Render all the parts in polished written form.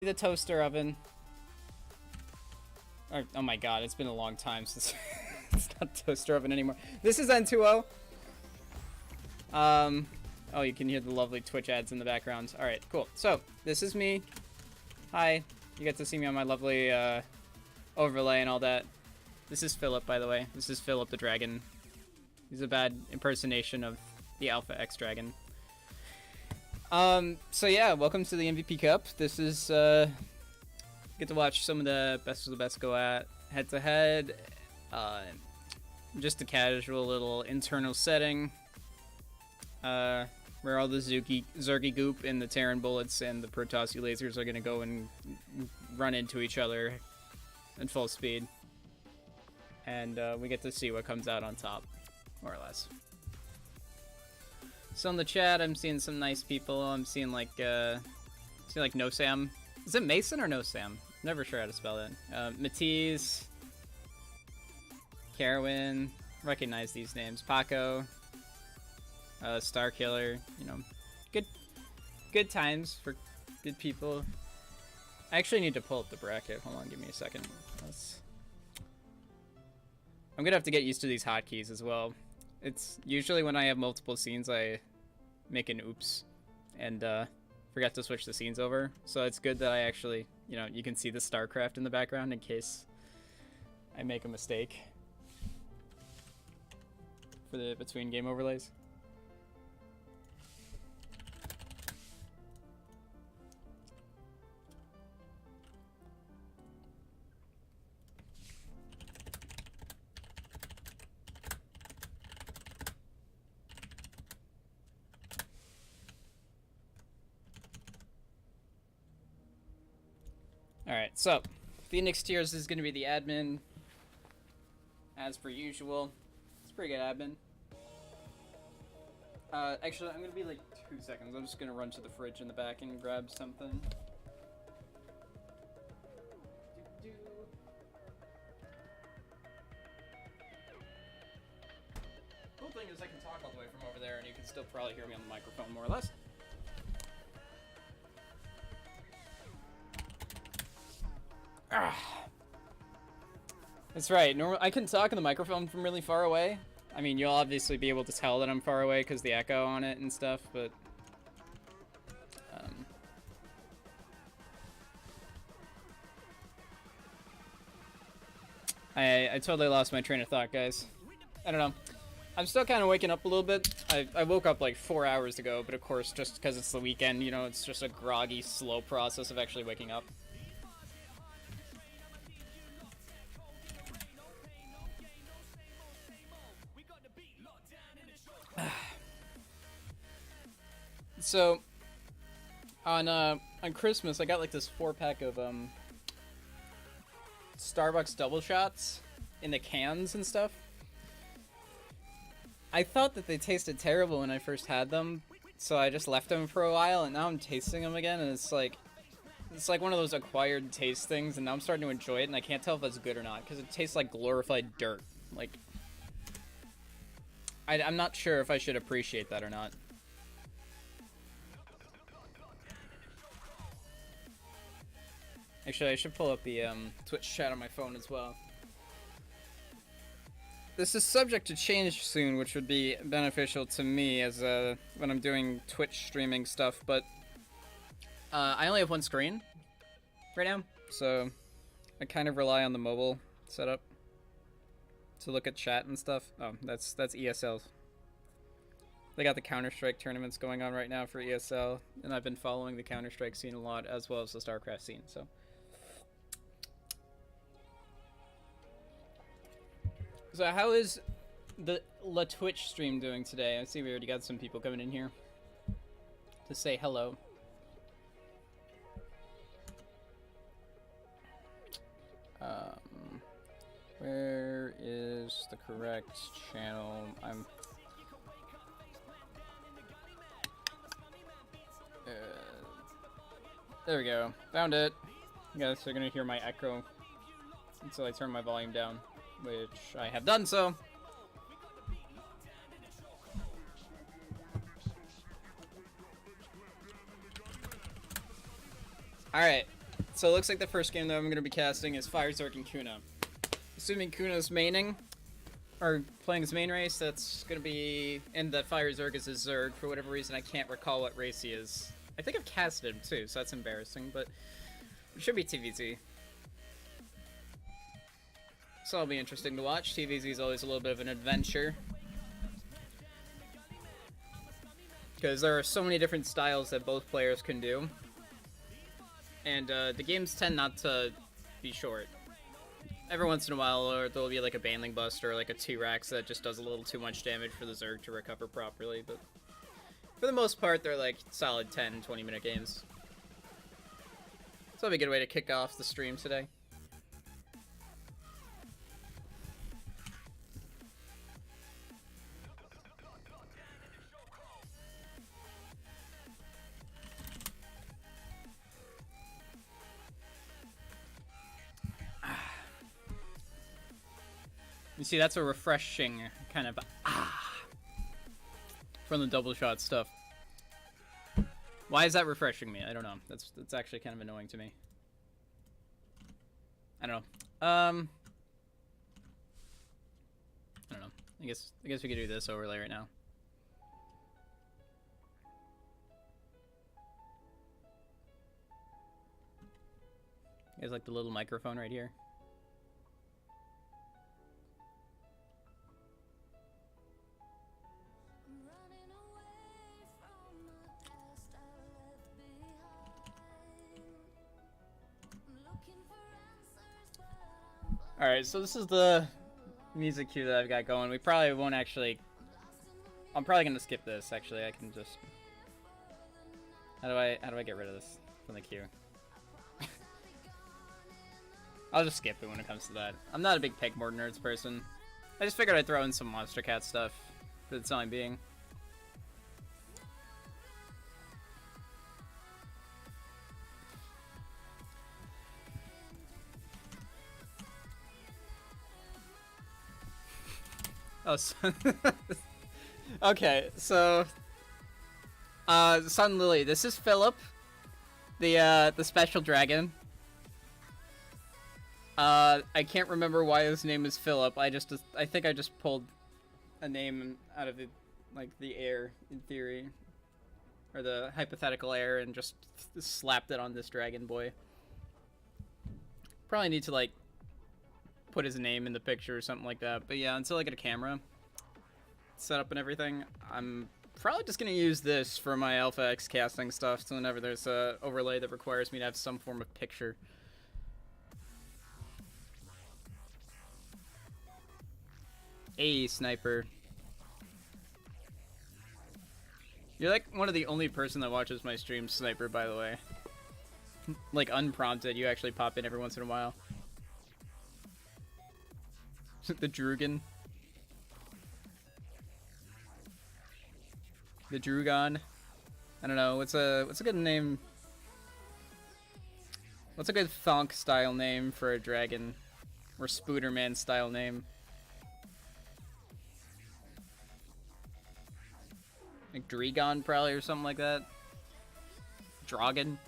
The toaster oven. Oh my god, it's been a long time since it's not toaster oven anymore. This is N2O. Oh, you can hear the lovely Twitch ads in the background. Alright, cool. So, this is me. Hi. You get to see me on my lovely overlay and all that. This is Philip, by the way. This is Philip the Dragon. He's a bad impersonation of the Alpha X Dragon. So yeah, welcome to the MVP Cup. This is, get to watch some of the best of the best go at head-to-head. Just a casual little internal setting. Where all the Zergy goop and the Terran bullets and the Protossi lasers are gonna go and run into each other at full speed. And, we get to see what comes out on top, more or less. So in the chat, I'm seeing some nice people. I'm seeing like No Sam. Is it Mason or No Sam? Never sure how to spell it. Matisse, Carwin, recognize these names. Paco, Star Killer. You know, good times for good people. I actually need to pull up the bracket. Hold on, give me a second. I'm gonna have to get used to these hotkeys as well. It's usually when I have multiple scenes, I make an oops and forget to switch the scenes over. So it's good that I actually, you know, you can see the StarCraft in the background in case I make a mistake for the between game overlays. Alright, so Phoenix Tears is going to be the admin, as per usual. It's a pretty good admin. Actually, I'm going to be like 2 seconds. I'm just going to run to the fridge in the back and grab something. Cool thing is I can talk all the way from over there and you can still probably hear me on the microphone more or less. That's right. I can talk in the microphone from really far away. I mean, you'll obviously be able to tell that I'm far away because the echo on it and stuff, but I totally lost my train of thought, guys. I don't know. I'm still kind of waking up a little bit. I woke up like 4 hours ago, but of course, just because it's the weekend, you know, it's just a groggy, slow process of actually waking up. So, on Christmas, I got like this 4-pack of Starbucks double shots in the cans and stuff. I thought that they tasted terrible when I first had them, so I just left them for a while, and now I'm tasting them again, and it's like one of those acquired taste things, and now I'm starting to enjoy it, and I can't tell if it's good or not, because it tastes like glorified dirt. Like, I'm not sure if I should appreciate that or not. Actually, I should pull up the Twitch chat on my phone as well. This is subject to change soon, which would be beneficial to me as when I'm doing Twitch streaming stuff, but I only have one screen right now, so I kind of rely on the mobile setup to look at chat and stuff. Oh, that's ESL. They got the Counter-Strike tournaments going on right now for ESL, and I've been following the Counter-Strike scene a lot, as well as the StarCraft scene, so. So how is the Twitch stream doing today? I see we already got some people coming in here to say hello. Where is the correct channel? There we go. Found it. You guys are gonna hear my echo until I turn my volume down, which I have done so. Alright. So it looks like the first game that I'm going to be casting is Fire Zerg and Kuna. Assuming Kuna's maining, or playing his main race, that's going to be... And that Fire Zerg is a Zerg. For whatever reason, I can't recall what race he is. I think I've casted him too, so that's embarrassing, but it should be TVZ. So it'll be interesting to watch. TVZ is always a little bit of an adventure. Because there are so many different styles that both players can do. And the games tend not to be short. Every once in a while, there'll be like a Baneling Bust or like a T-Rex that just does a little too much damage for the Zerg to recover properly, but for the most part, they're like solid 10, 20-minute games. So that'll be a good way to kick off the stream today. You see, that's a refreshing kind of from the double shot stuff. Why is that refreshing me? I don't know. That's actually kind of annoying to me. I don't know. I don't know. I guess we could do this overlay right now. You guys like the little microphone right here? Alright, so this is the music cue that I've got going. We probably won't actually... I'm probably going to skip this, actually. I can just... How do I get rid of this from the queue? I'll just skip it when it comes to that. I'm not a big Pegboard Nerds person. I just figured I'd throw in some Monster Cat stuff for the time being. Oh, okay, so Sun Lily. This is Philip, the special dragon. I can't remember why his name is Philip. I think I just pulled a name out of the air in theory, or the hypothetical air, and just slapped it on this dragon boy. Probably need to like put his name in the picture or something like that. But yeah, until I get a camera set up and everything, I'm probably just going to use this for my Alpha X casting stuff, so whenever there's a overlay that requires me to have some form of picture. Hey, Sniper. You're like one of the only person that watches my stream, Sniper, by the way. Like unprompted, you actually pop in every once in a while. The Drugan. The Drugon. I don't know. What's a good name? What's a good Thonk style name for a dragon? Or Spooderman style name? Like Dregon probably, or something like that. Dragon.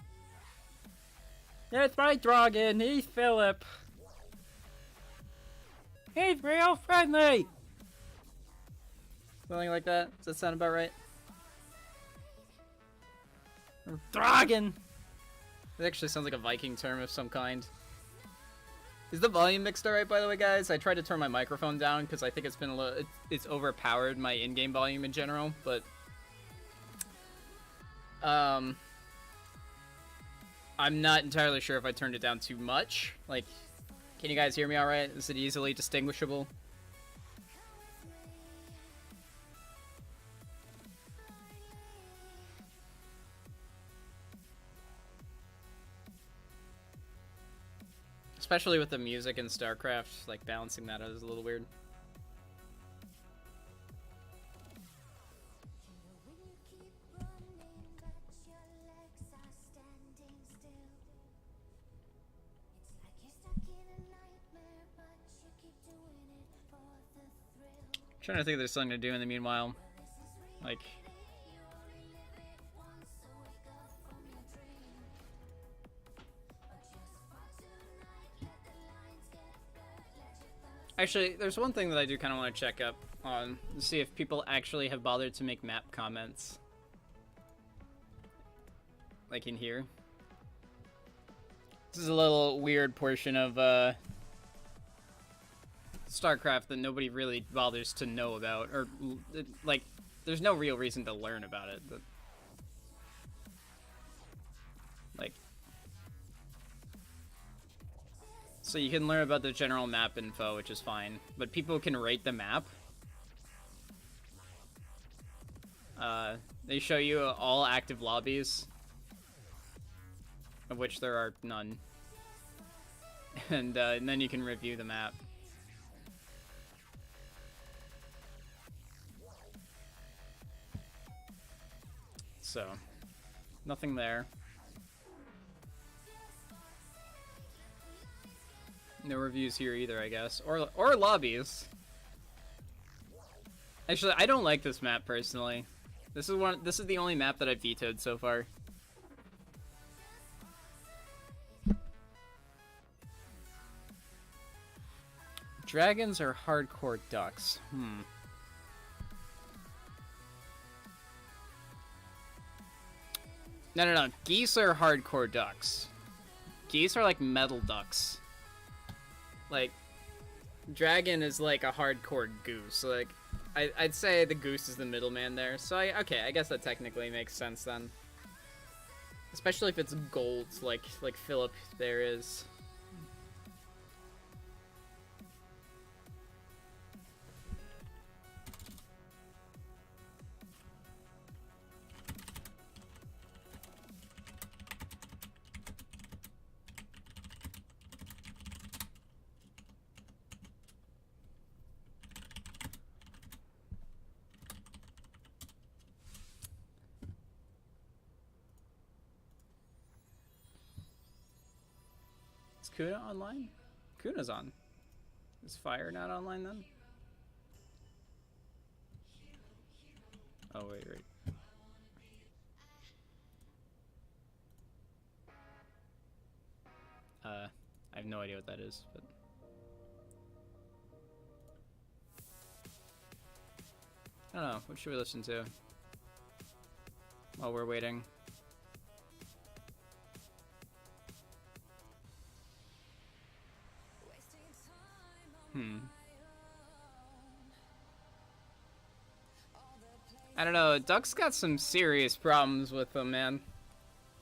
Yeah, it's my Dragon. He's Philip. He's real friendly! Something like that? Does that sound about right? Dragon! It actually sounds like a Viking term of some kind. Is the volume mixed alright, by the way, guys? I tried to turn my microphone down because I think it's been a little... It's overpowered my in-game volume in general, but... I'm not entirely sure if I turned it down too much. Like... Can you guys hear me alright? Is it easily distinguishable? Especially with the music in StarCraft, like balancing that out is a little weird. Trying to think if there's something to do in the meanwhile. Like... Actually, there's one thing that I do kind of want to check up on to see if people actually have bothered to make map comments. Like in here. This is a little weird portion of StarCraft that nobody really bothers to know about, or like, there's no real reason to learn about it. But, like, so you can learn about the general map info, which is fine, but people can rate the map. They show you all active lobbies, of which there are none, and then you can review the map. So, nothing there. No reviews here either, I guess. Or lobbies. Actually, I don't like this map personally. This is the only map that I've vetoed so far. Dragons are hardcore ducks. No. Geese are hardcore ducks. Geese are like metal ducks. Like, dragon is like a hardcore goose. Like, I'd say the goose is the middleman there. So, okay, I guess that technically makes sense then. Especially if it's gold, like Philip there is. Kuna online? Kuna's on. Is Fire not online then? Oh, wait. I have no idea what that is, but... I don't know, what should we listen to? While we're waiting. I don't know, Duck's got some serious problems with them, man.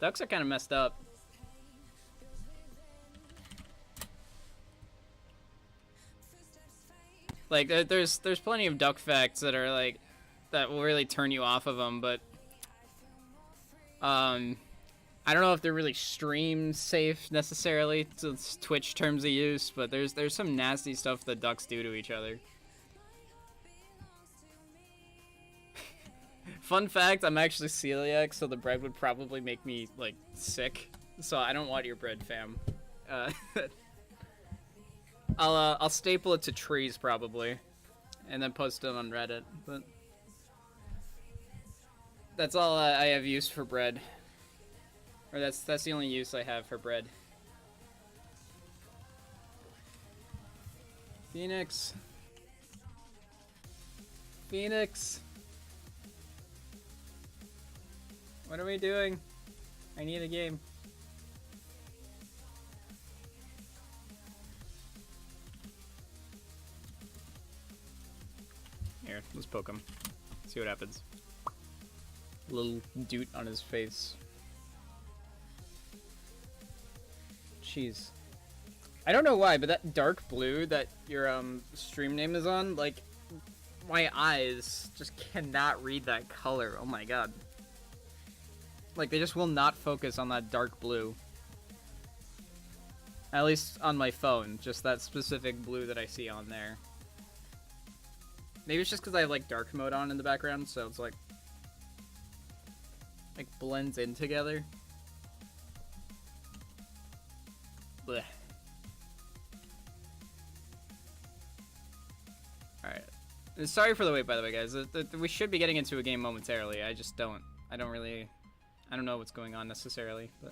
Ducks are kind of messed up. Like, there's plenty of duck facts that are, like, that will really turn you off of them, but... I don't know if they're really stream safe, necessarily, to Twitch terms of use, but there's some nasty stuff that ducks do to each other. Fun fact, I'm actually celiac, so the bread would probably make me, like, sick. So I don't want your bread, fam. I'll staple it to trees, probably. And then post it on Reddit, but... That's all I have use for bread. Or that's the only use I have for bread. Phoenix. What are we doing? I need a game. Here, let's poke him. See what happens. A little doot on his face. Jeez. I don't know why, but that dark blue that your stream name is on, like, my eyes just cannot read that color. Oh my god. Like, they just will not focus on that dark blue. At least on my phone, just that specific blue that I see on there. Maybe it's just because I have, like, dark mode on in the background, so it's like blends in together. Blech. Alright. Sorry for the wait, by the way, guys. We should be getting into a game momentarily. I just don't. I don't know what's going on necessarily, but...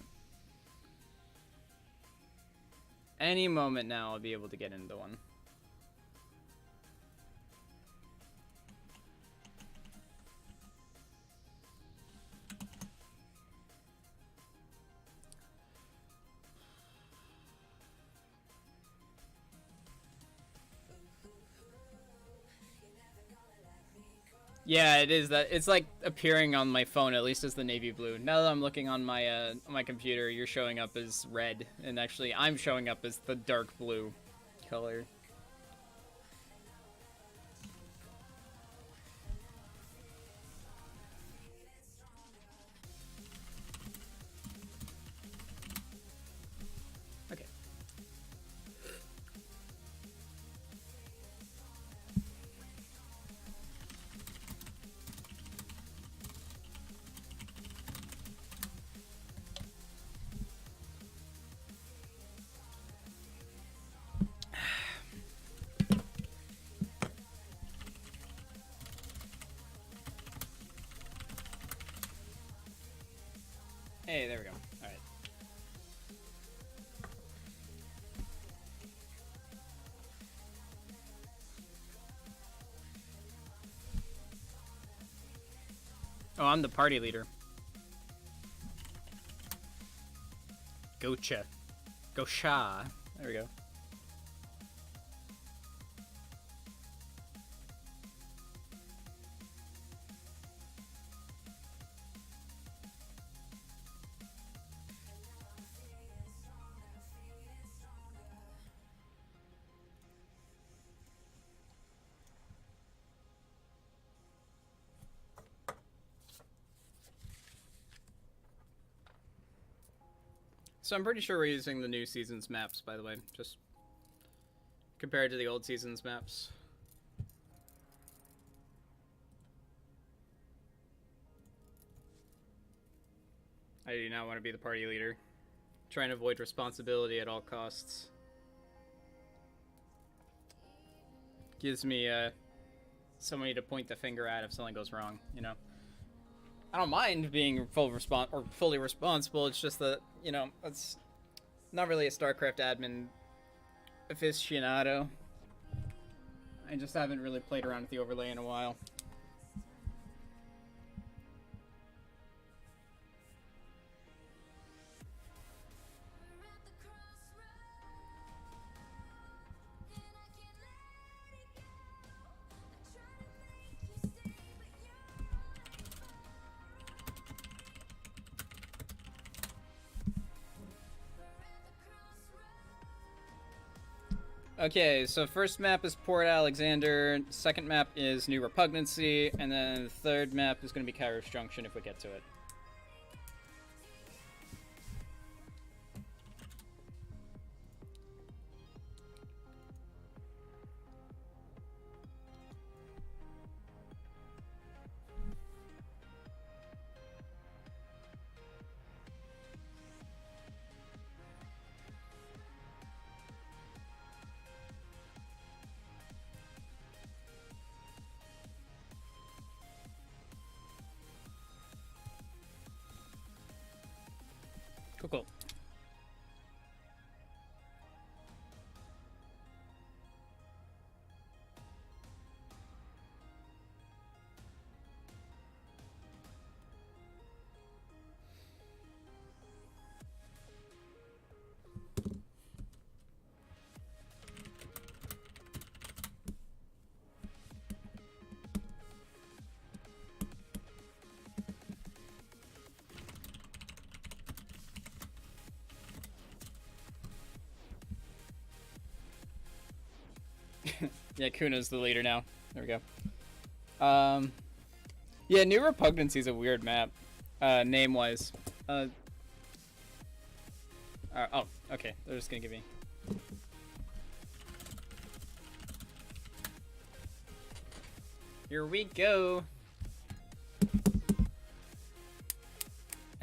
Any moment now I'll be able to get into one. Yeah, it is that. It's like appearing on my phone, at least as the navy blue. Now that I'm looking on my computer, you're showing up as red, and actually I'm showing up as the dark blue color. Okay. Hey, there we go. All right. Oh, I'm the party leader. Gocha. Gosha. There we go. So I'm pretty sure we're using the new season's maps, by the way, just compared to the old season's maps. I do not want to be the party leader. Trying to avoid responsibility at all costs. Gives me somebody to point the finger at if something goes wrong, you know. I don't mind being fully responsible. It's just that, you know, it's not really a StarCraft admin aficionado. I just haven't really played around with the overlay in a while. Okay, so first map is Port Alexander, second map is New Repugnancy, and then the third map is going to be Kairos Junction if we get to it. Cool, cool. Yeah, Kuna's the leader now. There we go. Yeah, New Repugnancy is a weird map, name-wise. Oh, okay. They're just gonna give me. Here we go.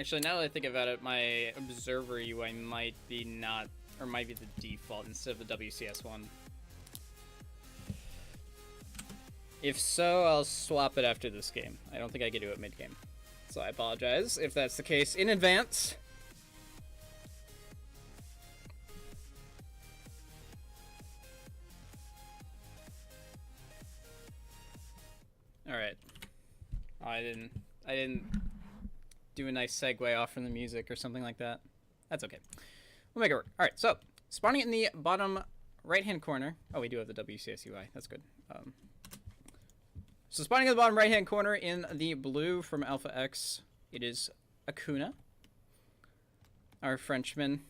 Actually, now that I think about it, my Observer UI might be not, or might be the default instead of the WCS one. If so, I'll swap it after this game. I don't think I can do it mid-game. So I apologize if that's the case in advance. Alright. Oh, I didn't do a nice segue off from the music or something like that. That's okay. We'll make it work. Alright, so spawning in the bottom right-hand corner. Oh, we do have the WCS UI. That's good. So spawning in the bottom right-hand corner in the blue from Alpha X, it is Akuna, our Frenchman.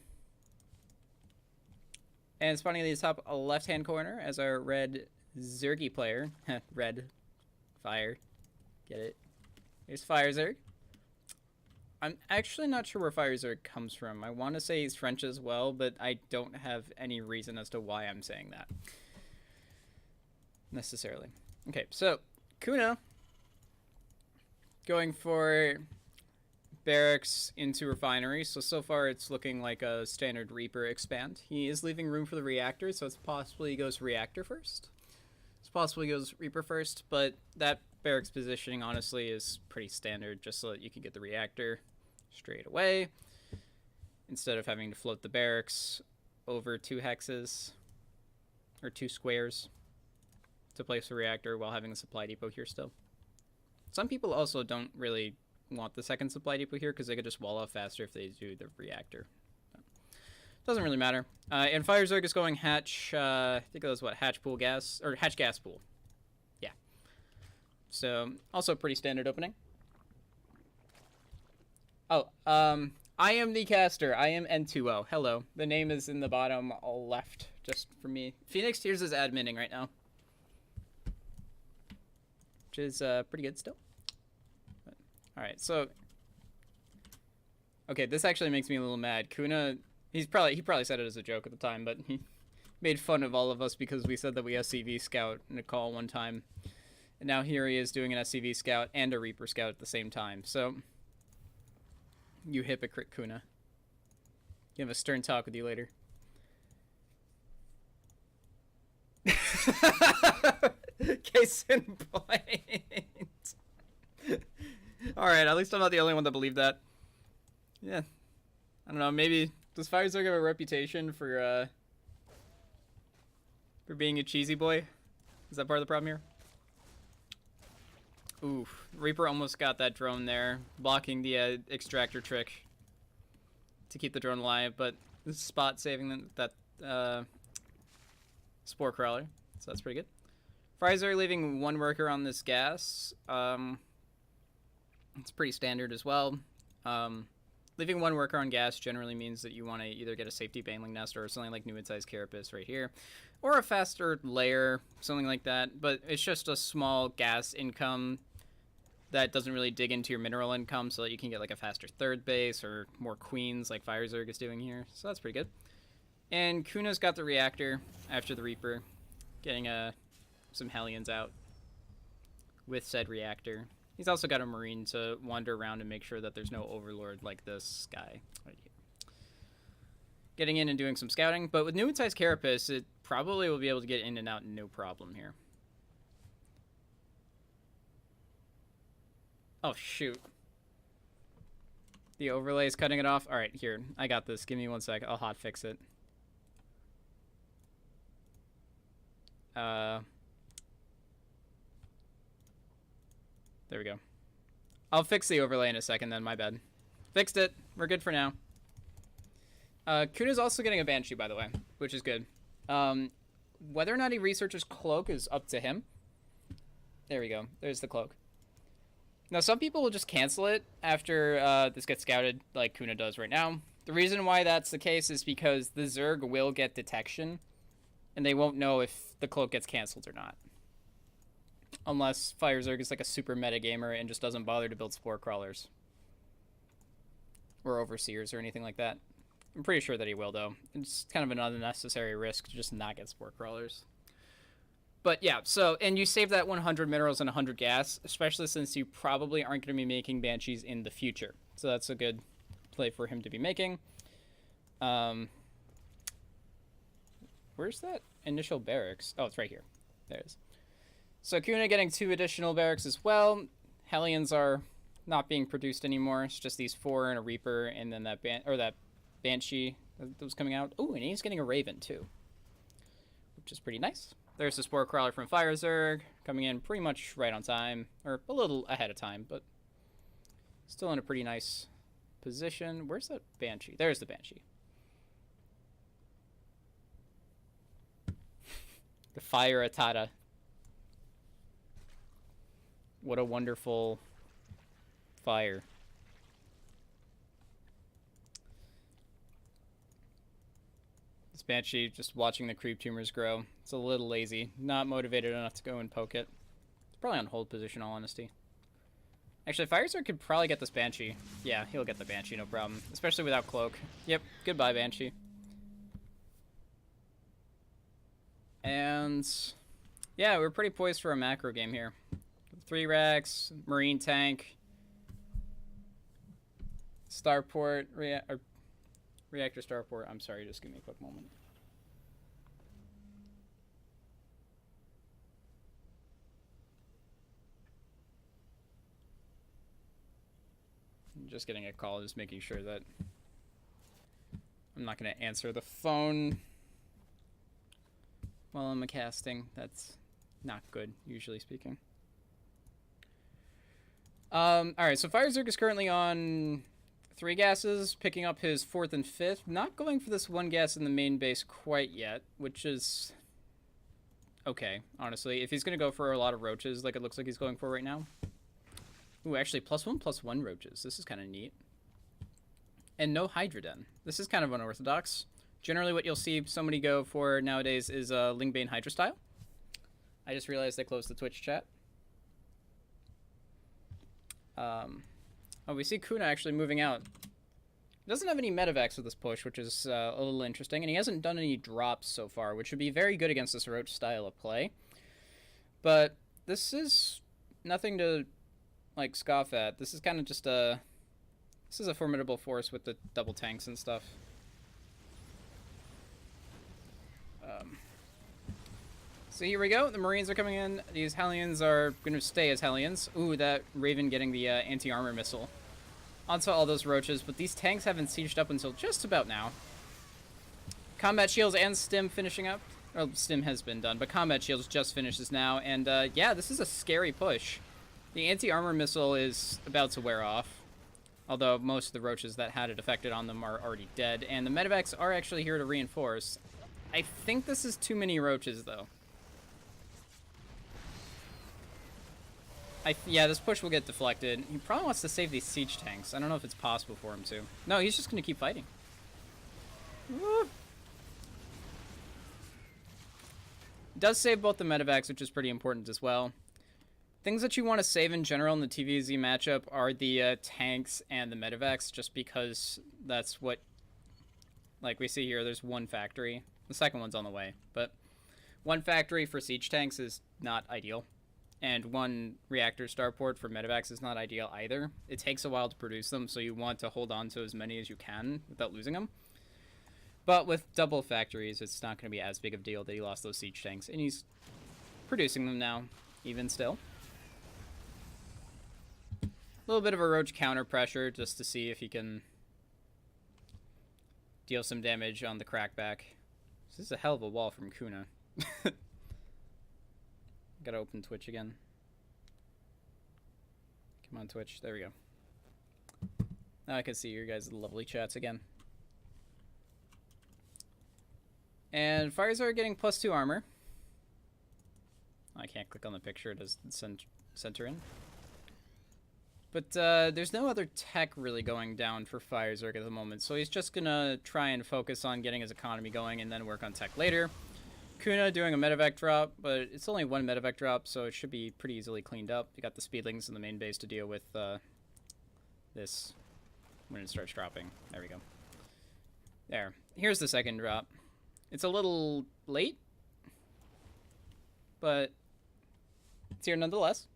And spawning in the top left-hand corner as our red Zergy player. Red. Fire. Get it? Here's Fire Zerg. I'm actually not sure where Fire Zerg comes from. I want to say he's French as well, but I don't have any reason as to why I'm saying that. Necessarily. Okay, so Kuna going for barracks into refinery. So far it's looking like a standard Reaper expand. He is leaving room for the reactor, so it's possible he goes reactor first. It's possible he goes Reaper first, but that barracks positioning honestly is pretty standard, just so that you can get the reactor straight away instead of having to float the barracks over 2 hexes or 2 squares to place a reactor while having a supply depot here still. Some people also don't really want the second supply depot here because they could just wall off faster if they do the reactor. Doesn't really matter. And Fire Zerg is going hatch, I think it was what, hatch pool gas, or hatch gas pool. Yeah. So, also pretty standard opening. Oh, I am the caster. I am N2O. Hello. The name is in the bottom left, just for me. Phoenix Tears is adminning right now. Which is pretty good still. Alright, so... Okay, this actually makes me a little mad. Kuna... He probably said it as a joke at the time, but he made fun of all of us because we said that we SCV scout in a call one time. And now here he is doing an SCV scout and a Reaper scout at the same time. So, you hypocrite, Kuna. You have a stern talk with you later. Case in point. Alright, at least I'm not the only one that believed that. Yeah. I don't know, maybe... Does Fire Zerg have a reputation for being a cheesy boy? Is that part of the problem here? Ooh, Reaper almost got that drone there, blocking the extractor trick to keep the drone alive, but this is spot saving that Spore Crawler, so that's pretty good. Fire Zerg leaving 1 worker on this gas. It's pretty standard as well. Leaving 1 worker on gas generally means that you want to either get a safety Baneling Nest or something like New Mid-Size Carapace right here, or a faster layer, something like that, but it's just a small gas income that doesn't really dig into your mineral income so that you can get like a faster 3rd base or more queens like Fire Zerg is doing here, so that's pretty good. And Kuna's got the reactor after the Reaper, getting some Hellions out with said reactor. He's also got a Marine to wander around and make sure that there's no Overlord like this guy right here. Getting in and doing some scouting, but with New Mid-Size Carapace, it probably will be able to get in and out no problem here. Oh, shoot. The overlay is cutting it off. All right, here. I got this. Give me 1 sec. I'll hotfix it. There we go. I'll fix the overlay in a second then, my bad. Fixed it. We're good for now. Kuna's also getting a Banshee, by the way, which is good. Whether or not he researches Cloak is up to him. There we go. There's the Cloak. Now, some people will just cancel it after this gets scouted, like Kuna does right now. The reason why that's the case is because the Zerg will get detection, and they won't know if the Cloak gets canceled or not. Unless Fire Zerg is like a super meta gamer and just doesn't bother to build Spore Crawlers. Or Overseers or anything like that. I'm pretty sure that he will, though. It's kind of an unnecessary risk to just not get Spore Crawlers. But yeah, so, and you save that 100 minerals and 100 gas, especially since you probably aren't going to be making Banshees in the future. So that's a good play for him to be making. Where's that initial barracks? Oh, it's right here. There it is. So Kuna getting 2 additional barracks as well. Hellions are not being produced anymore. It's just these 4 and a Reaper, and then that Banshee that was coming out. Oh, and he's getting a Raven too, which is pretty nice. There's the Spore Crawler from Fire Zerg coming in pretty much right on time, or a little ahead of time, but still in a pretty nice position. Where's that Banshee? There's the Banshee. The Fire Atata. What a wonderful fire. This Banshee, just watching the creep tumors grow. It's a little lazy. Not motivated enough to go and poke it. It's probably on hold position, all honesty. Actually, Firezerg could probably get this Banshee. Yeah, he'll get the Banshee, no problem. Especially without Cloak. Yep, goodbye, Banshee. And yeah, we're pretty poised for a macro game here. 3 racks, Marine Tank, Starport, Reactor Starport. I'm sorry, just give me a quick moment. I'm just getting a call, just making sure that I'm not going to answer the phone while I'm casting. That's not good, usually speaking. Alright, so Firezerg is currently on 3 gases, picking up his 4th and 5th. Not going for this 1 gas in the main base quite yet, which is okay, honestly. If he's going to go for a lot of roaches, like it looks like he's going for right now. Ooh, actually, +1/+1 roaches. This is kind of neat. And no Hydroden. This is kind of unorthodox. Generally, what you'll see somebody go for nowadays is Lingbane Hydra style. I just realized I closed the Twitch chat. Oh, we see Kuna actually moving out. He doesn't have any medevacs with this push, which is a little interesting, and he hasn't done any drops so far, which would be very good against this Roach style of play. But this is nothing to, like, scoff at. This is kind of just a... This is a formidable force with the double tanks and stuff. So here we go. The Marines are coming in. These Hellions are going to stay as Hellions. Ooh, that Raven getting the anti-armor missile onto all those roaches. But these tanks haven't sieged up until just about now. Combat shields and stim finishing up. Well, stim has been done, but combat shields just finishes now. And yeah, this is a scary push. The anti-armor missile is about to wear off. Although most of the roaches that had it affected on them are already dead. And the medevacs are actually here to reinforce. I think this is too many roaches, though. Yeah, this push will get deflected. He probably wants to save these siege tanks. I don't know if it's possible for him to. No, he's just going to keep fighting. Woo. Does save both the medevacs, which is pretty important as well. Things that you want to save in general in the TVZ matchup are the tanks and the medevacs, just because that's what... Like we see here, there's 1 factory. The second one's on the way, but 1 factory for siege tanks is not ideal. And 1 reactor starport for medevacs is not ideal either. It takes a while to produce them, so you want to hold on to as many as you can without losing them. But with double factories, it's not going to be as big of a deal that he lost those siege tanks. And he's producing them now, even still. A little bit of a roach counter pressure just to see if he can deal some damage on the crackback. This is a hell of a wall from Kuna. Gotta open Twitch again. Come on, Twitch. There we go. Now I can see your guys' lovely chats again. And Firezerg are getting +2 armor. I can't click on the picture. It doesn't center in. But there's no other tech really going down for Firezerg at the moment. So he's just gonna try and focus on getting his economy going and then work on tech later. Kuna doing a medevac drop, but it's only 1 medevac drop, so it should be pretty easily cleaned up. You got the speedlings in the main base to deal with this when it starts dropping. There we go. There. Here's the second drop. It's a little late, but it's here nonetheless.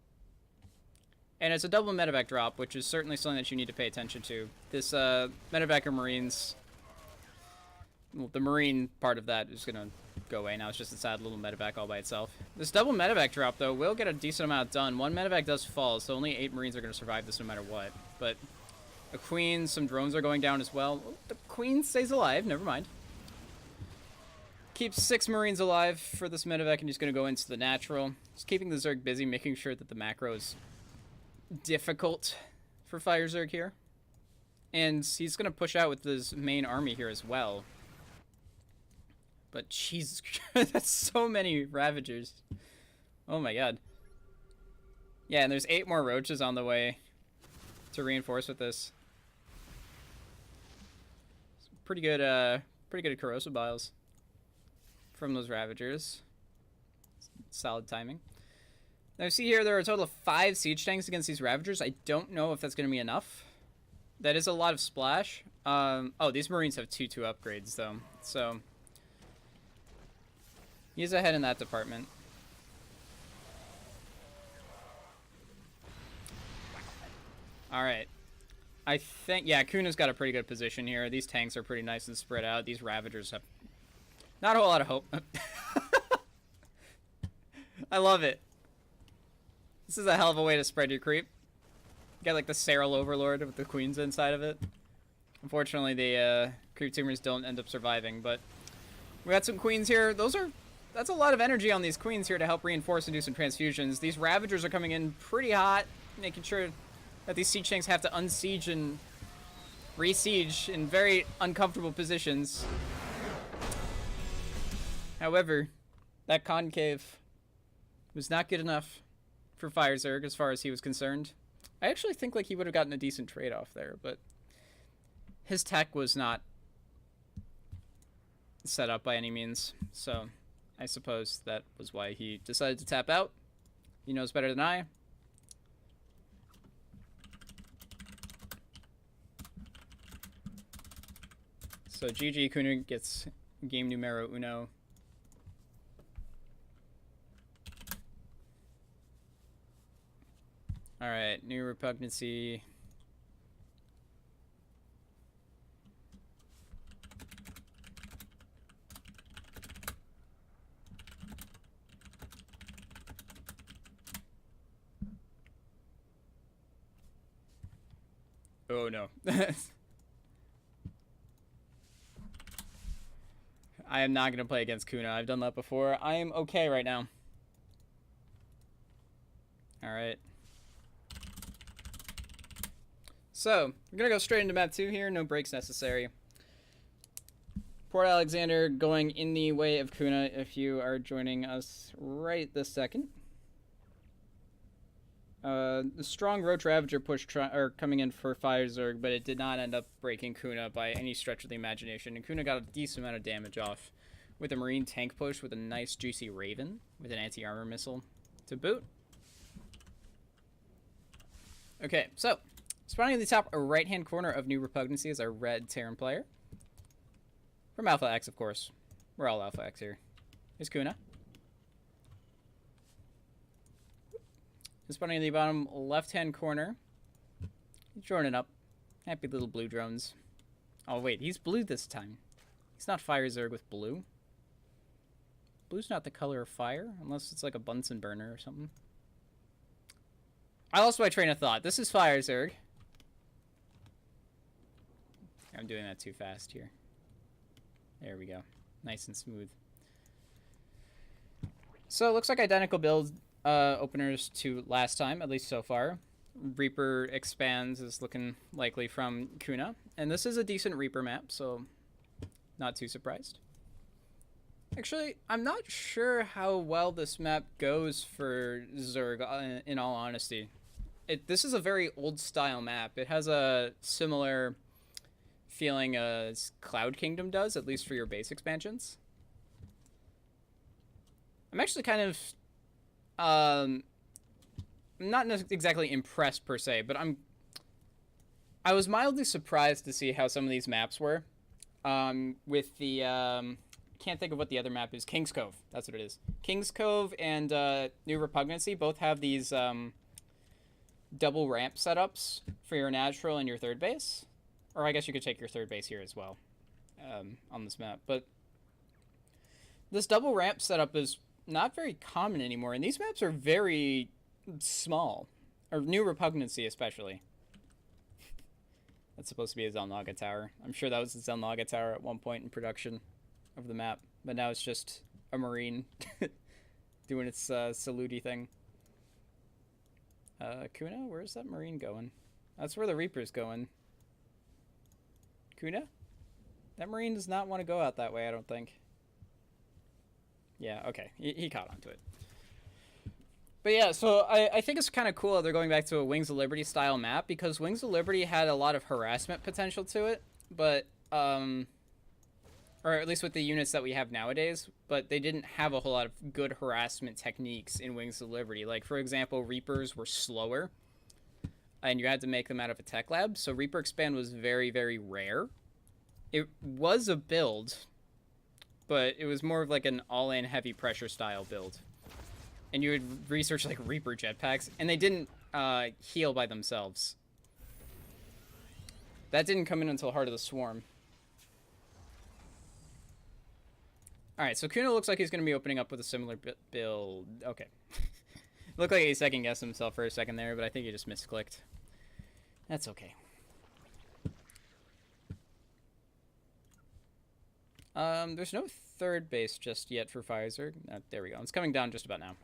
And it's a double medevac drop, which is certainly something that you need to pay attention to. This medevac or Marines... Well, the Marine part of that is going to go away. Now it's just a sad little medevac all by itself. This double medevac drop, though, will get a decent amount done. 1 medevac does fall, so only 8 Marines are going to survive this no matter what. But a Queen, some drones are going down as well. Oh, the Queen stays alive. Never mind. Keeps 6 Marines alive for this medevac, and he's going to go into the natural. Just keeping the Zerg busy, making sure that the macro is difficult for Firezerg here. And he's going to push out with his main army here as well. But Jesus Christ, that's so many Ravagers. Oh my god. Yeah, and there's 8 more roaches on the way to reinforce with this. Pretty good corrosive biles from those Ravagers. Solid timing. Now see here, there are a total of 5 siege tanks against these Ravagers. I don't know if that's going to be enough. That is a lot of splash. Oh, these Marines have 2/2 upgrades though, so he's ahead in that department. All right. I think, yeah, Kuna's got a pretty good position here. These tanks are pretty nice and spread out. These Ravagers have not a whole lot of hope. I love it. This is a hell of a way to spread your creep. You got like the Serral Overlord with the queens inside of it. Unfortunately, the creep tumors don't end up surviving, but we got some queens here. That's a lot of energy on these queens here to help reinforce and do some transfusions. These Ravagers are coming in pretty hot, making sure that these siege tanks have to unsiege and re-siege in very uncomfortable positions. However, that concave was not good enough for Fire Zerg as far as he was concerned. I actually think like he would have gotten a decent trade-off there, but his tech was not set up by any means, so I suppose that was why he decided to tap out. He knows better than I. So GG, Kuna gets game numero uno. Alright, new repugnancy. Oh no. I am not going to play against Kuna. I've done that before. I am okay right now. Alright. So, we're going to go straight into map 2 here. No breaks necessary. Port Alexander going in the way of Kuna if you are joining us right this second. The strong Roach Ravager push coming in for Fire Zerg, but it did not end up breaking Kuna by any stretch of the imagination. And Kuna got a decent amount of damage off with a Marine tank push with a nice juicy Raven with an anti-armor missile to boot. Okay, so spawning in the top right-hand corner of New Repugnancy is our red Terran player. From Alpha X, of course. We're all Alpha X here. Here's Kuna. Spawning in the bottom left-hand corner. He's joining up. Happy little blue drones. Oh, wait. He's blue this time. He's not Fire Zerg with blue. Blue's not the color of fire, unless it's like a Bunsen burner or something. I lost my train of thought. This is Fire Zerg. I'm doing that too fast here. There we go. Nice and smooth. So, it looks like identical build openers to last time, at least so far. Reaper expands is looking likely from Kuna. And this is a decent Reaper map, so not too surprised. Actually, I'm not sure how well this map goes for Zerg, in all honesty. This is a very old-style map. It has a similar feeling as Cloud Kingdom does, at least for your base expansions. I'm actually kind of not exactly impressed per se, but I was mildly surprised to see how some of these maps were. With the can't think of what the other map is. King's Cove. That's what it is. King's Cove and New Repugnancy both have these double ramp setups for your natural and your third base. Or I guess you could take your third base here as well on this map. But this double ramp setup is not very common anymore, and these maps are very small. Or New Repugnancy, especially. That's supposed to be a Zelnaga tower. I'm sure that was a Zelnaga tower at one point in production of the map, but now it's just a Marine doing its salute-y thing. Kuna, where's that Marine going? That's where the Reaper's going. Kuna? That Marine does not want to go out that way, I don't think. Yeah, okay. He caught onto it. But yeah, so I think it's kind of cool that they're going back to a Wings of Liberty style map, because Wings of Liberty had a lot of harassment potential to it, but or at least with the units that we have nowadays, but they didn't have a whole lot of good harassment techniques in Wings of Liberty. Like, for example, Reapers were slower, and you had to make them out of a tech lab, so Reaper Expand was very, very rare. It was a build, but it was more of like an all-in heavy pressure style build. And you would research like Reaper jetpacks, and they didn't heal by themselves. That didn't come in until Heart of the Swarm. Alright, so Kuna looks like he's going to be opening up with a similar build. Okay. Looked like he second-guessed himself for a second there, but I think he just misclicked. That's okay. There's no third base just yet for Pfizer. There we go. It's coming down just about now.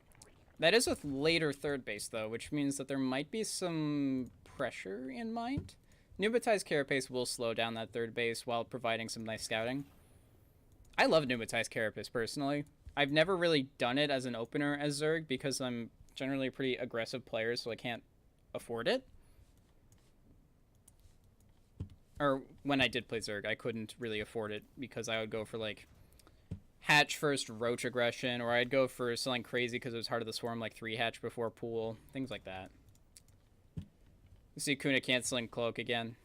That is a later third base, though, which means that there might be some pressure in mind. Pneumatized Carapace will slow down that third base while providing some nice scouting. I love Pneumatized Carapace, personally. I've never really done it as an opener as Zerg because I'm generally a pretty aggressive player, so I can't afford it. Or when I did play Zerg, I couldn't really afford it because I would go for, like, hatch first, roach aggression, or I'd go for something crazy because it was Heart of the Swarm, like 3 hatch before pool, things like that. You see Kuna canceling Cloak again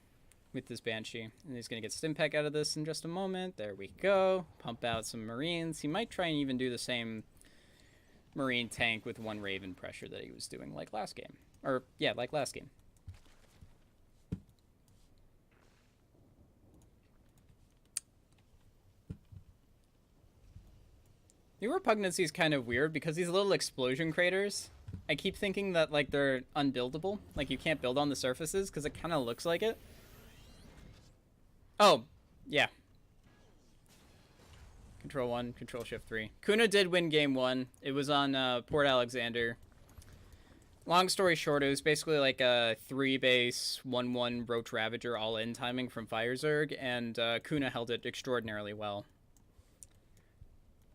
with this Banshee, and he's going to get Stimpack out of this in just a moment. There we go. Pump out some Marines. He might try and even do the same Marine tank with 1 Raven pressure that he was doing like last game. Or, yeah, like last game. New Repugnancy is kind of weird because these little explosion craters, I keep thinking that, like, they're unbuildable. Like, you can't build on the surfaces because it kind of looks like it. Oh, yeah. Control 1, Control Shift 3. Kuna did win game 1. It was on Port Alexander. Long story short, it was basically like a 3-base, 1-1 Roach Ravager all-in timing from Fire Zerg, and Kuna held it extraordinarily well.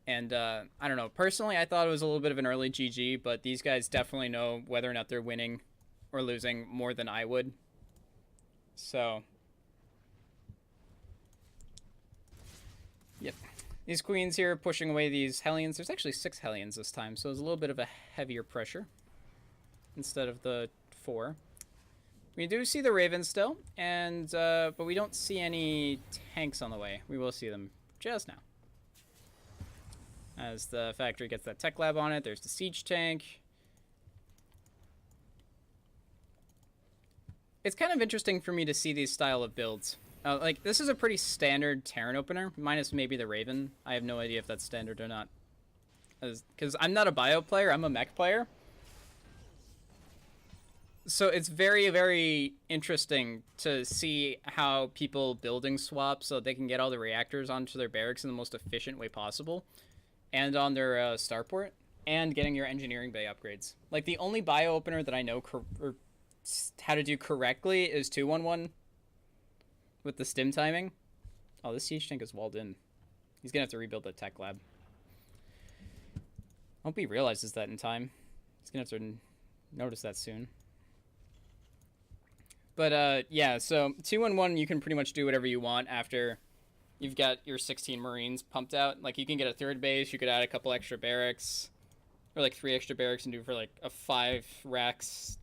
And, I don't know, personally, I thought it was a little bit of an early GG, but these guys definitely know whether or not they're winning or losing more than I would. So, yep. These queens here pushing away these Hellions. There's actually 6 Hellions this time, so it's a little bit of a heavier pressure instead of the 4. We do see the Ravens still, and but we don't see any tanks on the way. We will see them just now. As the factory gets that tech lab on it, there's the siege tank. It's kind of interesting for me to see these style of builds. Like, this is a pretty standard Terran opener, minus maybe the Raven. I have no idea if that's standard or not. Because I'm not a bio player, I'm a mech player. So it's very, very interesting to see how people building swap so they can get all the reactors onto their barracks in the most efficient way possible. And on their starport, and getting your engineering bay upgrades. Like, the only bio opener that I know how to do correctly is 2-1-1 with the stim timing. Oh, this siege tank is walled in. He's gonna have to rebuild the tech lab. I hope he realizes that in time. He's gonna have to notice that soon. But, yeah, so 2-1-1, you can pretty much do whatever you want after you've got your 16 Marines pumped out. Like, you can get a third base, you could add a couple extra barracks, or like 3 extra barracks and do for like a 5 racks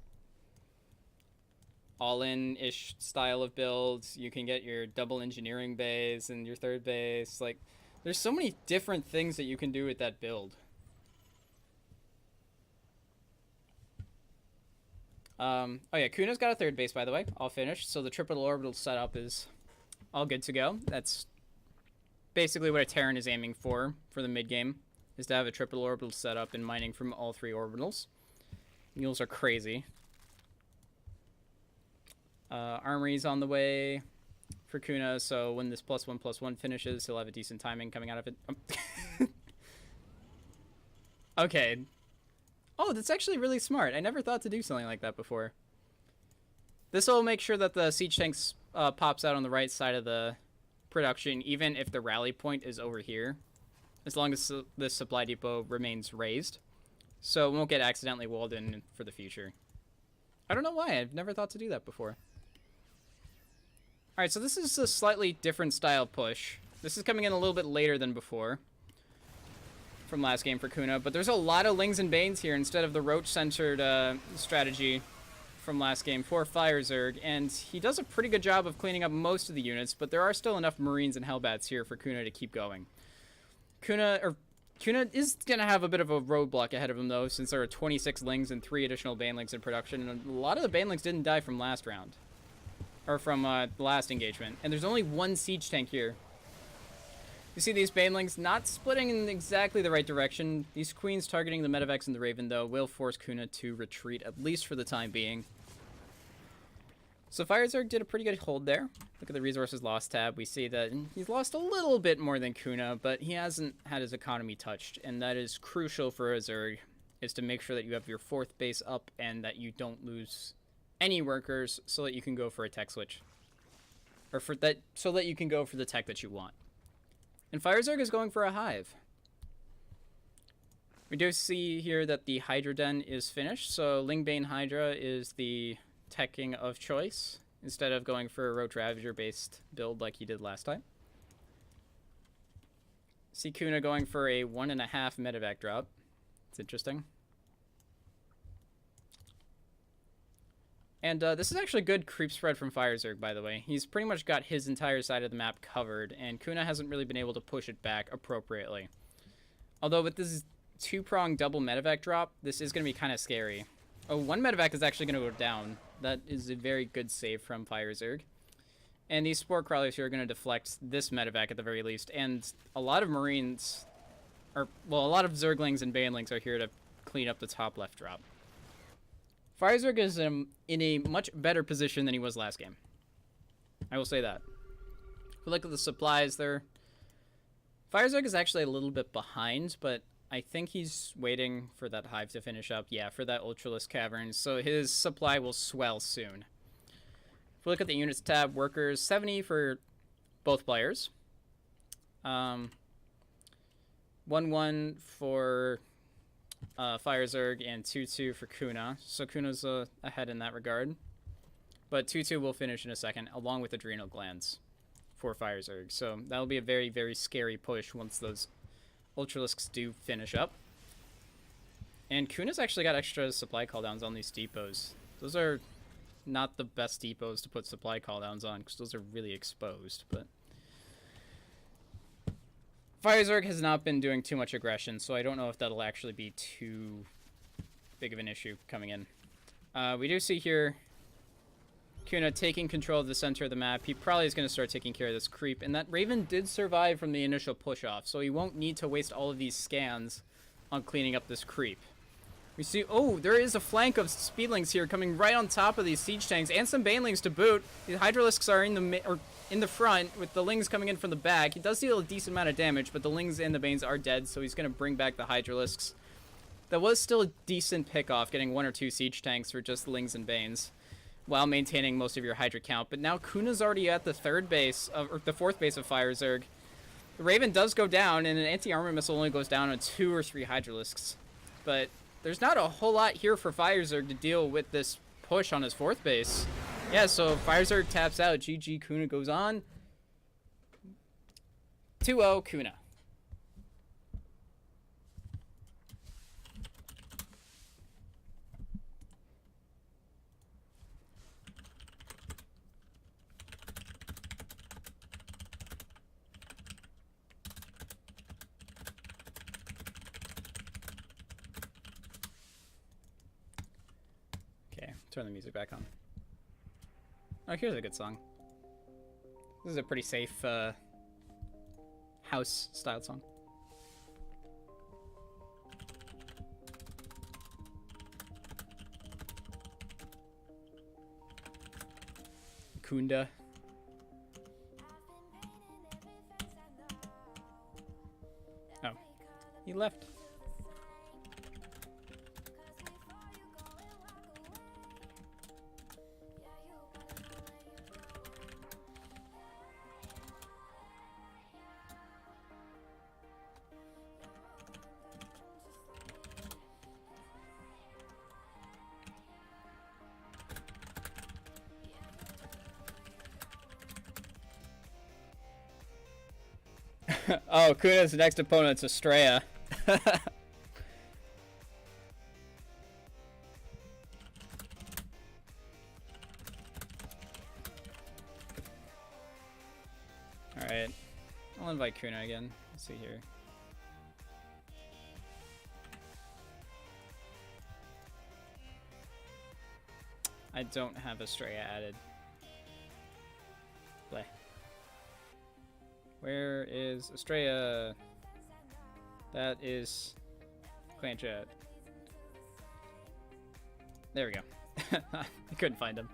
all-in-ish style of builds. You can get your double engineering bays and your third base. Like, there's so many different things that you can do with that build. Oh yeah, Kuna's got a third base, by the way, all finished. So the triple orbital setup is all good to go. That's basically what a Terran is aiming for the mid-game, is to have a triple orbital setup and mining from all 3 orbitals. Mules are crazy. Armory's on the way for Kuna, so when this +1/+1 finishes, he'll have a decent timing coming out of it. Okay. Oh, that's actually really smart. I never thought to do something like that before. This will make sure that the siege tanks pops out on the right side of the production, even if the rally point is over here, as long as the supply depot remains raised. so it won't get accidentally walled in for the future. I don't know why. I've never thought to do that before. Alright, so this is a slightly different style push. This is coming in a little bit later than before from last game for Kuna, but there's a lot of Lings and Banes here instead of the Roach-centered strategy from last game for Fire Zerg, and he does a pretty good job of cleaning up most of the units, but there are still enough Marines and Hellbats here for Kuna to keep going. Kuna is going to have a bit of a roadblock ahead of him, though, since there are 26 Lings and 3 additional Banelings in production, and a lot of the Banelings didn't die from last round. Or from the last engagement. And there's only one Siege Tank here. You see these Banelings not splitting in exactly the right direction. These Queens targeting the Medivacs and the Raven, though, will force Kuna to retreat, at least for the time being. So Fire Zerg did a pretty good hold there. Look at the resources lost tab. We see that he's lost a little bit more than Kuna, but he hasn't had his economy touched. And that is crucial for a Zerg, is to make sure that you have your 4th base up and that you don't lose any workers so that you can go for a tech switch. Or so that you can go for the tech that you want. And Fire Zerg is going for a hive. We do see here that the Hydra Den is finished, so Lingbane Hydra is the teching of choice instead of going for a Roach Ravager based build like he did last time. See Kuna going for a 1.5 medevac drop. It's interesting. And this is actually good creep spread from Fire Zerg, by the way. He's pretty much got his entire side of the map covered, and Kuna hasn't really been able to push it back appropriately. Although with this 2-prong double medevac drop, this is going to be kind of scary. Oh, 1 medevac is actually going to go down. That is a very good save from Fire Zerg. And these Spore Crawlers here are going to deflect this medevac at the very least, and a lot of Marines, a lot of Zerglings and Banelings are here to clean up the top left drop. Fire Zerg is in a much better position than he was last game. I will say that. If we look at the supplies there, Fire Zerg is actually a little bit behind, but I think he's waiting for that hive to finish up. Yeah, for that Ultralisk Cavern, so his supply will swell soon. If we look at the units tab, workers, 70 for both players. 1-1 for Fire Zerg and 2-2 for Kuna. So Kuna's ahead in that regard. But 2-2 will finish in a second, along with Adrenal Glands for Fire Zerg. So that'll be a very, very scary push once those Ultralisks do finish up. And Kuna's actually got extra supply cooldowns on these depots. Those are not the best depots to put supply cooldowns on, because those are really exposed, but Fire Zerg has not been doing too much aggression, so I don't know if that'll actually be too big of an issue coming in. We do see here Kuna taking control of the center of the map. He probably is going to start taking care of this creep, and that Raven did survive from the initial push-off, so he won't need to waste all of these scans on cleaning up this creep. We see, oh, there is a flank of Speedlings here coming right on top of these Siege Tanks, and some Banelings to boot. The Hydralisks are in the front, with the Lings coming in from the back. He does deal a decent amount of damage, but the Lings and the Banes are dead, so he's going to bring back the Hydralisks. That was still a decent pick-off, getting 1 or 2 Siege Tanks for just Lings and Banes, while maintaining most of your Hydra count. But now Kuna's already at the 4th base of Fire Zerg. The Raven does go down, and an anti-armor missile only goes down on 2 or 3 Hydralisks. But there's not a whole lot here for Fire Zerg to deal with this push on his 4th base. Yeah, so Fire Zerg taps out. GG, Kuna goes on. 2-0, Kuna. Okay, turn the music back on. Oh, here's a good song. This is a pretty safe house-styled song. Kunda. Oh, he left. Oh, Kuna's next opponent's Estrella. Alright. I'll invite Kuna again. Let's see here. I don't have Estrella added. Play. Where is Estrella? That is clan chat. There we go. I couldn't find him.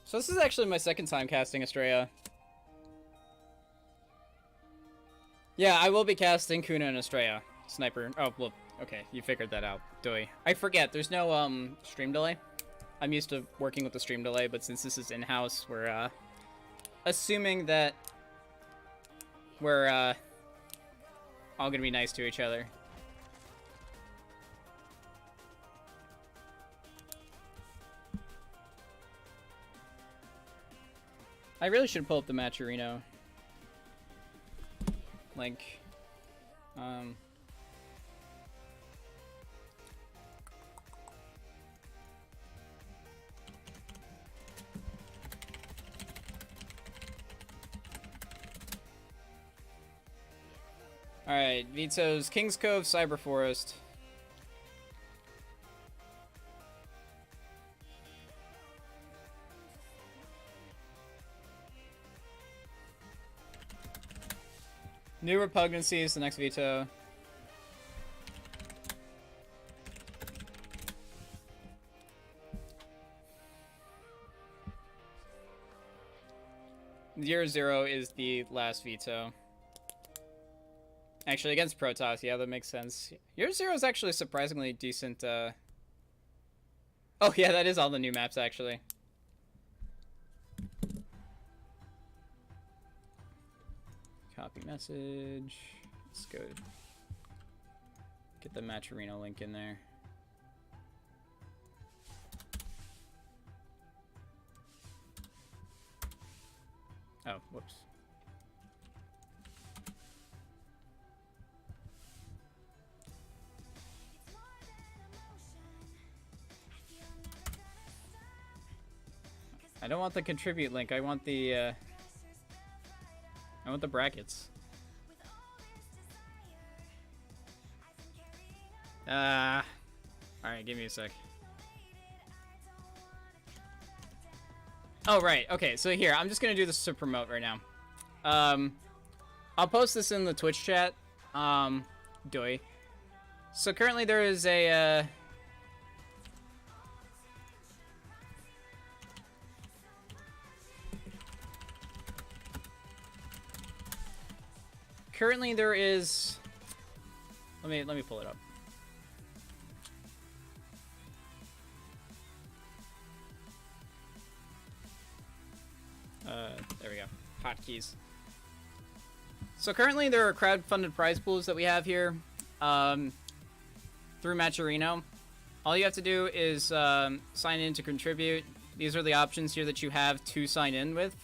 So this is actually my second time casting Estrella. Yeah, I will be casting Kuna and Estrella. Sniper. Oh, well, okay, you figured that out. Doi. I forget, there's no stream delay. I'm used to working with the stream delay, but since this is in-house, we're assuming that we're all gonna be nice to each other. I really should pull up the Matcherino link. Alright, Vito's King's Cove, Cyber Forest. New Repugnancy is the next veto. Year 0 is the last veto. Actually, against Protoss, yeah, that makes sense. Year 0 is actually surprisingly decent, Oh, yeah, that is all the new maps, actually. Copy message. Let's go get the Matcherino link in there. Oh, whoops. I don't want the contribute link. I want the brackets. Alright, give me a sec. Oh, right. Okay, so here, I'm just gonna do this to promote right now. I'll post this in the Twitch chat. Doi. So currently there is a, currently there is... Let me pull it up. There we go. Hotkeys. So currently there are crowd-funded prize pools that we have here through Matcherino. All you have to do is sign in to contribute. These are the options here that you have to sign in with.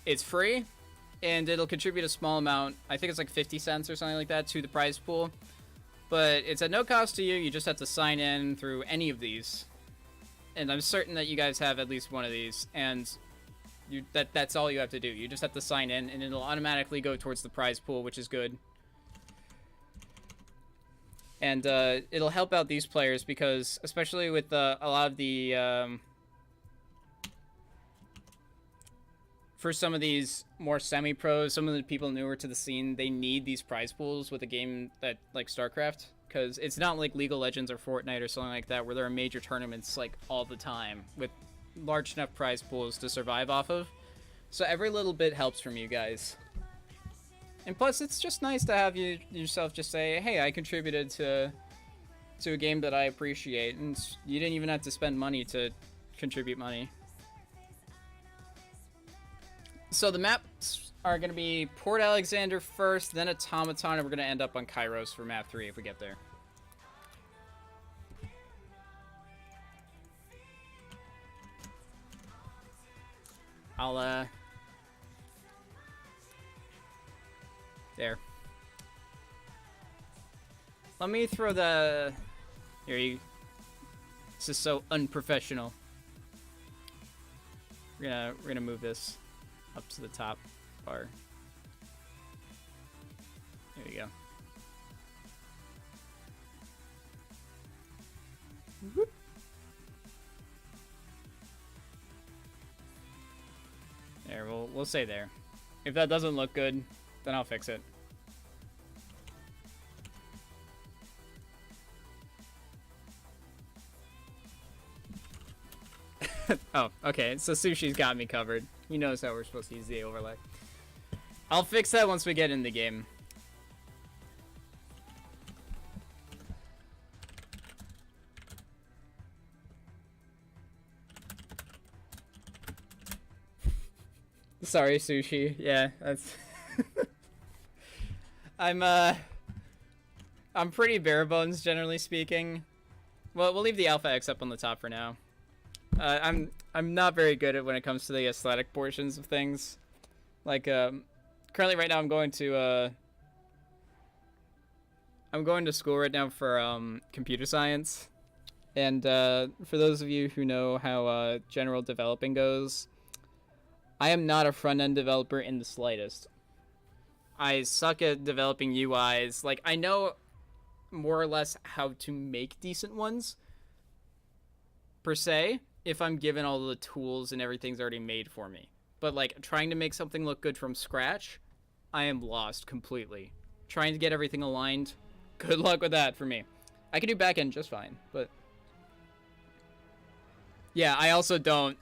It's free, and it'll contribute a small amount. I think it's like 50 cents or something like that to the prize pool. But it's at no cost to you. You just have to sign in through any of these. And I'm certain that you guys have at least one of these, and that's all you have to do. You just have to sign in, and it'll automatically go towards the prize pool, which is good. And it'll help out these players because, especially with a lot of the... for some of these more semi-pros, some of the people newer to the scene, they need these prize pools with a game that like StarCraft. Because it's not like League of Legends or Fortnite or something like that where there are major tournaments like all the time with large enough prize pools to survive off of. So every little bit helps from you guys. And plus, it's just nice to have yourself just say, hey, I contributed to a game that I appreciate, and you didn't even have to spend money to contribute money. So the maps are going to be Port Alexander first, then Automaton, and we're going to end up on Kairos for map 3 if we get there. I'll, there. Let me throw the... Here you... This is so unprofessional. We're gonna move this up to the top bar. There you go. Whoop. There, we'll say there. If that doesn't look good, then I'll fix it. Oh, okay. So Sushi's got me covered. He knows how we're supposed to use the overlay. I'll fix that once we get in the game. Sorry, Sushi. Yeah, that's... I'm pretty bare bones, generally speaking. Well, we'll leave the Alpha X up on the top for now. I'm not very good at when it comes to the aesthetic portions of things. Like, currently right now I'm going to school right now for, computer science. And, for those of you who know how, general developing goes, I am not a front-end developer in the slightest. I suck at developing UIs. Like, I know more or less how to make decent ones, per se, if I'm given all the tools and everything's already made for me. But, like, trying to make something look good from scratch, I am lost completely. Trying to get everything aligned, good luck with that for me. I can do backend just fine, but... Yeah, I also don't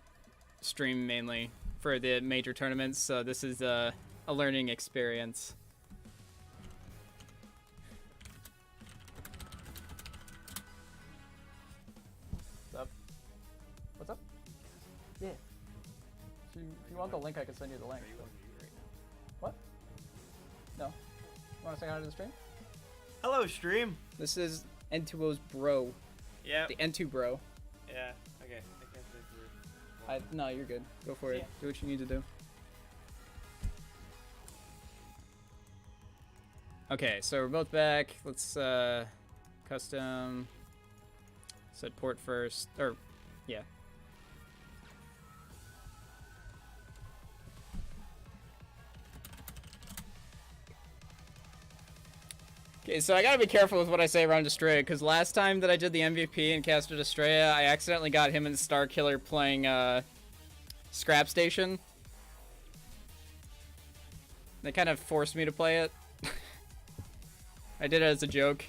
stream mainly for the major tournaments, so this is a learning experience. What's up? What's up? Yeah. If you want the link, I can send you the link. Are you on mute right now? What? No. You want to say hi to the stream? Hello, stream. This is N2O's bro. Yeah. The N2 bro. Yeah. Okay. I can't say for... No, you're good. Go for it. Do what you need to do. Okay, so we're both back. Let's custom set port first, or yeah. Okay, so I gotta be careful with what I say around Estrella, because last time that I did the MVP and casted Estrella, I accidentally got him and Starkiller playing Scrap Station. They kind of forced me to play it. I did it as a joke.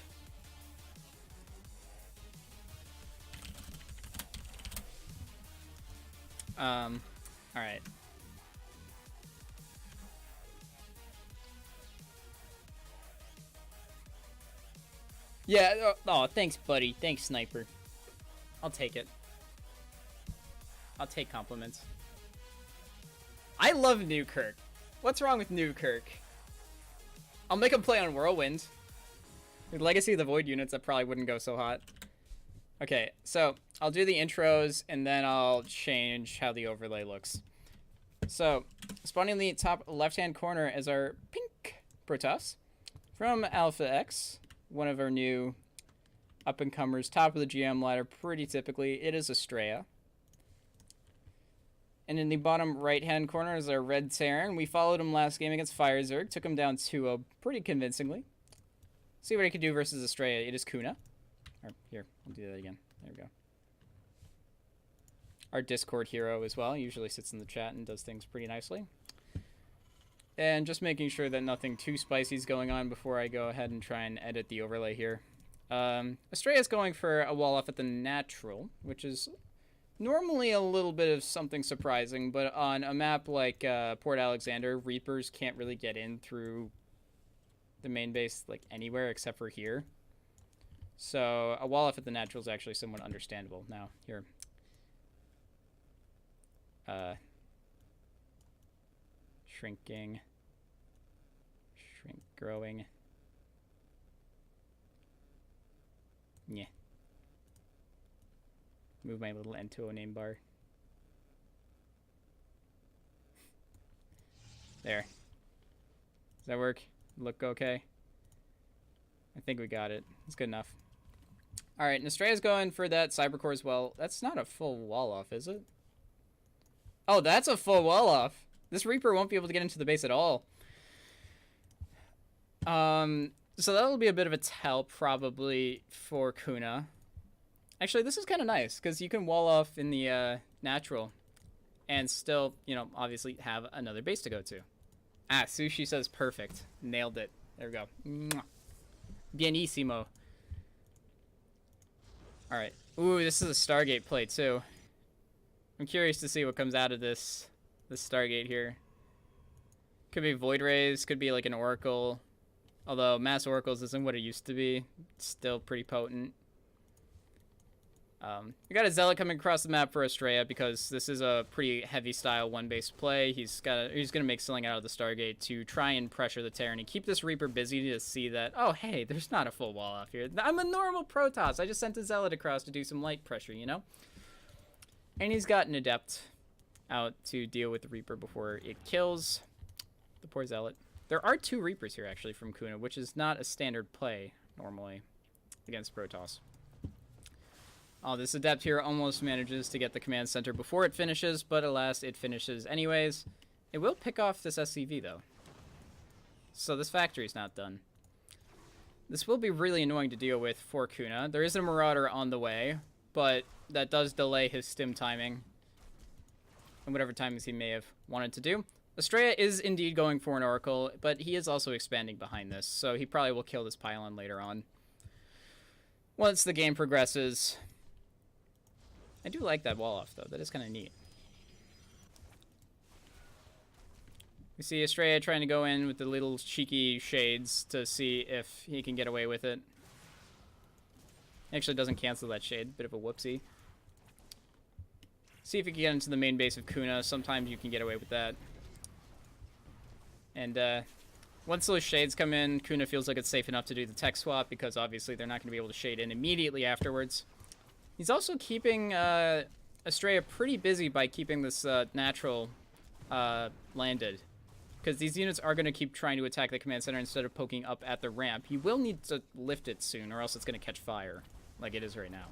Alright. Yeah, oh, thanks, buddy. Thanks, Sniper. I'll take it. I'll take compliments. I love Newkirk. What's wrong with Newkirk? I'll make him play on Whirlwind. With Legacy of the Void units, that probably wouldn't go so hot. Okay, so I'll do the intros, and then I'll change how the overlay looks. So, spawning in the top left-hand corner is our pink Protoss from Alpha X, one of our new up-and-comers, top of the GM ladder, pretty typically. It is Estrella. And in the bottom right-hand corner is our red Terran. We followed him last game against Fire Zerg, took him down 2-0 pretty convincingly. See what he can do versus Estrella. It is Kuna. Or, here, I'll do that again. There we go. Our Discord hero as well. Usually sits in the chat and does things pretty nicely. And just making sure that nothing too spicy is going on before I go ahead and try and edit the overlay here. Estrella's going for a wall off at the natural, which is normally a little bit of something surprising, but on a map like Port Alexander, Reapers can't really get in through the main base like anywhere except for here. So a wall off at the natural is actually somewhat understandable. Now here, shrinking, shrink, growing. Yeah. Move my little N2O name bar. There. Does that work? Look okay? I think we got it. It's good enough. Alright, Nestrea's going for that Cybercore as well. That's not a full wall off, is it? Oh, that's a full wall off. This Reaper won't be able to get into the base at all. So that'll be a bit of a tell, probably, for Kuna. Actually, this is kind of nice, because you can wall off in the natural and still, you know, obviously have another base to go to. Ah, Sushi says perfect. Nailed it. There we go. Mwah. Bienissimo. Alright. Ooh, this is a Stargate play, too. I'm curious to see what comes out of this Stargate here. Could be Void Rays, could be like an Oracle. Although Mass Oracles isn't what it used to be. It's still pretty potent. We got a Zealot coming across the map for Estrella because this is a pretty heavy style one-base play. He's gonna make something out of the Stargate to try and pressure the Terran and keep this Reaper busy to see that, oh hey, there's not a full wall off here. I'm a normal Protoss. I just sent a Zealot across to do some light pressure, you know? And he's got an Adept out to deal with the Reaper before it kills the poor Zealot. There are 2 Reapers here actually from Kuna, which is not a standard play normally against Protoss. Oh, this Adept here almost manages to get the command center before it finishes, but alas, it finishes anyways. It will pick off this SCV, though. So this factory's not done. This will be really annoying to deal with for Kuna. There is a Marauder on the way, but that does delay his stim timing and whatever timings he may have wanted to do. Estrella is indeed going for an Oracle, but he is also expanding behind this, so he probably will kill this pylon later on. Once the game progresses... I do like that wall off, though. That is kind of neat. We see Estrella trying to go in with the little cheeky shades to see if he can get away with it. Actually doesn't cancel that shade. Bit of a whoopsie. See if you can get into the main base of Kuna. Sometimes you can get away with that. And once those shades come in, Kuna feels like it's safe enough to do the tech swap because obviously they're not going to be able to shade in immediately afterwards. He's also keeping Estrella pretty busy by keeping this natural landed. Because these units are going to keep trying to attack the command center instead of poking up at the ramp. He will need to lift it soon or else it's going to catch fire like it is right now.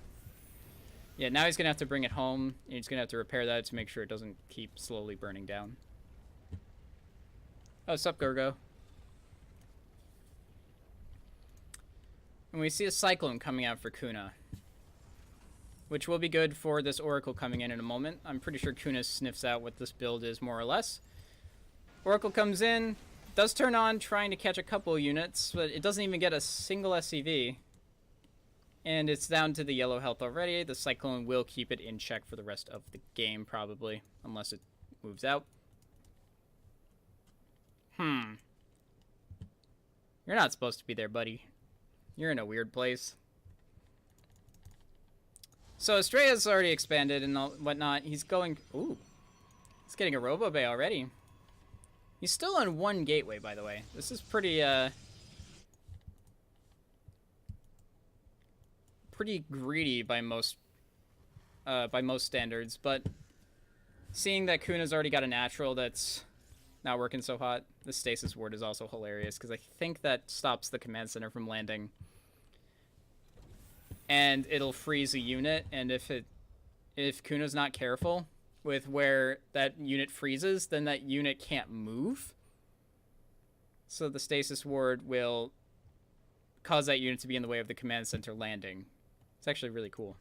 Yeah, now he's going to have to bring it home. And he's going to have to repair that to make sure it doesn't keep slowly burning down. Oh, sup, Gurgo. And we see a Cyclone coming out for Kuna, which will be good for this Oracle coming in a moment. I'm pretty sure Kuna sniffs out what this build is, more or less. Oracle comes in, does turn on, trying to catch a couple units, but it doesn't even get a single SCV. And it's down to the yellow health already. The Cyclone will keep it in check for the rest of the game, probably, unless it moves out. You're not supposed to be there, buddy. You're in a weird place. So Estrella's already expanded and whatnot. He's going... Ooh. He's getting a Robo Bay already. He's still on 1 gateway, by the way. This is pretty, pretty greedy by most standards, but seeing that Kuna's already got a natural that's not working so hot, the Stasis Ward is also hilarious, because I think that stops the command center from landing. And it'll freeze a unit, and if Kuna's not careful with where that unit freezes, then that unit can't move. So the Stasis Ward will cause that unit to be in the way of the command center landing. It's actually really cool.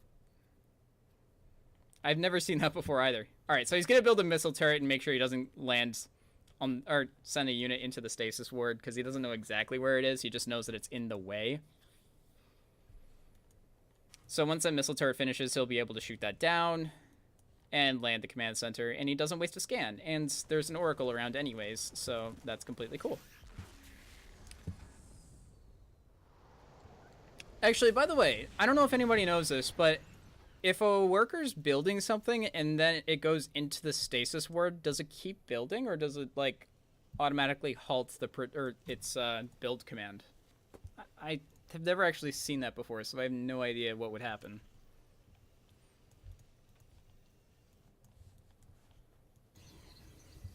I've never seen that before either. Alright, so he's going to build a missile turret and make sure he doesn't land on, or send a unit into the Stasis Ward, because he doesn't know exactly where it is, he just knows that it's in the way. So once that missile turret finishes, he'll be able to shoot that down and land the command center, and he doesn't waste a scan. And there's an Oracle around anyways, so that's completely cool. Actually, by the way, I don't know if anybody knows this, but if a worker's building something and then it goes into the stasis ward, does it keep building or does it like automatically halt its build command? I have never actually seen that before, so I have no idea what would happen.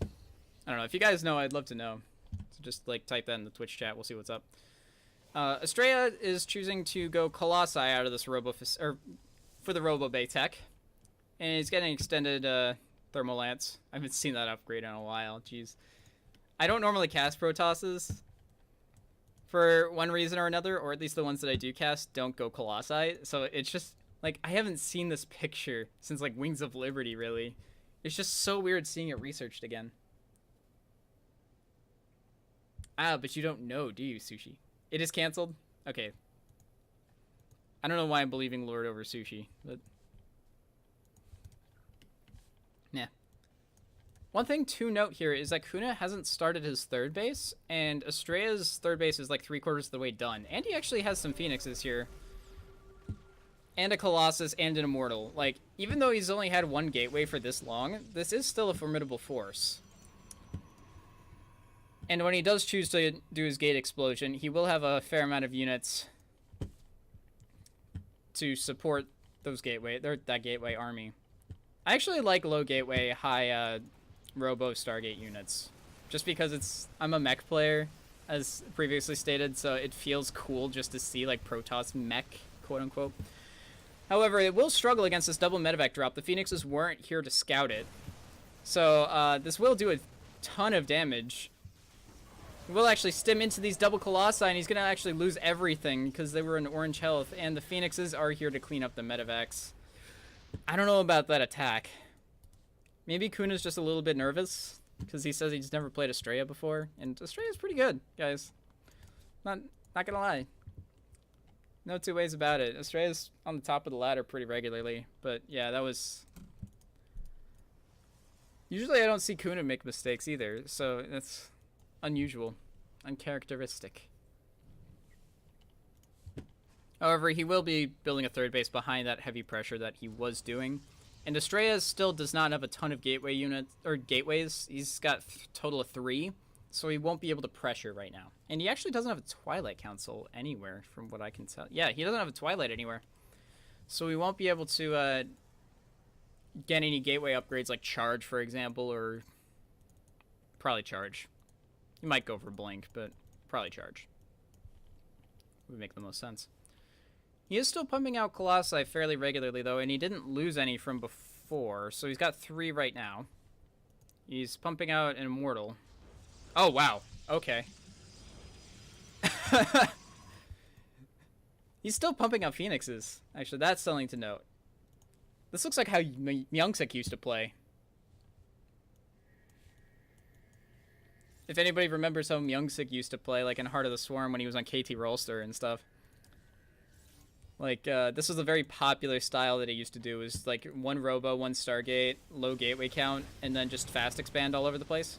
I don't know. If you guys know, I'd love to know. So just like type that in the Twitch chat. We'll see what's up. Estrella is choosing to go Colossi out of this for the Robo Bay tech, and he's getting extended Thermal Lance. I haven't seen that upgrade in a while. Jeez, I don't normally cast Protosses for one reason or another, or at least the ones that I do cast don't go Colossi. So it's just like I haven't seen this picture since like Wings of Liberty. Really, it's just so weird seeing it researched again. Ah, but you don't know, do you, Sushi? It is canceled? Okay. I don't know why I'm believing Lord over Sushi, but... Nah. One thing to note here is that Kuna hasn't started his third base, and Estrella's third base is like 3/4 of the way done. And he actually has some Phoenixes here. And a Colossus and an Immortal. Like, even though he's only had one gateway for this long, this is still a formidable force. And when he does choose to do his gate explosion, he will have a fair amount of units to support that gateway army. I actually like low gateway, high Robo Stargate units, just because I'm a mech player, as previously stated, so it feels cool just to see like Protoss mech, quote unquote. However, it will struggle against this double medevac drop. The Phoenixes weren't here to scout it, so this will do a ton of damage. We'll actually stim into these double Colossi, and he's going to actually lose everything because they were in orange health, and the Phoenixes are here to clean up the medevacs. I don't know about that attack. Maybe Kuna's just a little bit nervous because he says he's never played Estrella before, and Estrella's pretty good, guys. Not going to lie. No two ways about it. Estrella's on the top of the ladder pretty regularly, but yeah, that was... Usually I don't see Kuna make mistakes either, so that's... unusual, uncharacteristic. However, he will be building a third base behind that heavy pressure that he was doing. And Estrella still does not have a ton of gateway units or gateways. He's got a total of 3, so he won't be able to pressure right now. And he actually doesn't have a Twilight Council anywhere, from what I can tell. Yeah, he doesn't have a Twilight anywhere, so we won't be able to get any gateway upgrades like Charge, for example, or probably Charge. You might go for Blink, but probably Charge. Would make the most sense. He is still pumping out Colossi fairly regularly, though, and he didn't lose any from before, so he's got 3 right now. He's pumping out an Immortal. Oh, wow. Okay. He's still pumping out Phoenixes. Actually, that's something to note. This looks like how Myungsik used to play. If anybody remembers how Myungsik used to play, like in Heart of the Swarm when he was on KT Rolster and stuff. Like, this was a very popular style that he used to do. It was like 1 Robo, 1 Stargate, low gateway count, and then just fast expand all over the place.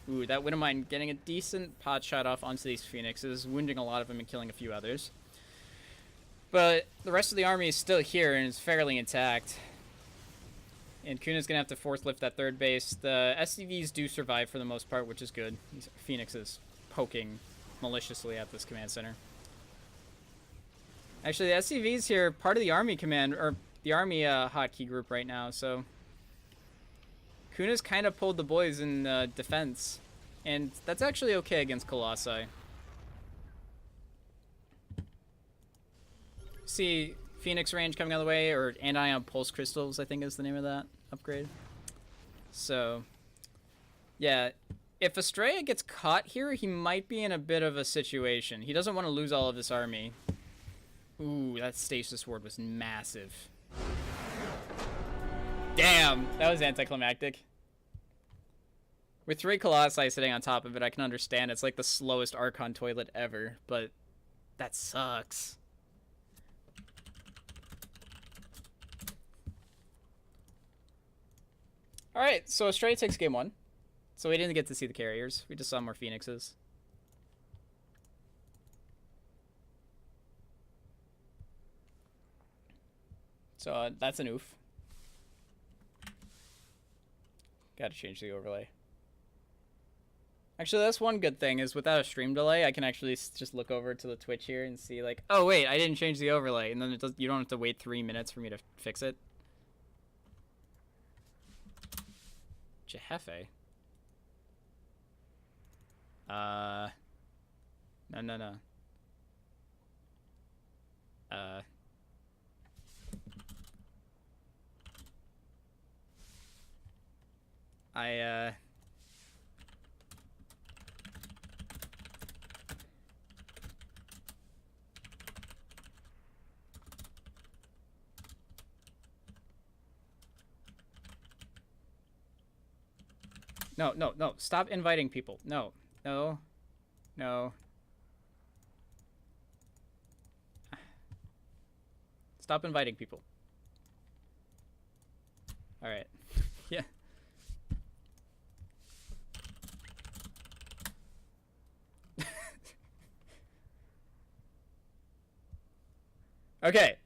Ooh, that wouldn't mind getting a decent pot shot off onto these Phoenixes, wounding a lot of them and killing a few others. But the rest of the army is still here and is fairly intact. And Kuna's going to have to force lift that third base. The SCVs do survive for the most part, which is good. These Phoenixes poking maliciously at this command center. Actually, the SCVs here are part of the army command, or the army hotkey group right now, so... Kuna's kind of pulled the boys in defense. And that's actually okay against Colossi. See Phoenix range coming out of the way, or Anion Pulse Crystals, I think is the name of that upgrade. So, yeah, if Estrella gets caught here, he might be in a bit of a situation. He doesn't want to lose all of this army. Ooh, that Stasis Ward was massive. Damn, that was anticlimactic. With 3 Colossi sitting on top of it, I can understand it's like the slowest Archon toilet ever, but that sucks. Alright, so Estrella takes game 1. So we didn't get to see the carriers. We just saw more Phoenixes. So that's an oof. Gotta change the overlay. Actually, that's one good thing is without a stream delay, I can actually just look over to the Twitch here and see like, oh wait, I didn't change the overlay, and then it does. You don't have to wait 3 minutes for me to fix it. Jehefe. No. No. Stop inviting people. No. Stop inviting people. All right. Yeah. Okay.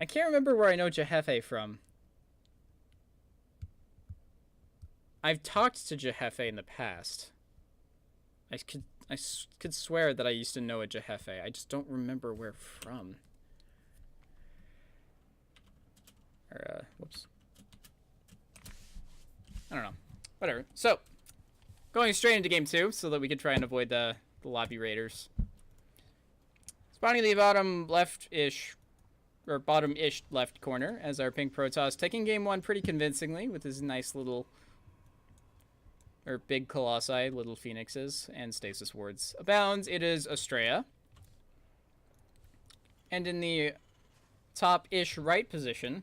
I can't remember where I know Jehefe from. I've talked to Jehefe in the past. I could swear that I used to know a Jehefe. I just don't remember where from. Or, whoops. I don't know. Whatever. So, going straight into game 2 so that we can try and avoid the lobby raiders. Spawning the bottom left-ish, or bottom-ish left corner as our pink Protoss, taking game 1 pretty convincingly with his nice little, or big colossi, little phoenixes, and stasis wards. Abounds, it is Estrella. And in the top-ish right position,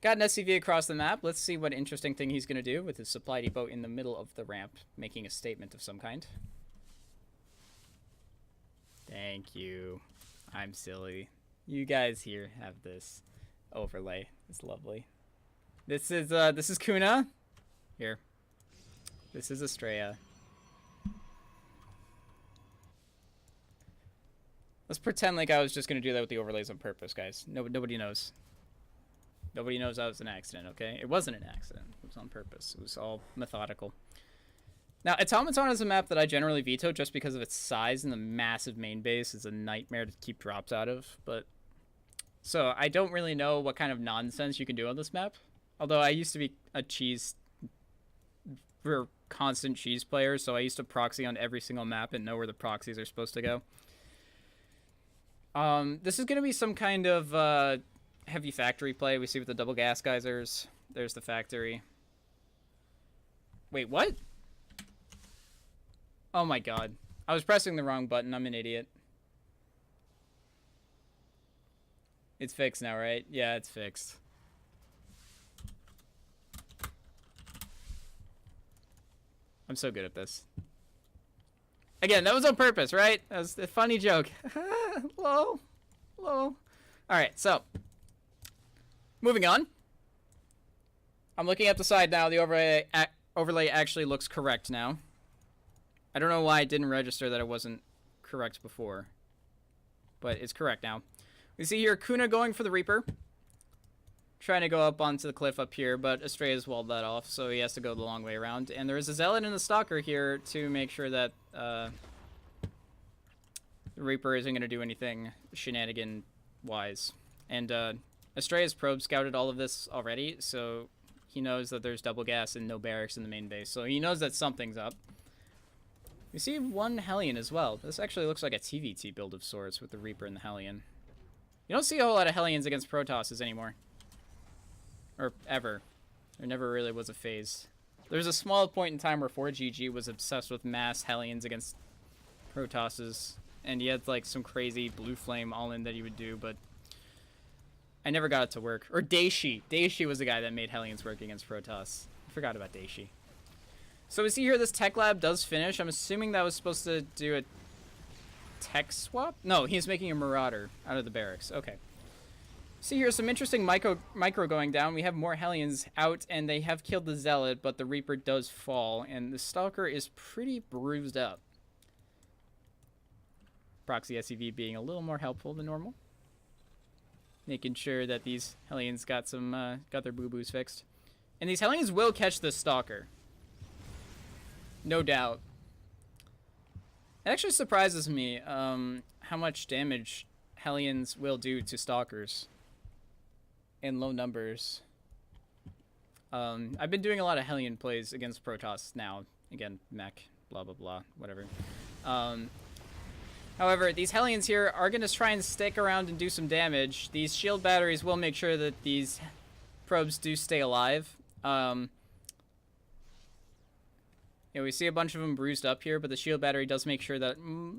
got an SCV across the map. Let's see what interesting thing he's going to do with his supply depot in the middle of the ramp, making a statement of some kind. Thank you. I'm silly. You guys here have this overlay. It's lovely. This is Kuna. Here. This is Estrella. Let's pretend like I was just going to do that with the overlays on purpose, guys. Nobody knows. Nobody knows that was an accident, okay? It wasn't an accident. It was on purpose. It was all methodical. Now, Automaton is a map that I generally veto just because of its size and the massive main base is a nightmare to keep drops out of. But so I don't really know what kind of nonsense you can do on this map. Although I used to be a constant cheese player, so I used to proxy on every single map and know where the proxies are supposed to go. This is going to be some kind of heavy factory play. We see with the double gas geysers. There's the factory. Wait, what? Oh my god. I was pressing the wrong button. I'm an idiot. It's fixed now, right? Yeah, it's fixed. I'm so good at this. Again, that was on purpose, right? That was a funny joke. Low. Alright, so. Moving on. I'm looking up the side now. The overlay actually looks correct now. I don't know why it didn't register that it wasn't correct before. But it's correct now. We see here Kuna going for the Reaper. Trying to go up onto the cliff up here, but Estrella's walled that off, so he has to go the long way around. And there is a Zealot and a Stalker here to make sure that the Reaper isn't going to do anything shenanigan-wise. And Estrella's probe scouted all of this already, so he knows that there's double gas and no barracks in the main base. So he knows that something's up. We see one Hellion as well. This actually looks like a TVT build of sorts with the Reaper and the Hellion. You don't see a whole lot of Hellions against Protosses anymore. Or ever. There never really was a phase. There's a small point in time where 4GG was obsessed with mass Hellions against Protosses. And he had like some crazy blue flame all-in that he would do, but I never got it to work. Or Daishi. Daishi was the guy that made Hellions work against Protoss. I forgot about Daishi. So we see here this tech lab does finish. I'm assuming that was supposed to do a tech swap? No, he's making a Marauder out of the barracks. Okay. See here some interesting micro going down. We have more Hellions out, and they have killed the Zealot, but the Reaper does fall, and the Stalker is pretty bruised up. proxy SCV being a little more helpful than normal. Making sure that these Hellions got their boo-boos fixed. And these Hellions will catch the Stalker. No doubt. It actually surprises me how much damage Hellions will do to Stalkers in low numbers. I've been doing a lot of Hellion plays against Protoss now. Again, mech, blah, blah, blah, whatever. However, these Hellions here are going to try and stick around and do some damage. These shield batteries will make sure that these probes do stay alive. We see a bunch of them bruised up here, but the shield battery does make sure that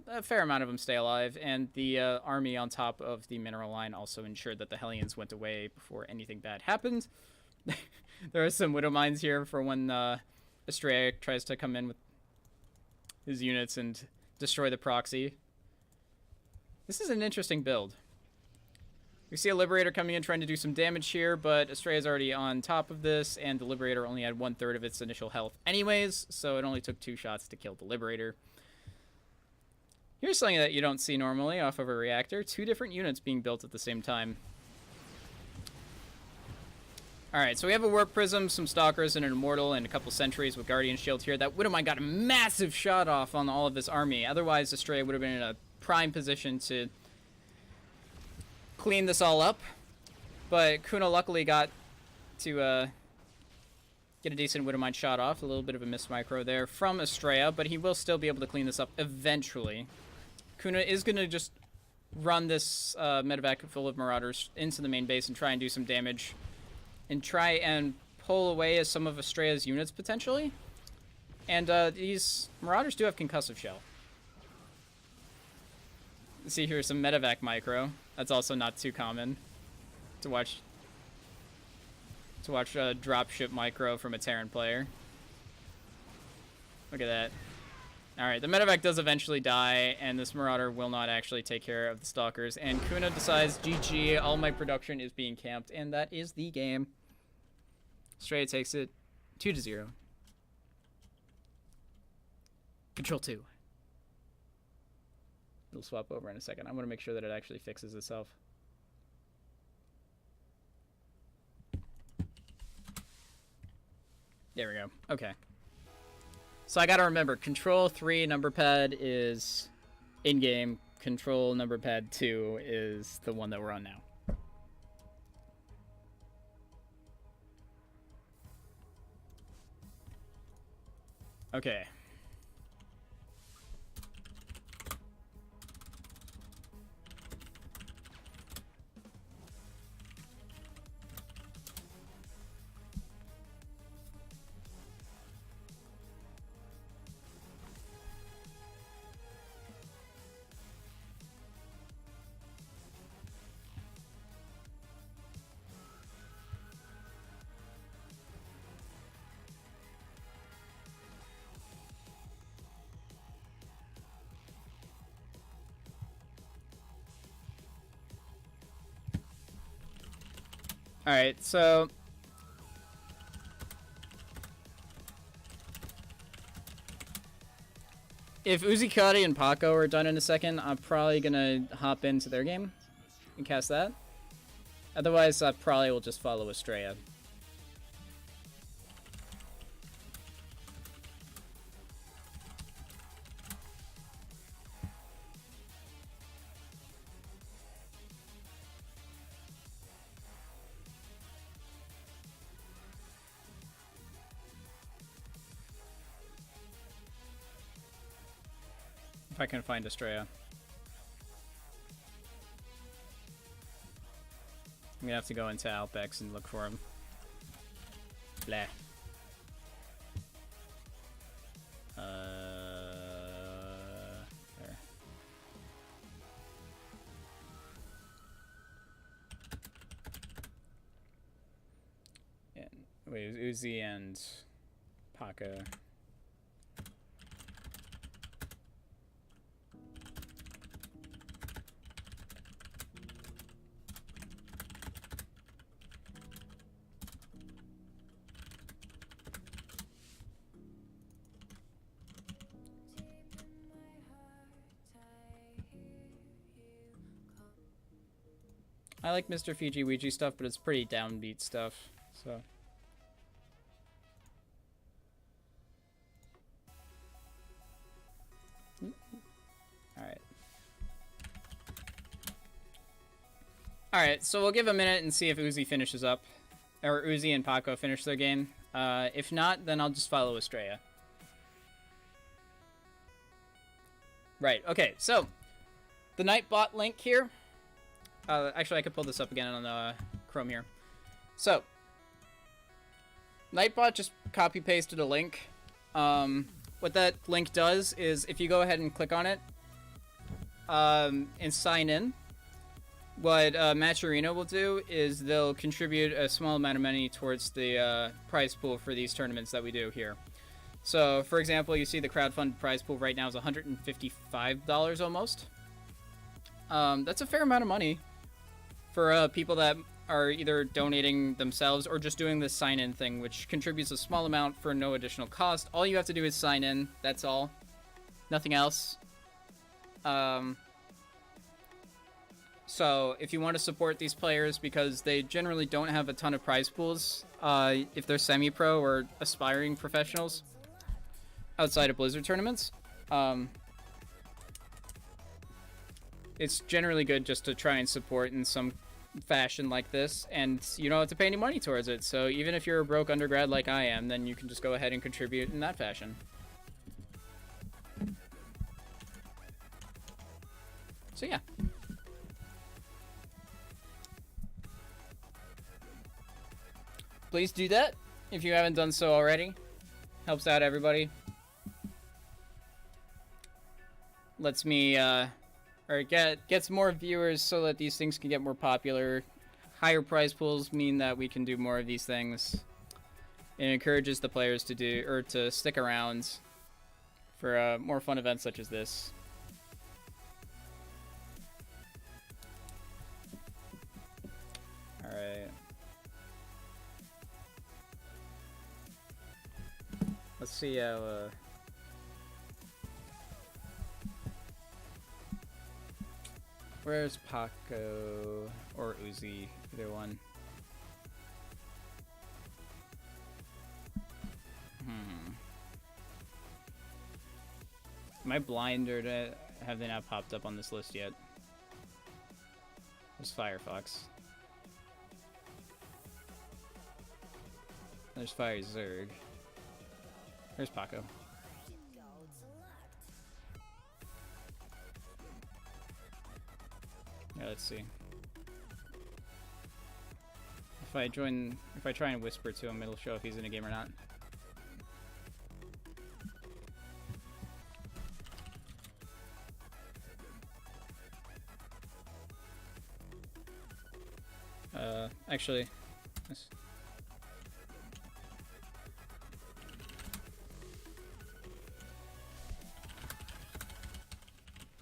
a fair amount of them stay alive, and the army on top of the mineral line also ensured that the Hellions went away before anything bad happened. There are some Widow Mines here for when Estrella tries to come in with his units and destroy the proxy. This is an interesting build. We see a Liberator coming in trying to do some damage here, but Estrella's already on top of this, and the Liberator only had 1/3 of its initial health anyways, so it only took 2 shots to kill the Liberator. Here's something that you don't see normally off of a reactor. 2 different units being built at the same time. Alright, so we have a Warp Prism, some Stalkers, and an Immortal, and a couple Sentries with Guardian Shield here. That Widowmine got a massive shot off on all of this army. Otherwise, Estrella would have been in a prime position to clean this all up. But Kuno luckily got to get a decent Widowmine shot off. A little bit of a missed micro there from Estrella, but he will still be able to clean this up eventually. Kuno is going to just run this medevac full of Marauders into the main base and try and do some damage. And try and pull away some of Estrella's units, potentially. And these Marauders do have Concussive Shell. See here some medevac micro. That's also not too common to watch a dropship micro from a Terran player. Look at that. Alright, the medevac does eventually die, and this Marauder will not actually take care of the Stalkers. And Kuno decides, GG, all my production is being camped, and that is the game. Estrella takes it 2-0. Control 2. It'll swap over in a second. I want to make sure that it actually fixes itself. There we go. Okay. So I gotta remember, Control 3 number pad is in-game. Control number pad 2 is the one that we're on now. Okay. Alright, so if Uzikari and Paco are done in a second, I'm probably gonna hop into their game and cast that. Otherwise, I probably will just follow Estrella. If I can find Estrella. I'm gonna have to go into Alpex and look for him. Blah. There. And, wait, it was Uzi and Paco. I like Mr. Fiji Ouija stuff, but it's pretty downbeat stuff, so. Alright. Alright, so we'll give a minute and see if Uzi finishes up. Or Uzi and Paco finish their game. If not, then I'll just follow Estrella. Right, okay, so the Nightbot link here. Actually, I could pull this up again on Chrome here. So, Nightbot just copy-pasted a link. What that link does is if you go ahead and click on it and sign in, what Match Arena will do is they'll contribute a small amount of money towards the prize pool for these tournaments that we do here. So, for example, you see the crowdfunded prize pool right now is $155 almost. That's a fair amount of money for people that are either donating themselves or just doing this sign-in thing, which contributes a small amount for no additional cost. All you have to do is sign in, that's all. Nothing else. So, if you want to support these players, because they generally don't have a ton of prize pools, if they're semi-pro or aspiring professionals, outside of Blizzard tournaments, it's generally good just to try and support in some fashion like this, and you don't have to pay any money towards it. So even if you're a broke undergrad like I am, then you can just go ahead and contribute in that fashion. So yeah. Please do that if you haven't done so already. Helps out everybody. Lets me or gets more viewers so that these things can get more popular. Higher prize pools mean that we can do more of these things. It encourages the players to do or to stick around for more fun events such as this. All right. Let's see how. Where's Paco or Uzi? Either one. Am I blind or have they not popped up on this list yet? There's Firefox. There's Fire Zerg. There's Paco. Yeah, let's see. If I try and whisper to him, it'll show if he's in a game or not. Actually,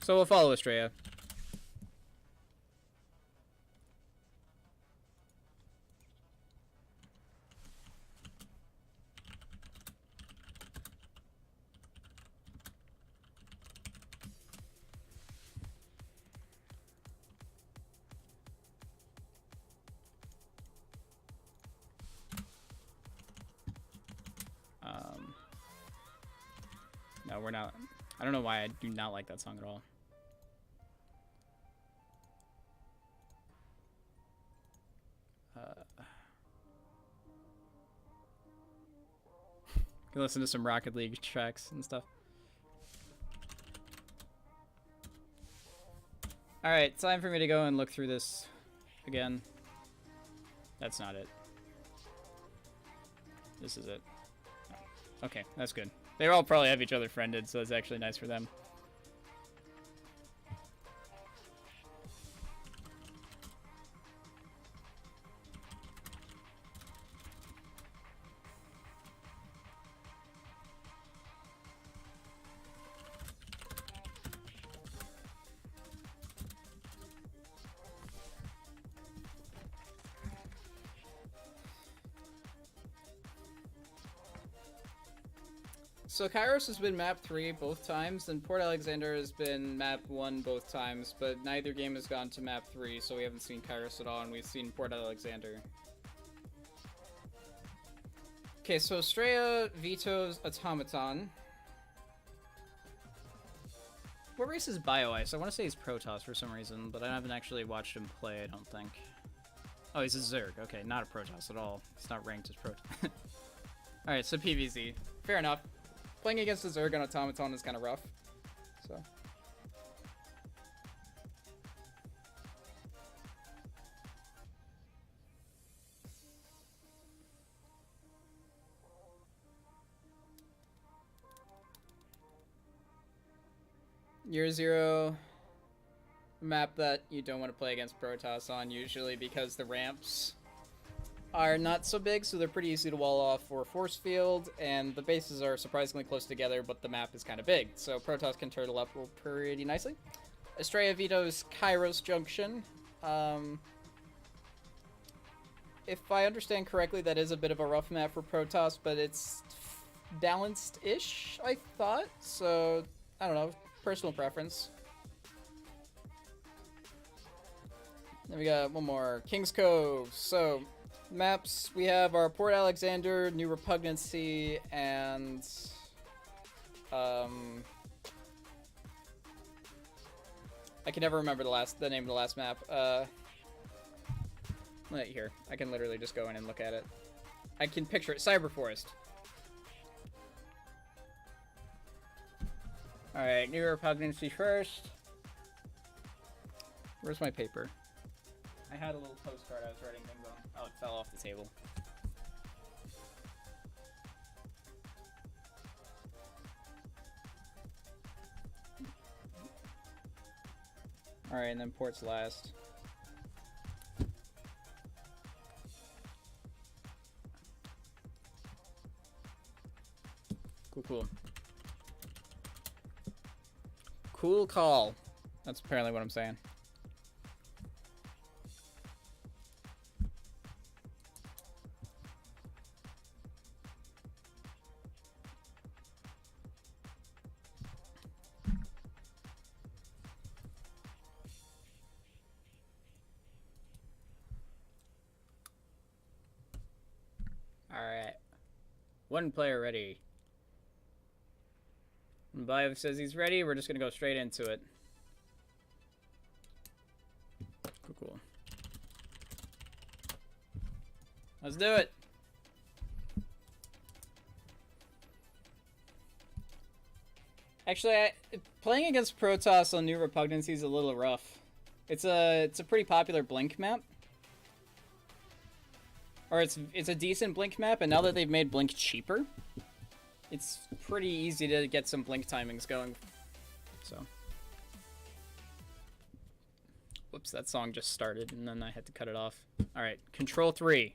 so we'll follow Estrella. No, we're not. I don't know why I do not like that song at all. Can listen to some Rocket League tracks and stuff. Alright, time for me to go and look through this again. That's not it. This is it. Okay, that's good. They all probably have each other friended, so it's actually nice for them. So Kairos has been map 3 both times, and Port Alexander has been map 1 both times, but neither game has gone to map 3, so we haven't seen Kairos at all, and we've seen Port Alexander. Okay, so Estrella vetoes Automaton. What race is BioIce? I want to say he's Protoss for some reason, but I haven't actually watched him play, I don't think. Oh, he's a Zerg. Okay, not a Protoss at all. He's not ranked as Protoss. Alright, so PvZ. Fair enough. Playing against the Zerg on Automaton is kind of rough. So. Year Zero, map that you don't want to play against Protoss on usually because the ramps are not so big, so they're pretty easy to wall off for force field, and the bases are surprisingly close together, but the map is kind of big, so Protoss can turtle up pretty nicely. Estrella vetoes Kairos Junction. If I understand correctly, that is a bit of a rough map for Protoss, but it's balanced-ish, I thought, so I don't know. Personal preference. Then we got one more. King's Cove. So, maps. We have our Port Alexander, New Repugnancy, and... I can never remember the name of the last map. Right here. I can literally just go in and look at it. I can picture it. Cyber Forest. Alright, New Repugnancy first. Where's my paper? I had a little postcard I was writing things on. Oh, it fell off the table. Alright, and then Port's last. Cool. Cool call. That's apparently what I'm saying. Alright. One player ready. When Bio says he's ready, we're just gonna go straight into it. Cool. Let's do it! Actually, playing against Protoss on New Repugnancy is a little rough. It's a pretty popular Blink map. Or it's a decent Blink map, and now that they've made Blink cheaper, it's pretty easy to get some Blink timings going. So. Whoops, that song just started, and then I had to cut it off. Alright, Control 3.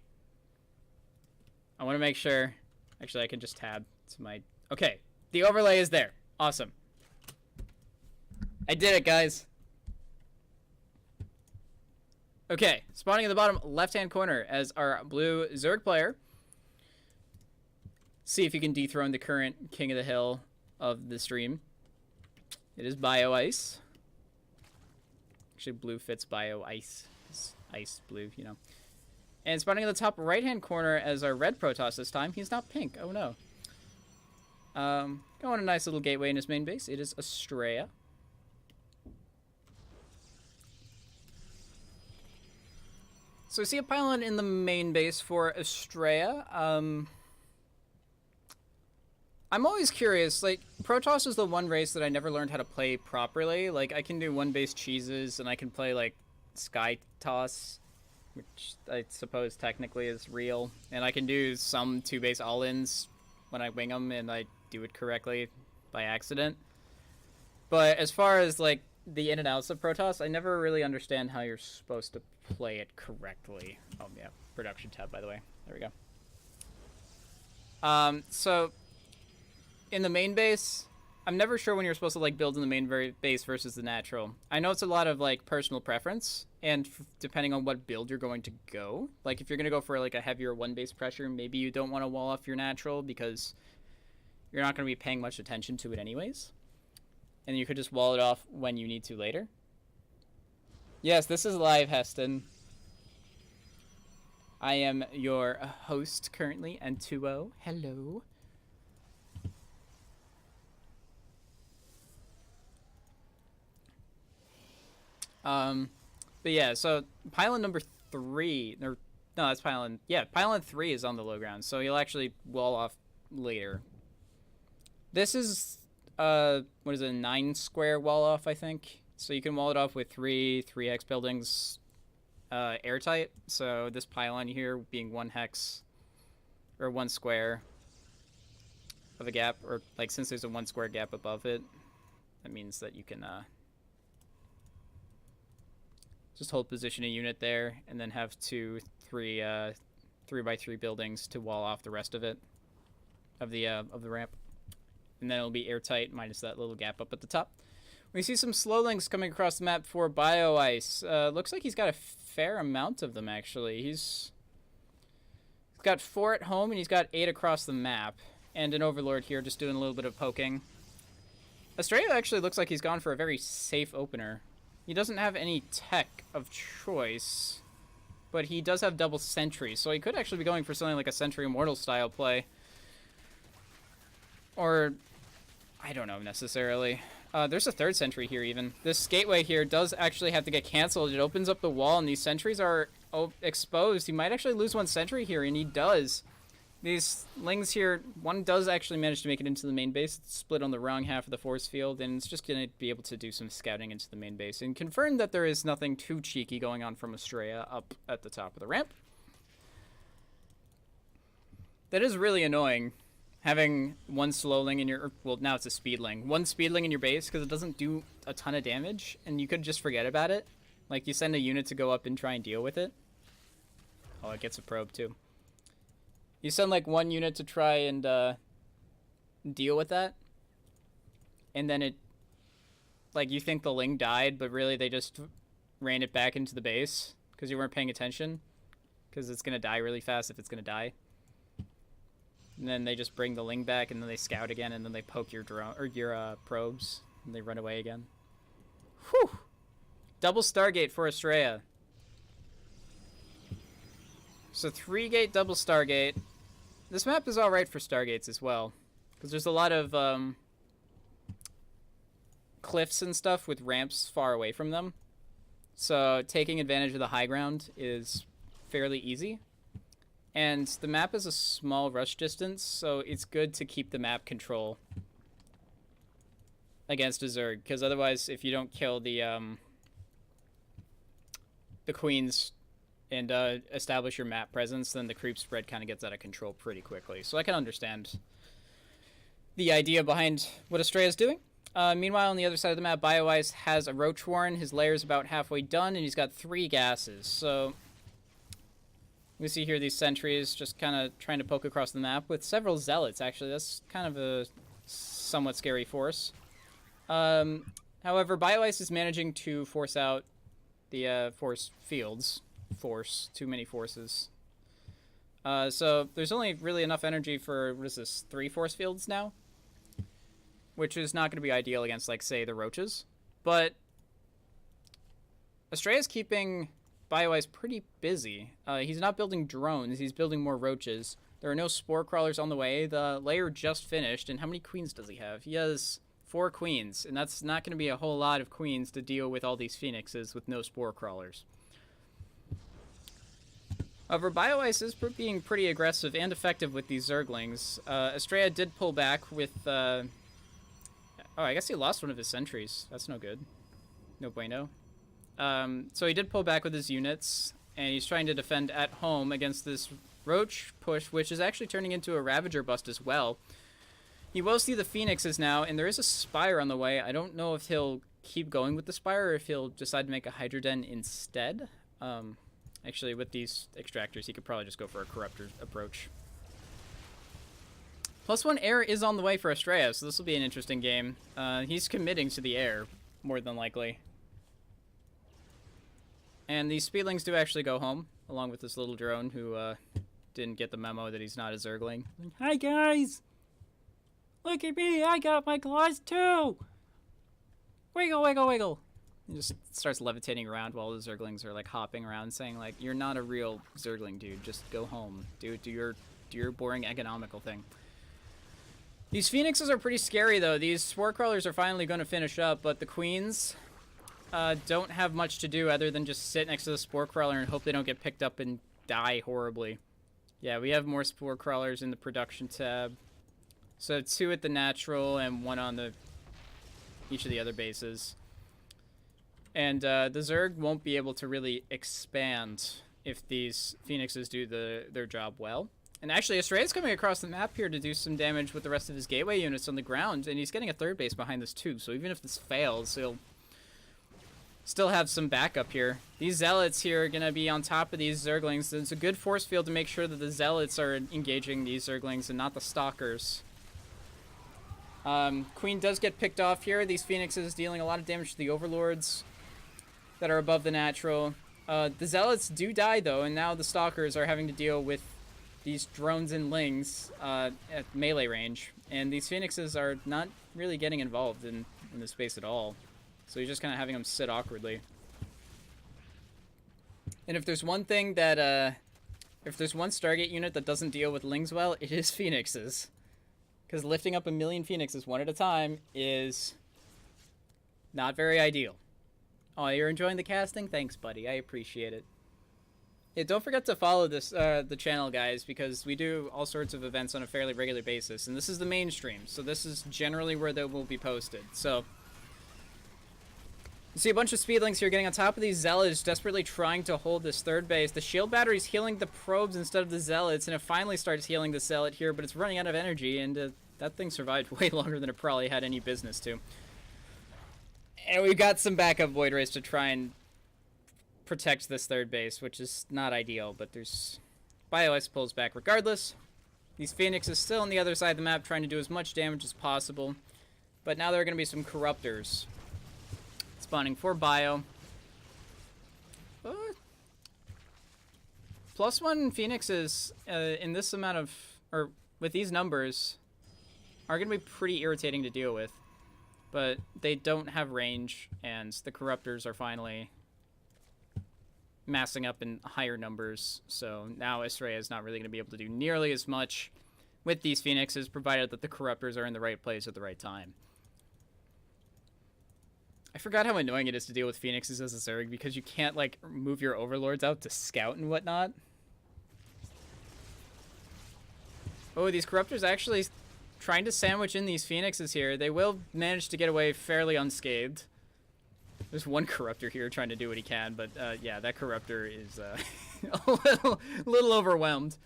I want to make sure... Actually, I can just tab to my... Okay, the overlay is there. Awesome. I did it, guys. Okay, spawning in the bottom left-hand corner as our blue Zerg player. See if you can dethrone the current king of the hill of the stream. It is BioIce. Actually, blue fits BioIce. It's ice blue, you know. And spawning in the top right-hand corner as our red Protoss this time. He's not pink. Oh, no. Going a nice little gateway in his main base. It is Estrella. So we see a pylon in the main base for Estrella. I'm always curious, like, Protoss is the one race that I never learned how to play properly. Like, I can do one-base cheeses, and I can play, like, Sky Toss, which I suppose technically is real. And I can do some two-base all-ins when I wing them, and I do it correctly by accident. But as far as, like, the in and outs of Protoss, I never really understand how you're supposed to play it correctly. Oh, yeah, production tab, by the way. There we go. So... in the main base, I'm never sure when you're supposed to like build in the main base versus the natural. I know it's a lot of like personal preference, and depending on what build you're going to go. Like if you're going to go for like a heavier one base pressure, maybe you don't want to wall off your natural because you're not going to be paying much attention to it anyways. And you could just wall it off when you need to later. Yes, this is live, Heston. I am your host currently, and 2-0. Hello. But yeah, so pylon number 3, or no, that's pylon. Yeah, pylon 3 is on the low ground, so you'll actually wall off later. This is what is it, a 9 square wall off, I think. So you can wall it off with 3 hex buildings, airtight. So this pylon here being 1 hex or 1 square of a gap, or like since there's a 1 square gap above it, that means that you can just hold position a unit there, and then have 2 3x3 buildings to wall off the rest of it, of the ramp, and then it'll be airtight minus that little gap up at the top. We see some slow links coming across the map for Bio Ice. Looks like he's got a fair amount of them actually. He's got 4 at home and he's got 8 across the map, and an Overlord here just doing a little bit of poking. Estrella actually looks like he's gone for a very safe opener. He doesn't have any tech of choice, but he does have double sentry, so he could actually be going for something like a Sentry Immortal style play. Or, I don't know necessarily. There's a 3rd sentry here even. This gateway here does actually have to get canceled. It opens up the wall and these sentries are exposed. He might actually lose 1 sentry here, and he does. These lings here, one does actually manage to make it into the main base. It's split on the wrong half of the force field, and it's just going to be able to do some scouting into the main base and confirm that there is nothing too cheeky going on from Estrella up at the top of the ramp. That is really annoying, having 1 slowling in your, well, now it's a speedling. 1 speedling in your base, because it doesn't do a ton of damage, and you could just forget about it. Like, you send a unit to go up and try and deal with it. Oh, it gets a probe, too. You send like 1 unit to try and deal with that, and then it, like, you think the Ling died, but really they just ran it back into the base because you weren't paying attention, because it's gonna die really fast if it's gonna die. And then they just bring the Ling back, and then they scout again, and then they poke your drone or your probes, and they run away again. Whew! Double Stargate for Estrella. So 3-gate double Stargate. This map is alright for Stargates as well, because there's a lot of cliffs and stuff with ramps far away from them. So taking advantage of the high ground is fairly easy. And the map is a small rush distance, so it's good to keep the map control against a Zerg, because otherwise if you don't kill the queens and establish your map presence, then the creep spread kind of gets out of control pretty quickly. So I can understand the idea behind what Estrella's doing. Meanwhile, on the other side of the map, BioIce has a Roach Warren. His layer's about halfway done, and he's got 3 gases. So we see here these sentries just kind of trying to poke across the map with several zealots, actually. That's kind of a somewhat scary force. However, BioIce is managing to force out the force fields. Too many forces. So there's only really enough energy for, what is this, 3 force fields now? Which is not going to be ideal against, like, say, the roaches. But Estrella's keeping BioIce pretty busy. He's not building drones, he's building more roaches. There are no spore crawlers on the way. The layer just finished, and how many queens does he have? He has 4 queens, and that's not going to be a whole lot of queens to deal with all these phoenixes with no spore crawlers. However, BioIce is being pretty aggressive and effective with these Zerglings. Estrella did pull back with... oh, I guess he lost one of his sentries. That's no good. No bueno. So he did pull back with his units, and he's trying to defend at home against this Roach push, which is actually turning into a Ravager bust as well. He will see the Phoenixes now, and there is a Spire on the way. I don't know if he'll keep going with the Spire or if he'll decide to make a Hydra Den instead. Actually, with these extractors, he could probably just go for a Corruptor approach. +1 air is on the way for Estrella, so this will be an interesting game. He's committing to the air, more than likely. And these Speedlings do actually go home, along with this little drone who didn't get the memo that he's not a Zergling. Hi, guys! Look at me, I got my claws too! Wiggle, wiggle, wiggle! He just starts levitating around while the Zerglings are like hopping around saying like, you're not a real Zergling, dude. Just go home. Do your boring economical thing. These Phoenixes are pretty scary though. These Spore Crawlers are finally going to finish up, but the Queens don't have much to do other than just sit next to the Spore Crawler and hope they don't get picked up and die horribly. Yeah, we have more Spore Crawlers in the production tab. So 2 at the natural and 1 on each of the other bases. And the Zerg won't be able to really expand if these Phoenixes do their job well. And actually, Astraea's coming across the map here to do some damage with the rest of his gateway units on the ground, and he's getting a 3rd base behind this too, so even if this fails, he'll still have some backup here. These Zealots here are going to be on top of these Zerglings. It's a good force field to make sure that the Zealots are engaging these Zerglings and not the Stalkers. Queen does get picked off here. These Phoenixes dealing a lot of damage to the Overlords that are above the natural. The Zealots do die though, and now the Stalkers are having to deal with these drones and lings at melee range. And these Phoenixes are not really getting involved in this space at all. So you're just kind of having them sit awkwardly. And if there's one thing that, if there's one Stargate unit that doesn't deal with lings well, it is Phoenixes. Because lifting up 1,000,000 Phoenixes one at a time is not very ideal. Oh, you're enjoying the casting? Thanks, buddy. I appreciate it. Yeah, don't forget to follow this the channel, guys, because we do all sorts of events on a fairly regular basis. And this is the mainstream, so this is generally where they will be posted. So, you see a bunch of Speedlings here getting on top of these Zealots, desperately trying to hold this 3rd base. The shield battery's healing the probes instead of the Zealots, and it finally starts healing the Zealot here, but it's running out of energy, and that thing survived way longer than it probably had any business to. And we've got some backup Void Rays to try and protect this 3rd base, which is not ideal, but there's BioS pulls back regardless. These Phoenixes still on the other side of the map trying to do as much damage as possible, but now there are going to be some Corruptors spawning for Bio. +1 Phoenixes in this amount of, or with these numbers, are going to be pretty irritating to deal with, but they don't have range, and the Corruptors are finally massing up in higher numbers, so now Astraea is not really going to be able to do nearly as much with these Phoenixes, provided that the Corruptors are in the right place at the right time. I forgot how annoying it is to deal with Phoenixes as a Zerg, because you can't, like, move your Overlords out to scout and whatnot. Oh, these Corruptors actually trying to sandwich in these Phoenixes here. They will manage to get away fairly unscathed. There's one Corruptor here trying to do what he can, but yeah, that Corruptor is a little overwhelmed.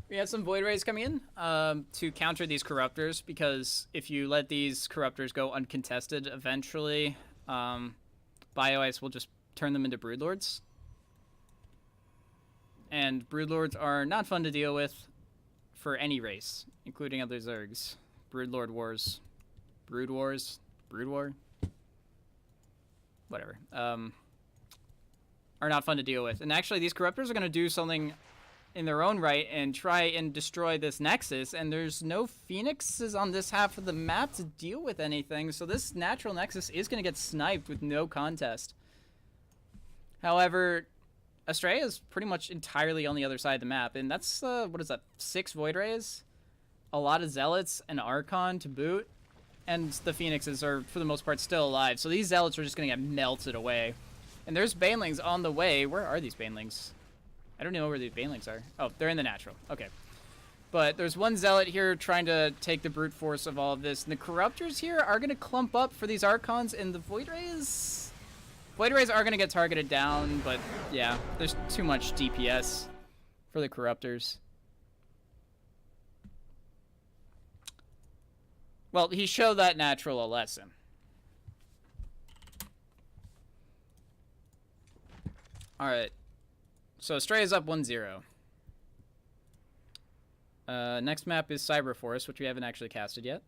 We have some Void Rays coming in to counter these Corruptors, because if you let these Corruptors go uncontested, eventually BioIce will just turn them into Broodlords. And Broodlords are not fun to deal with for any race, including other Zergs. Broodlord Wars. Brood Wars? Brood War? Whatever. Are not fun to deal with. And actually, these Corruptors are going to do something in their own right and try and destroy this Nexus, and there's no Phoenixes on this half of the map to deal with anything, so this natural Nexus is going to get sniped with no contest. However, Astraea is pretty much entirely on the other side of the map, and that's, what is that, 6 Void Rays? A lot of Zealots and Archon to boot, and the Phoenixes are, for the most part, still alive, so these Zealots are just going to get melted away. And there's Banelings on the way. Where are these Banelings? I don't know where these Banelings are. Oh, they're in the natural. Okay. But there's one Zealot here trying to take the brute force of all of this, and the Corruptors here are going to clump up for these Archons, and the Void Rays... Void Rays are going to get targeted down, but yeah, there's too much DPS for the Corruptors. Well, he showed that natural a lesson. Alright. So Astraea's up 1-0. Next map is Cyberforce, which we haven't actually casted yet.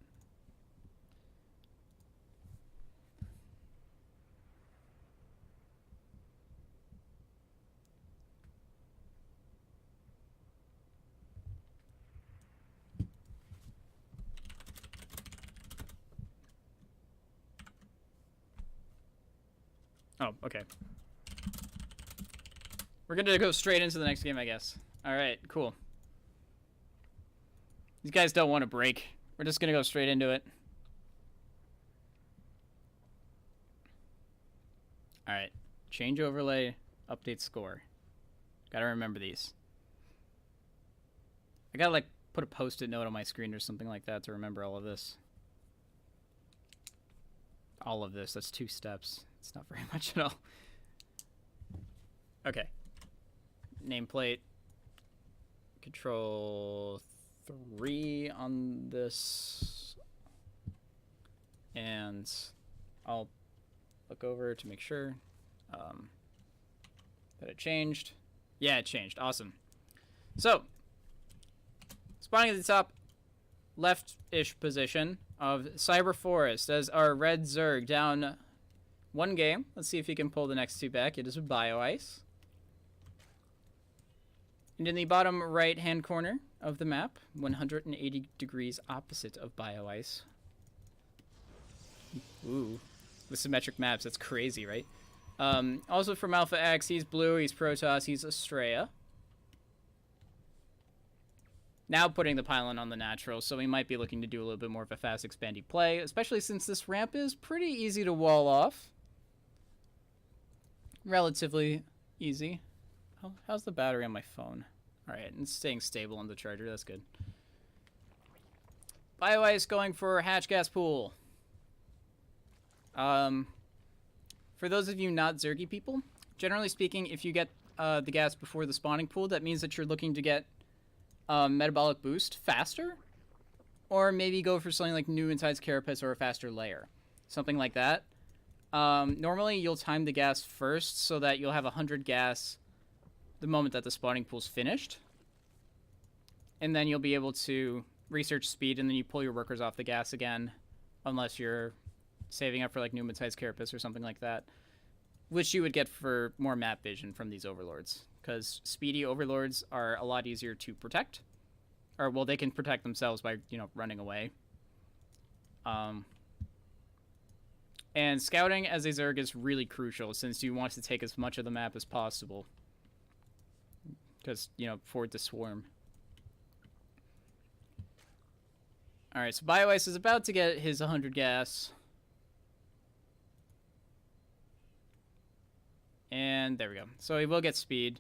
Oh, okay. We're gonna go straight into the next game, I guess. Alright, cool. These guys don't want to break. We're just gonna go straight into it. Alright. Change overlay, update score. Gotta remember these. I gotta, like, put a post-it note on my screen or something like that to remember all of this. All of this. That's 2 steps. It's not very much at all. Okay. Nameplate. Control 3 on this. And I'll look over to make sure that it changed. Yeah, it changed. Awesome. So, spawning at the top left-ish position of Cyber Forest as our red Zerg down 1 game. Let's see if he can pull the next 2 back. It is a Bio Ice. And in the bottom right-hand corner of the map, 180 degrees opposite of Bio Ice. Ooh, with symmetric maps, that's crazy, right? Also from Alpha X, he's blue, he's Protoss, he's Estrella. Now putting the pylon on the natural, so we might be looking to do a little bit more of a fast expanding play, especially since this ramp is pretty easy to wall off. Relatively easy. How's the battery on my phone? Alright, it's staying stable on the charger, that's good. Bio Ice going for Hatch Gas Pool. For those of you not Zergy people, generally speaking, if you get the gas before the spawning pool, that means that you're looking to get metabolic boost faster, or maybe go for something like New Inside's Carapace or a faster layer, something like that. Normally you'll time the gas first so that you'll have 100 gas the moment that the spawning pool's finished, and then you'll be able to research speed, and then you pull your workers off the gas again, unless you're saving up for like New Inside's Carapace or something like that, which you would get for more map vision from these overlords. Because speedy overlords are a lot easier to protect. Or, well, they can protect themselves by, you know, running away. And scouting as a Zerg is really crucial, since you want to take as much of the map as possible. Because, you know, forward to swarm. Alright, so Bio Ice is about to get his 100 gas. And there we go. So he will get speed.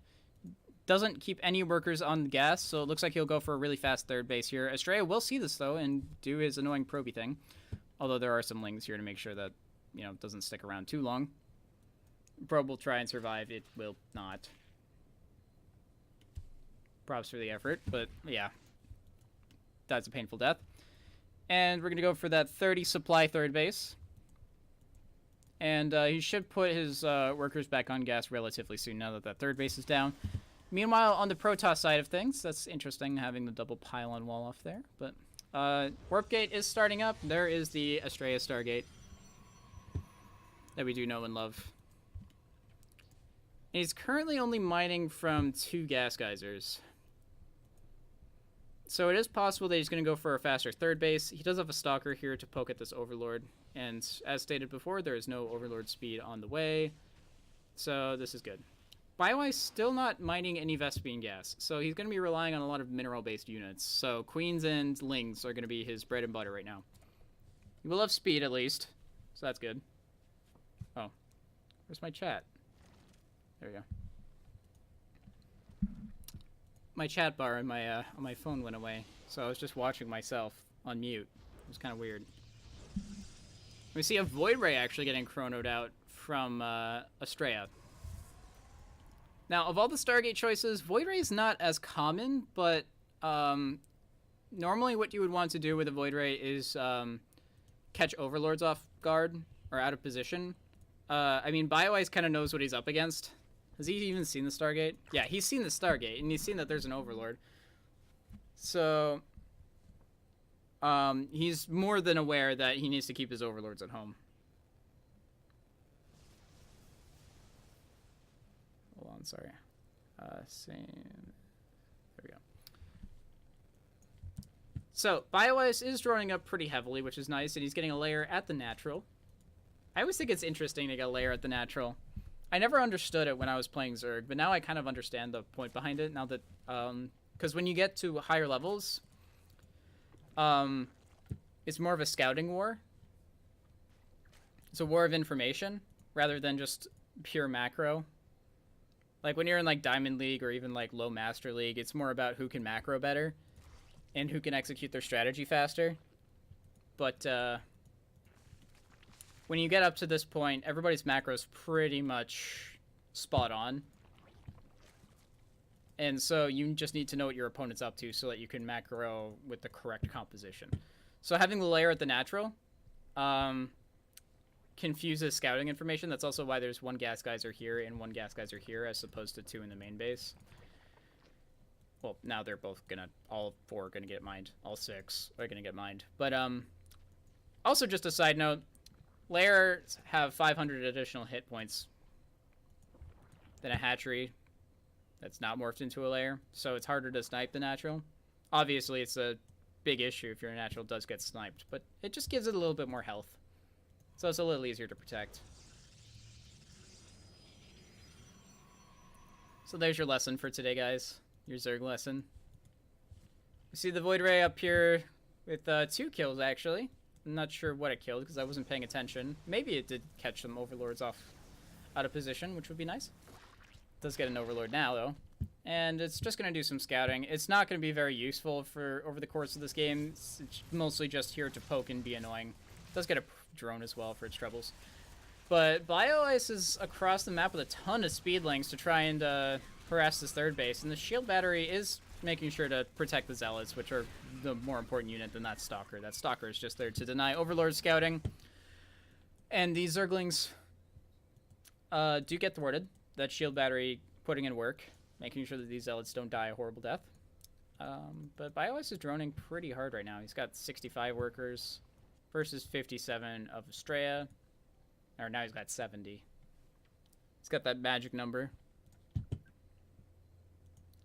Doesn't keep any workers on the gas, so it looks like he'll go for a really fast third base here. Estrella will see this, though, and do his annoying probey thing. Although there are some lings here to make sure that, you know, it doesn't stick around too long. Probe will try and survive. It will not. Props for the effort, but yeah. That's a painful death. And we're going to go for that 30 supply third base. And he should put his workers back on gas relatively soon now that that third base is down. Meanwhile, on the Protoss side of things, that's interesting having the double pylon wall off there. But Warp Gate is starting up. There is the Estrella Stargate that we do know and love. And he's currently only mining from 2 gas geysers. So it is possible that he's going to go for a faster third base. He does have a Stalker here to poke at this Overlord. And as stated before, there is no Overlord speed on the way. So this is good. Bio Ice still not mining any Vespene gas. So he's going to be relying on a lot of mineral-based units. So Queens and Lings are going to be his bread and butter right now. He will have speed at least. So that's good. Oh. Where's my chat? There we go. My chat bar on my phone went away, so I was just watching myself on mute. It was kind of weird. We see a Void Ray actually getting chronoed out from Estrella. Now, of all the Stargate choices, Void Ray is not as common, but normally what you would want to do with a Void Ray is catch Overlords off guard or out of position. I mean, Bio Ice kind of knows what he's up against. Has he even seen the Stargate? Yeah, he's seen the Stargate, and he's seen that there's an Overlord. So, he's more than aware that he needs to keep his Overlords at home. Hold on, sorry. Same. There we go. So, Bio Ice is droning up pretty heavily, which is nice, and he's getting a layer at the natural. I always think it's interesting to get a layer at the natural. I never understood it when I was playing Zerg, but now I kind of understand the point behind it. Now that, because when you get to higher levels, it's more of a scouting war. It's a war of information rather than just pure macro. Like when you're in like Diamond League or even like low Master League, it's more about who can macro better and who can execute their strategy faster. But when you get up to this point, everybody's macro's pretty much spot on. And so you just need to know what your opponent's up to so that you can macro with the correct composition. So having the lair at the natural confuses scouting information. That's also why there's one gas geyser here and one gas geyser here as opposed to two in the main base. Well, now they're both gonna, all four are gonna get mined. All six are gonna get mined. But also just a side note, lairs have 500 additional hit points than a hatchery that's not morphed into a lair, so it's harder to snipe the natural. Obviously, it's a big issue if your natural does get sniped, but it just gives it a little bit more health. So it's a little easier to protect. So there's your lesson for today, guys. Your Zerg lesson. You see the Void Ray up here with 2 kills, actually. I'm not sure what it killed because I wasn't paying attention. Maybe it did catch some Overlords out of position, which would be nice. It does get an Overlord now, though. And it's just going to do some scouting. It's not going to be very useful for over the course of this game. It's mostly just here to poke and be annoying. It does get a drone as well for its troubles. But BioIce is across the map with a ton of speedlings to try and harass this third base. And the shield battery is making sure to protect the Zealots, which are the more important unit than that Stalker. That Stalker is just there to deny Overlord scouting. And these Zerglings do get thwarted. That shield battery putting in work, making sure that these Zealots don't die a horrible death. But BioIce is droning pretty hard right now. He's got 65 workers versus 57 of Estrella. Or now he's got 70. He's got that magic number.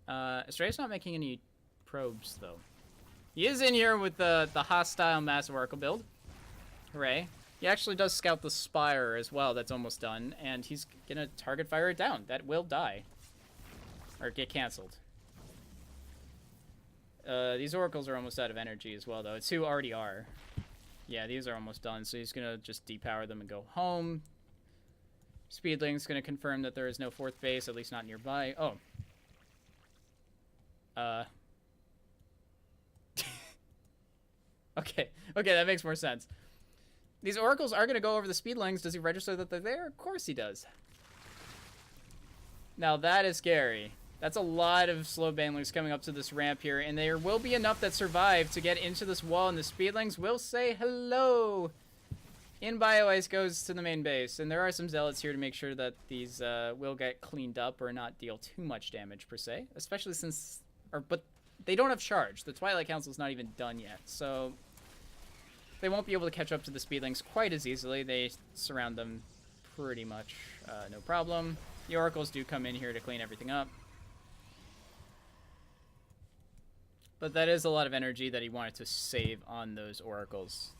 Estrella's not making any probes, though. He is in here with the hostile Massive Oracle build. Hooray. He actually does scout the Spire as well. That's almost done. And he's going to target fire it down. That will die. Or get canceled. These Oracles are almost out of energy as well, though. 2 already are. Yeah, these are almost done. So he's going to just depower them and go home. Speedling's going to confirm that there is no 4th base, at least not nearby. Oh. Okay, that makes more sense. These Oracles are going to go over the Speedlings. Does he register that they're there? Of course he does. Now that is scary. That's a lot of slow banelings coming up to this ramp here, and there will be enough that survive to get into this wall, and the Speedlings will say hello. In BioIce goes to the main base, and there are some Zealots here to make sure that these will get cleaned up or not deal too much damage per se, especially since, but they don't have charge. The Twilight Council's not even done yet, so they won't be able to catch up to the Speedlings quite as easily. They surround them pretty much no problem. The Oracles do come in here to clean everything up. But that is a lot of energy that he wanted to save on those Oracles.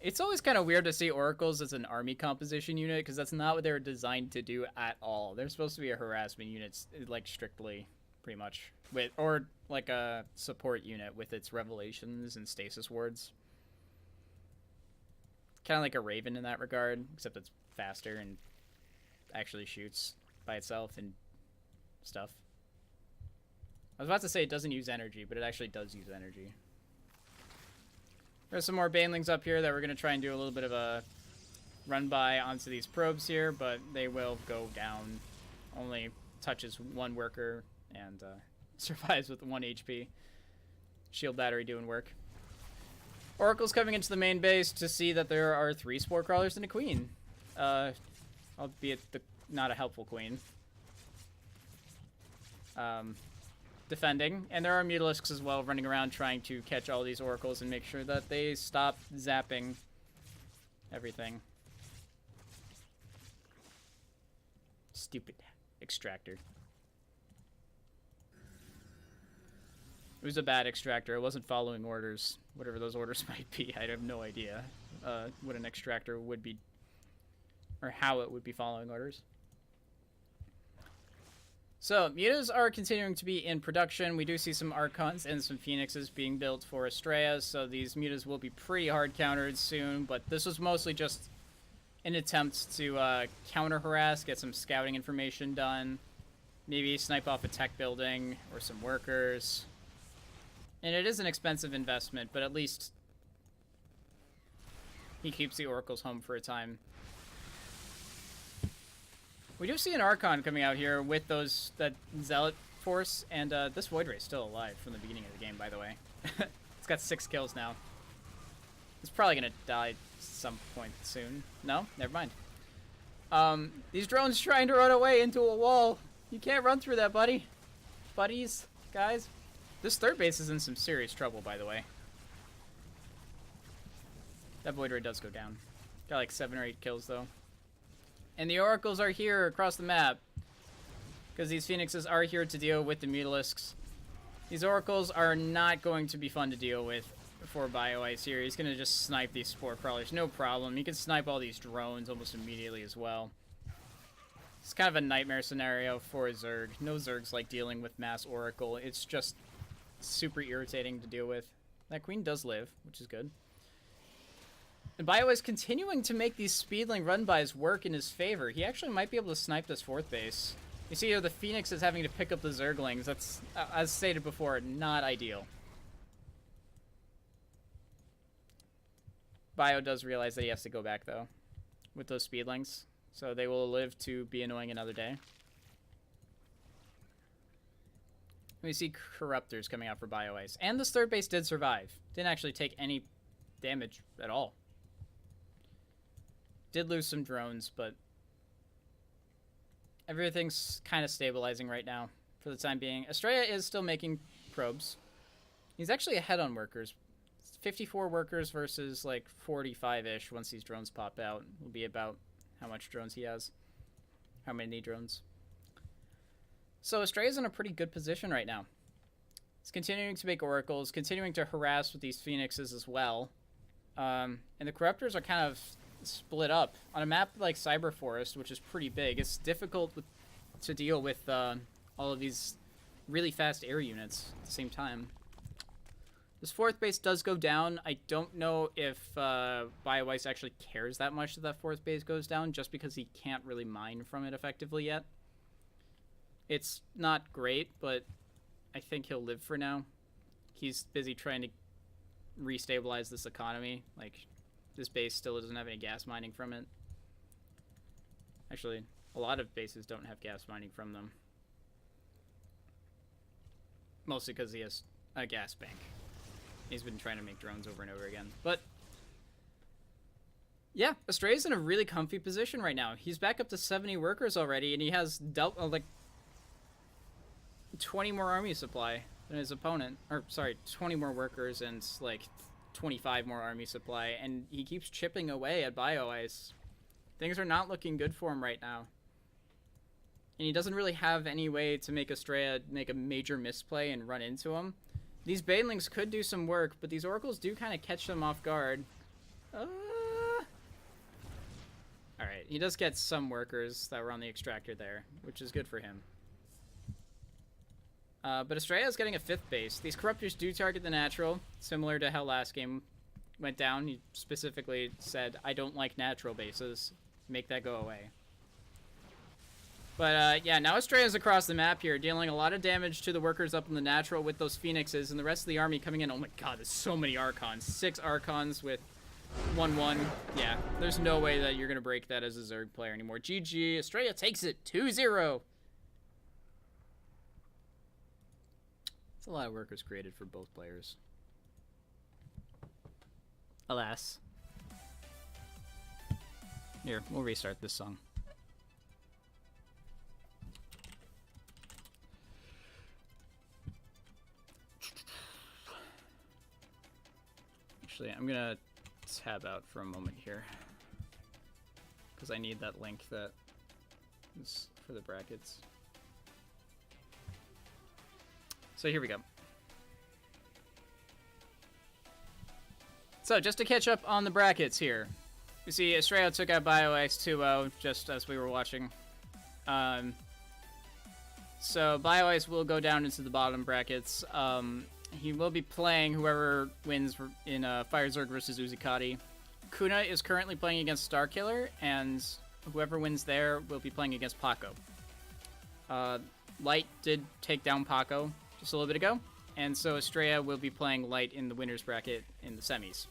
It's always kind of weird to see Oracles as an army composition unit, because that's not what they were designed to do at all. They're supposed to be a harassment unit, like strictly, pretty much. Or like a support unit with its revelations and stasis wards. Kind of like a Raven in that regard, except it's faster and actually shoots by itself and stuff. I was about to say it doesn't use energy, but it actually does use energy. There's some more banelings up here that we're going to try and do a little bit of a run by onto these probes here, but they will go down. Only touches 1 worker and survives with 1 HP. Shield battery doing work. Oracle's coming into the main base to see that there are 3 Spore Crawlers and a Queen. Albeit not a helpful Queen. Defending, and there are Mutalisks as well running around trying to catch all these Oracles and make sure that they stop zapping everything. Stupid extractor. It was a bad extractor. It wasn't following orders, whatever those orders might be. I have no idea what an extractor would be or how it would be following orders. So, mutas are continuing to be in production. We do see some Archons and some Phoenixes being built for Estrella, so these mutas will be pretty hard countered soon, but this was mostly just an attempt to counter-harass, get some scouting information done, maybe snipe off a tech building or some workers. And it is an expensive investment, but at least he keeps the Oracles home for a time. We do see an Archon coming out here with that Zealot force, and this Void Ray is still alive from the beginning of the game, by the way. It's got 6 kills now. It's probably going to die some point soon. No? Never mind. These drones trying to run away into a wall. You can't run through that, buddy. Buddies, guys. This third base is in some serious trouble, by the way. That Void Ray does go down. Got like 7 or 8 kills, though. And the Oracles are here across the map, because these Phoenixes are here to deal with the Mutalisks. These Oracles are not going to be fun to deal with for BioIce here. He's going to just snipe these Spore Crawlers, no problem. He can snipe all these drones almost immediately as well. It's kind of a nightmare scenario for Zerg. No Zergs like dealing with mass Oracle. It's just super irritating to deal with. That Queen does live, which is good. And Bio is continuing to make these Speedling run-bys work in his favor. He actually might be able to snipe this 4th base. You see here, the Phoenix is having to pick up the Zerglings. That's, as stated before, not ideal. Bio does realize that he has to go back, though, with those Speedlings. So they will live to be annoying another day. We see Corruptors coming out for BioIce. And this 3rd base did survive. Didn't actually take any damage at all. Did lose some drones, but everything's kind of stabilizing right now for the time being. Estrella is still making probes. He's actually ahead on workers. 54 workers versus like 45-ish once these drones pop out. Will be about how much drones he has. How many drones. So Estrella's in a pretty good position right now. He's continuing to make Oracles, continuing to harass with these Phoenixes as well. And the Corruptors are kind of split up. On a map like Cyber Forest, which is pretty big, it's difficult to deal with all of these really fast air units at the same time. This 4th base does go down. I don't know if BioIce actually cares that much that 4th base goes down, just because he can't really mine from it effectively yet. It's not great, but I think he'll live for now. He's busy trying to restabilize this economy. Like, this base still doesn't have any gas mining from it. Actually, a lot of bases don't have gas mining from them. Mostly because he has a gas bank. He's been trying to make drones over and over again. But yeah, Estrella's in a really comfy position right now. He's back up to 70 workers already, and he has like 20 more army supply than his opponent. Or, sorry, 20 more workers and like 25 more army supply, and he keeps chipping away at BioIce. Things are not looking good for him right now. And he doesn't really have any way to make Estrella make a major misplay and run into him. These Banelings could do some work, but these Oracles do kind of catch them off guard. Alright, he does get some workers that were on the extractor there, which is good for him. But Estrella is getting a 5th base. These Corruptors do target the natural, similar to how last game went down. He specifically said, I don't like natural bases. Make that go away. But, yeah, now Estrella's across the map here, dealing a lot of damage to the workers up in the natural with those Phoenixes, and the rest of the army coming in. Oh my god, there's so many Archons. 6 Archons with 1-1. Yeah, there's no way that you're going to break that as a Zerg player anymore. GG, Estrella takes it 2-0. It's a lot of workers created for both players. Alas. Here, we'll restart this song. Actually, I'm gonna tab out for a moment here, because I need that link that is for the brackets. So here we go. So just to catch up on the brackets here. You see, Estrella took out BioX 2-0 just as we were watching. So BioX will go down into the bottom brackets. He will be playing whoever wins in Fire Zerg versus Uzikati. Kuna is currently playing against Starkiller, and whoever wins there will be playing against Paco. Light did take down Paco just a little bit ago, and so Estrella will be playing Light in the winner's bracket in the semis.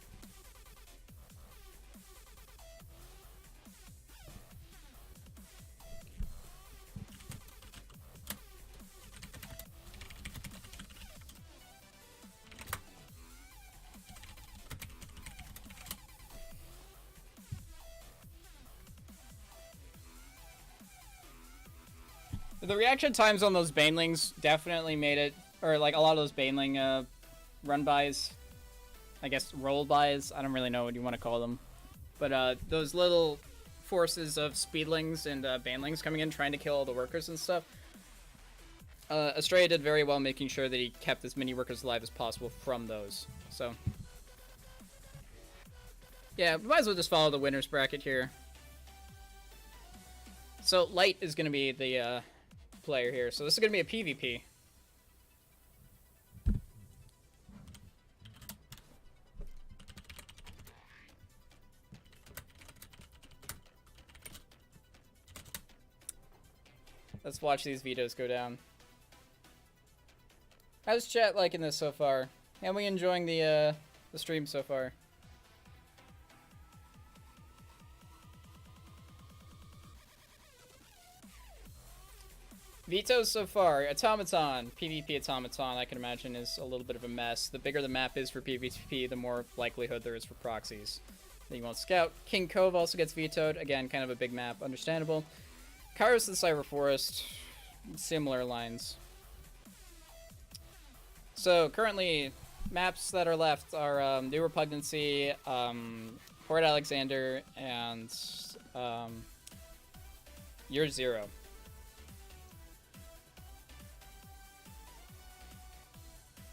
The reaction times on those Banelings definitely made it, or like a lot of those Baneling run-bys, I guess roll-bys, I don't really know what you want to call them. But those little forces of Speedlings and Banelings coming in trying to kill all the workers and stuff, Estrella did very well making sure that he kept as many workers alive as possible from those. So, yeah, we might as well just follow the winner's bracket here. So Light is going to be the player here. So this is going to be a PvP. Let's watch these vetoes go down. How's chat liking this so far? Are we enjoying the stream so far? Vetoes so far. Automaton. PvP Automaton, I can imagine, is a little bit of a mess. The bigger the map is for PvP, the more likelihood there is for proxies. Then you want Scout. King Cove also gets vetoed. Again, kind of a big map. Understandable. Kairos the Cyber Forest. Similar lines. So, currently, maps that are left are New Repugnancy, Port Alexander, and Year Zero.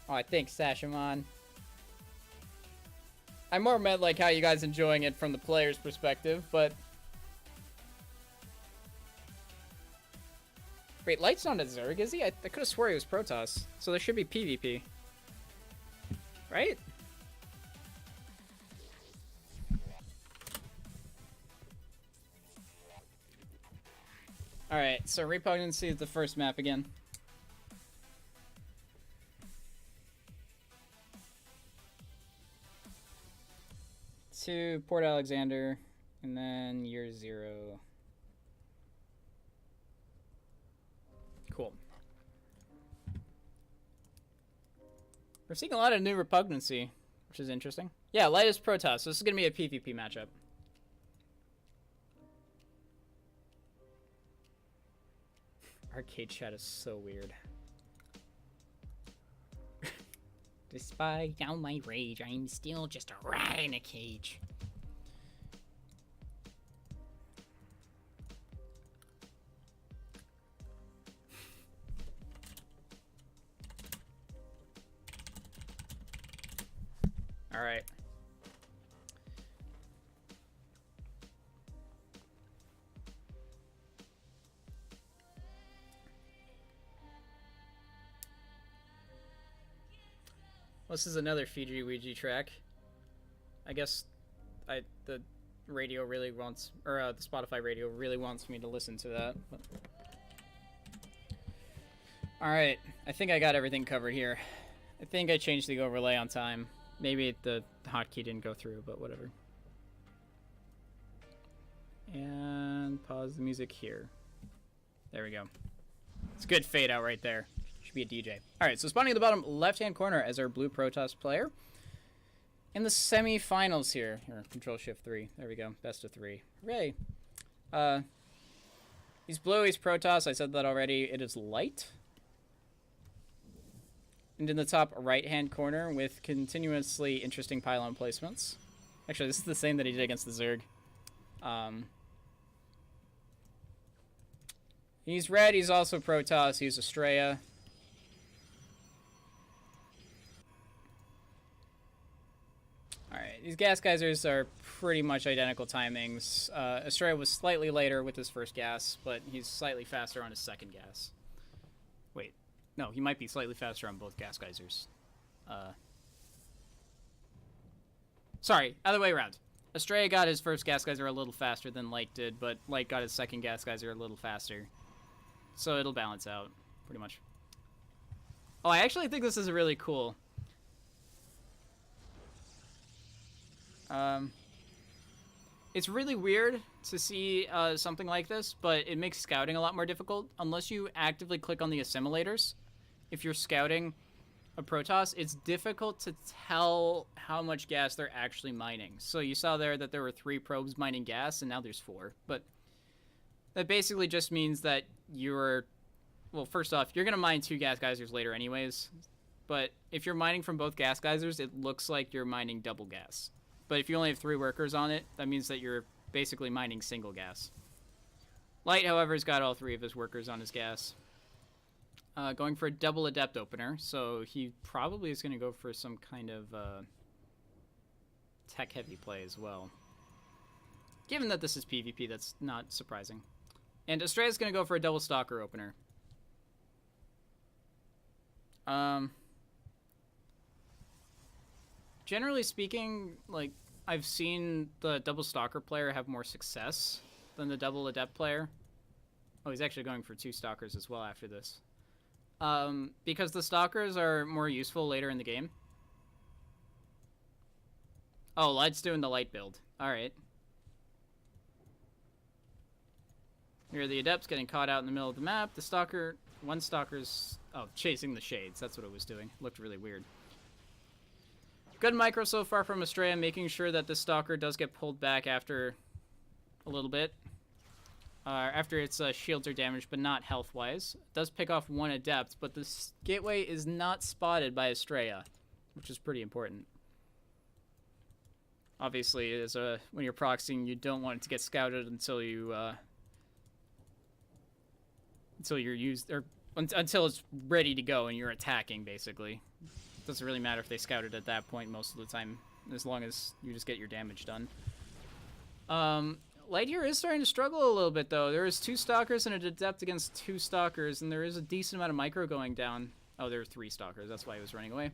Oh, I think Sashamon. I more meant like how you guys enjoying it from the player's perspective, but... Wait, Light's not a Zerg, is he? I could have swore he was Protoss, so there should be PvP. Right? Alright, so Repugnancy is the first map again. To Port Alexander, and then Year Zero. Cool. We're seeing a lot of new Repugnancy, which is interesting. Yeah, Light is Protoss, so this is going to be a PvP matchup. Arcade chat is so weird. Despite all my rage, I'm still just a rat in a cage. All right. This is another Fiji Ouija track. I guess the radio really wants, or the Spotify radio really wants me to listen to that. But... Alright, I think I got everything covered here. I think I changed the overlay on time. Maybe the hotkey didn't go through, but whatever. And pause the music here. There we go. It's a good fade out right there. Should be a DJ. Alright, so spawning at the bottom left-hand corner as our blue Protoss player. In the semi-finals here. Here, Control-Shift-3. There we go. Best of 3. Hooray. He's blue, he's Protoss. I said that already. It is Light. And in the top right-hand corner with continuously interesting pylon placements. Actually, this is the same that he did against the Zerg. He's red, he's also Protoss, he's Estrella. Alright, these gas geysers are pretty much identical timings. Estrella was slightly later with his first gas, but he's slightly faster on his second gas. Wait, no, he might be slightly faster on both gas geysers. Sorry, other way around. Estrella got his first gas geyser a little faster than Light did, but Light got his second gas geyser a little faster. So it'll balance out, pretty much. Oh, I actually think this is really cool. It's really weird to see something like this, but it makes scouting a lot more difficult unless you actively click on the assimilators. If you're scouting a Protoss, it's difficult to tell how much gas they're actually mining. So you saw there that there were 3 probes mining gas, and now there's 4. But that basically just means that you're... Well, first off, you're going to mine 2 gas geysers later anyways. But if you're mining from both gas geysers, it looks like you're mining double gas. But if you only have 3 workers on it, that means that you're basically mining single gas. Light, however, has got all 3 of his workers on his gas. Going for a double adept opener, so he probably is going to go for some kind of tech-heavy play as well. Given that this is PvP, that's not surprising. And Estrella's going to go for a double stalker opener. Generally speaking, like, I've seen the double stalker player have more success than the double adept player. Oh, he's actually going for 2 stalkers as well after this. Because the stalkers are more useful later in the game. Oh, Light's doing the light build. Alright. Here are the adepts getting caught out in the middle of the map. The stalker... One stalker's... Oh, chasing the shades. That's what it was doing. Looked really weird. Good micro so far from Estrella, making sure that the stalker does get pulled back after a little bit. After its shields are damaged, but not health-wise. It does pick off 1 adept, but this gateway is not spotted by Estrella, which is pretty important. Obviously, as when you're proxying, you don't want it to get scouted until you until it's ready to go and you're attacking. Basically, it doesn't really matter if they scout it at that point most of the time, as long as you just get your damage done. Light here is starting to struggle a little bit, though. There is 2 stalkers and an adept against 2 stalkers, and there is a decent amount of micro going down. Oh, there are 3 stalkers. That's why he was running away.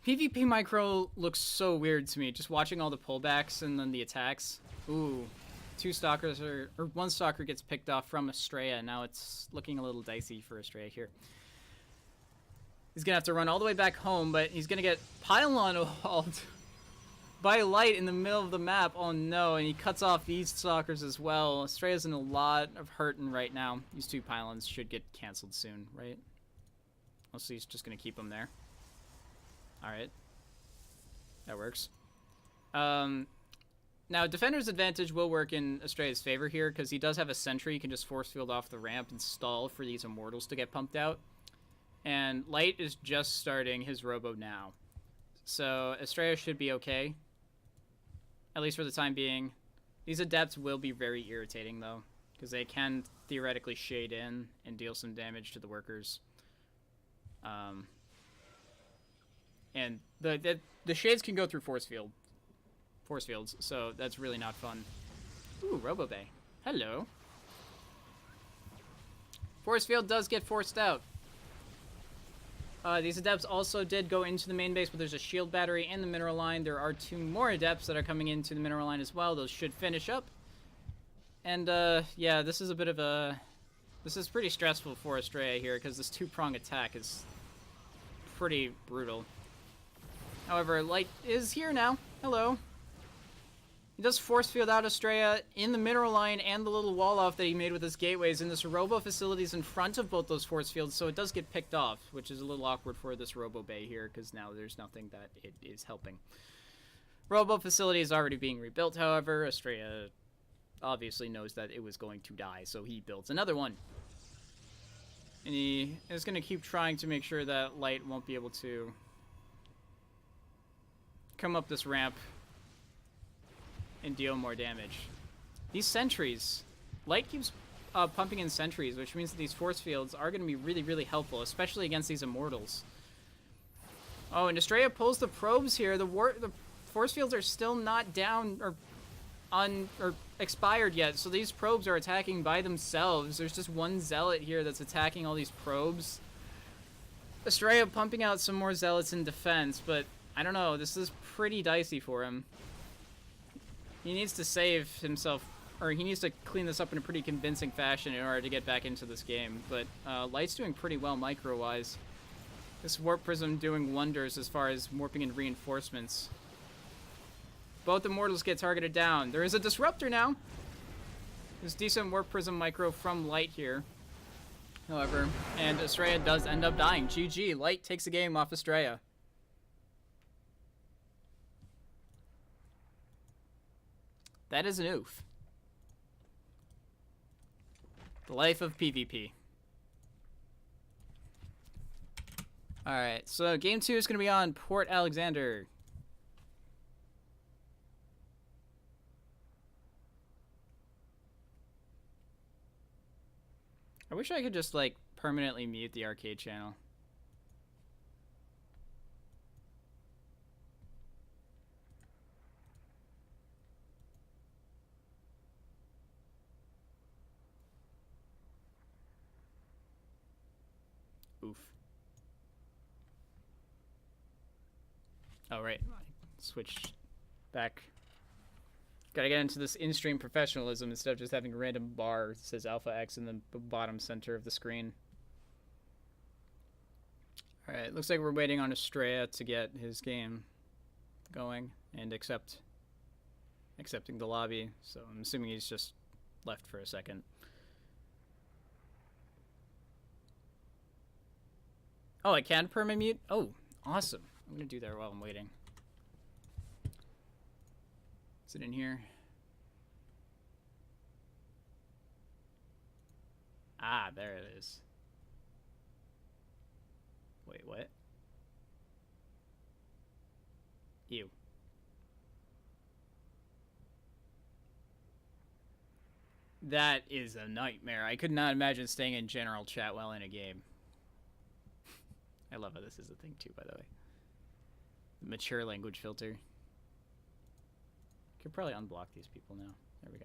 PvP micro looks so weird to me, just watching all the pullbacks and then the attacks. Ooh, 2 stalkers or 1 stalker gets picked off from Estrella. Now it's looking a little dicey for Estrella here. He's gonna have to run all the way back home, but he's gonna get pylon walled by Light in the middle of the map. Oh no, and he cuts off these stalkers as well. Estrella's in a lot of hurting right now. These 2 pylons should get cancelled soon, right? Mostly he's just gonna keep them there. Alright. That works. Now, Defender's advantage will work in Estrella's favor here, because he does have a sentry. He can just force field off the ramp and stall for these immortals to get pumped out. And Light is just starting his robo now. So Estrella should be okay, at least for the time being. These adepts will be very irritating, though, because they can theoretically shade in and deal some damage to the workers. And the shades can go through force fields, so that's really not fun. Ooh, Robobay. Hello. Force field does get forced out. These adepts also did go into the main base, but there's a shield battery in the mineral line. There are 2 more adepts that are coming into the mineral line as well. Those should finish up. And, yeah, this is a bit of a... This is pretty stressful for Estrella here, because this 2-prong attack is pretty brutal. However, Light is here now. Hello. He does force field out Estrella in the mineral line and the little wall off that he made with his gateways, and this robo facility's in front of both those force fields, so it does get picked off, which is a little awkward for this robo bay here, because now there's nothing that it is helping. Robo facility is already being rebuilt, however. Estrella obviously knows that it was going to die, so he builds another one. And he is going to keep trying to make sure that Light won't be able to come up this ramp and deal more damage. These sentries, Light keeps pumping in sentries, which means that these force fields are going to be really, really helpful, especially against these immortals. Oh, and Estrella pulls the probes here. The force fields are still not down or expired yet, so these probes are attacking by themselves. There's just one zealot here that's attacking all these probes. Estrella pumping out some more zealots in defense, but I don't know. This is pretty dicey for him. He needs to save himself, or he needs to clean this up in a pretty convincing fashion in order to get back into this game. But Light's doing pretty well micro-wise. This Warp Prism doing wonders as far as warping and reinforcements. Both Immortals get targeted down. There is a Disruptor now. There's decent Warp Prism micro from Light here, however. And Estrella does end up dying. GG. Light takes the game off Estrella. That is an oof. The life of PvP. Alright, so game 2 is going to be on Port Alexander. I wish I could just, like, permanently mute the arcade channel. Oof. Oh, right. I switched back. Gotta get into this in-stream professionalism instead of just having a random bar that says Alpha X in the bottom center of the screen. Alright, looks like we're waiting on Estrella to get his game going and accepting the lobby, so I'm assuming he's just left for a second. Oh, I can perma-mute? Oh, awesome. I'm gonna do that while I'm waiting. Is it in here? Ah, there it is. Wait, what? Ew. That is a nightmare. I could not imagine staying in general chat while in a game. I love how this is a thing too, by the way. Mature language filter. Could probably unblock these people now. There we go.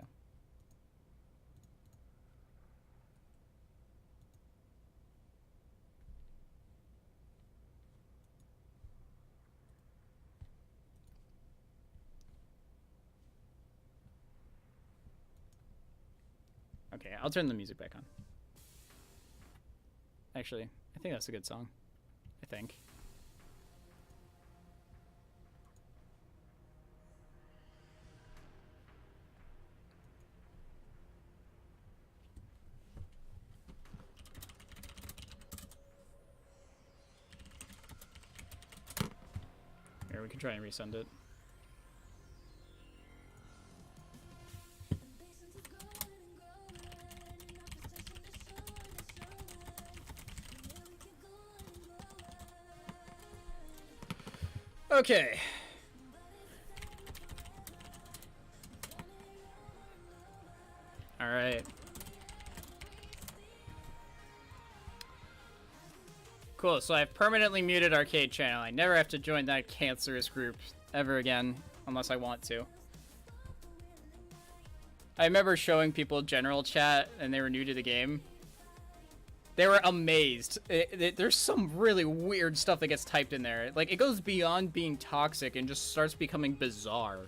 Okay, I'll turn the music back on. Actually, I think that's a good song. I think. Here, we can try and resend it. Okay. All right. Cool, so I've permanently muted Arcade Channel. I never have to join that cancerous group ever again, unless I want to. I remember showing people general chat, and they were new to the game. They were amazed. There's some really weird stuff that gets typed in there. Like, it goes beyond being toxic and just starts becoming bizarre.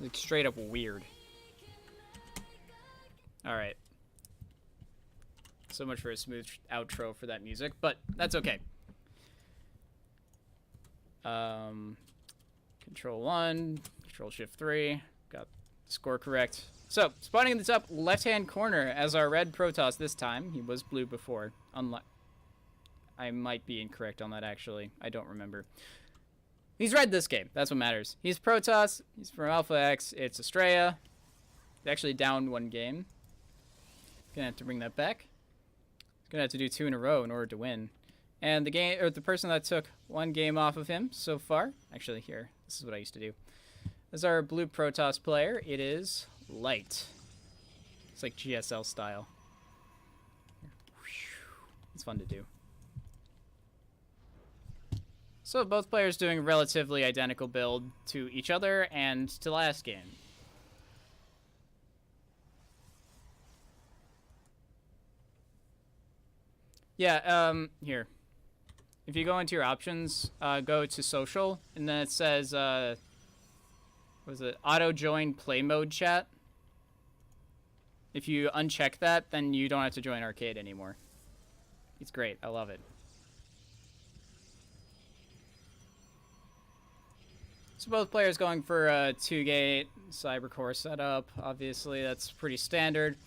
Like, straight up weird. Alright. So much for a smooth outro for that music, but that's okay. Control 1, Control Shift 3, got the score correct. So, spawning in the top left-hand corner as our red Protoss this time. He was blue before. I might be incorrect on that, actually. I don't remember. He's red this game. That's what matters. He's Protoss. He's from Alpha X. It's Estrella. He's actually down one game. Gonna have to bring that back. Gonna have to do 2 in a row in order to win. And the person that took one game off of him so far, actually here, this is what I used to do. This is our blue Protoss player. It is Light. It's like GSL style. It's fun to do. So both players doing a relatively identical build to each other and to last game. Yeah, here. If you go into your options, go to social, and then it says, what was it, auto join play mode chat. If you uncheck that, then you don't have to join arcade anymore. It's great. I love it. So both players going for a 2-gate Cybercore setup. Obviously, that's pretty standard.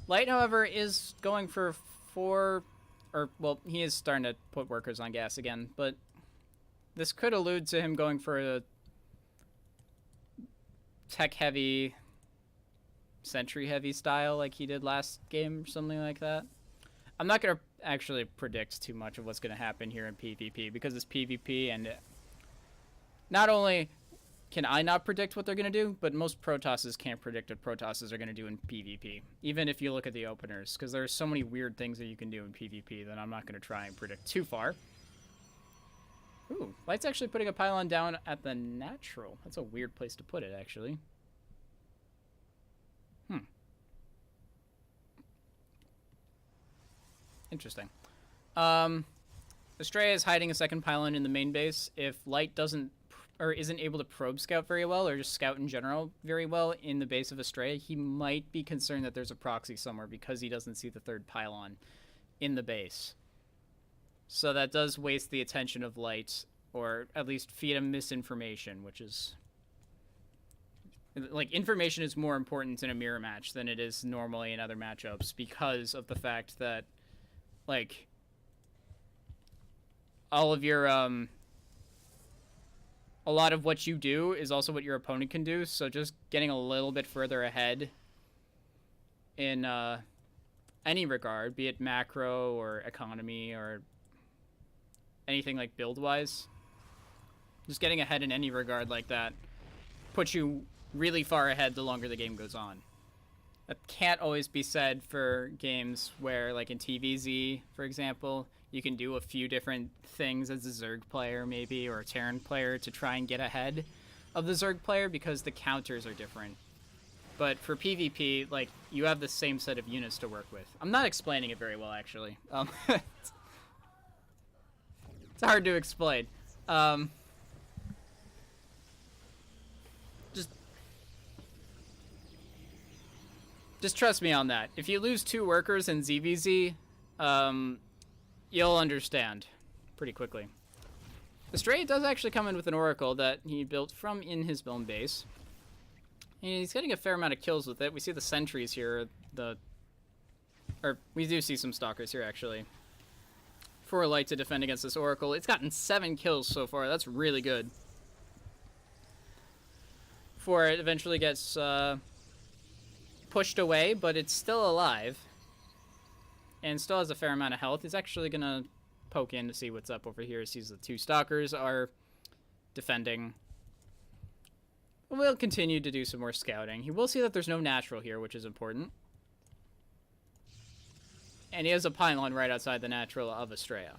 Light, however, is going for 4... Or, well, he is starting to put workers on gas again, but this could allude to him going for a tech-heavy, sentry-heavy style like he did last game, or something like that. I'm not going to actually predict too much of what's going to happen here in PvP, because it's PvP, and not only can I not predict what they're going to do, but most Protosses can't predict what Protosses are going to do in PvP, even if you look at the openers, because there are so many weird things that you can do in PvP that I'm not going to try and predict too far. Ooh, Light's actually putting a pylon down at the natural. That's a weird place to put it, actually. Interesting. Estrella is hiding a second pylon in the main base. If Light doesn't or isn't able to probe scout very well, or just scout in general very well in the base of Estrella, he might be concerned that there's a proxy somewhere because he doesn't see the third pylon in the base. So that does waste the attention of Light, or at least feed him misinformation, which is... Like, information is more important in a mirror match than it is normally in other matchups because of the fact that, like, all of your, a lot of what you do is also what your opponent can do, so just getting a little bit further ahead in, any regard, be it macro or economy or anything like build-wise, just getting ahead in any regard like that puts you really far ahead the longer the game goes on. That can't always be said for games where, like in TVZ, for example, you can do a few different things as a Zerg player, maybe, or a Terran player to try and get ahead of the Zerg player because the counters are different. But for PvP, like, you have the same set of units to work with. I'm not explaining it very well, actually. It's hard to explain. Just trust me on that. If you lose 2 workers in ZVZ, you'll understand pretty quickly. Estrella does actually come in with an Oracle that he built from in his own base. And he's getting a fair amount of kills with it. We see the sentries here, or we do see some stalkers here, actually. For Light to defend against this Oracle. It's gotten 7 kills so far. That's really good. Before it eventually gets, pushed away, but it's still alive and still has a fair amount of health. He's actually gonna poke in to see what's up over here. Sees the 2 stalkers are defending. We'll continue to do some more scouting. He will see that there's no natural here, which is important. And he has a pylon right outside the natural of Estrella.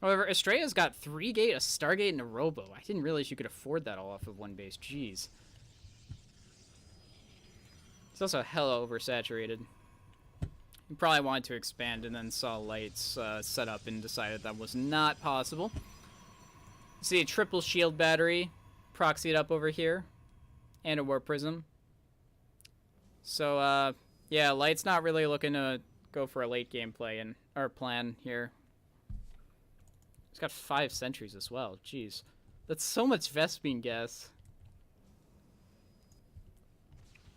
However, Estrella's got 3-gate, a Stargate, and a Robo. I didn't realize you could afford that all off of one base. Jeez. It's also hella oversaturated. He probably wanted to expand and then saw Light's setup and decided that was not possible. See a triple shield battery proxied up over here. And a Warp Prism. So, yeah, Light's not really looking to go for a late game play or plan here. He's got 5 sentries as well. Jeez. That's so much Vespene gas.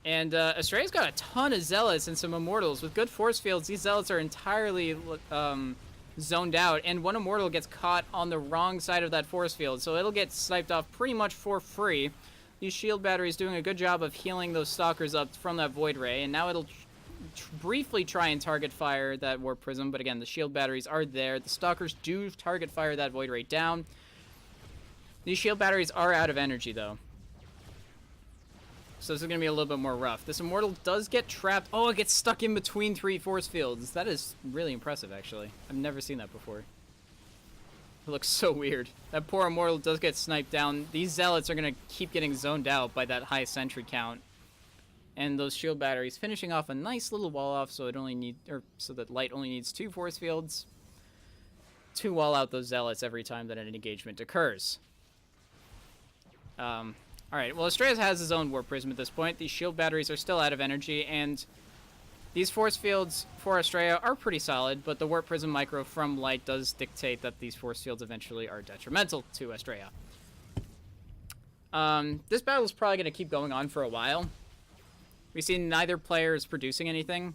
And Estrella's got a ton of Zealots and some Immortals. With good force fields, these Zealots are entirely zoned out, and one Immortal gets caught on the wrong side of that force field, so it'll get sniped off pretty much for free. These shield batteries doing a good job of healing those stalkers up from that Void Ray, and now it'll briefly try and target fire that Warp Prism, but again, the shield batteries are there. The stalkers do target fire that Void Ray down. These shield batteries are out of energy, though. So this is going to be a little bit more rough. This Immortal does get trapped. Oh, it gets stuck in between 3 force fields. That is really impressive, actually. I've never seen that before. It looks so weird. That poor Immortal does get sniped down. These Zealots are going to keep getting zoned out by that high sentry count. And those shield batteries finishing off a nice little wall off, so so that Light only needs 2 force fields to wall out those Zealots every time that an engagement occurs. Alright, well, Astraeus has his own Warp Prism at this point. These shield batteries are still out of energy, and these force fields for Astraea are pretty solid, but the Warp Prism micro from Light does dictate that these force fields eventually are detrimental to Astraea. This battle is probably going to keep going on for a while. We see neither player is producing anything.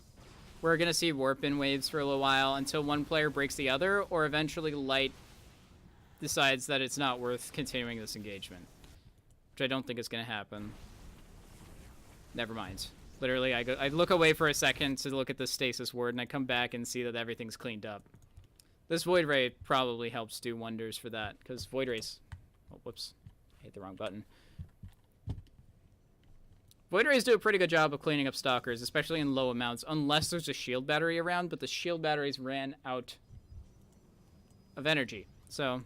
We're going to see warp-in waves for a little while until one player breaks the other, or eventually Light decides that it's not worth continuing this engagement. Which I don't think is going to happen. Never mind. Literally, I look away for a second to look at the stasis word, and I come back and see that everything's cleaned up. This Void Ray probably helps do wonders for that, because Void Rays... Oh, whoops. I hit the wrong button. Void Rays do a pretty good job of cleaning up Stalkers, especially in low amounts, unless there's a shield battery around, but the shield batteries ran out of energy. So,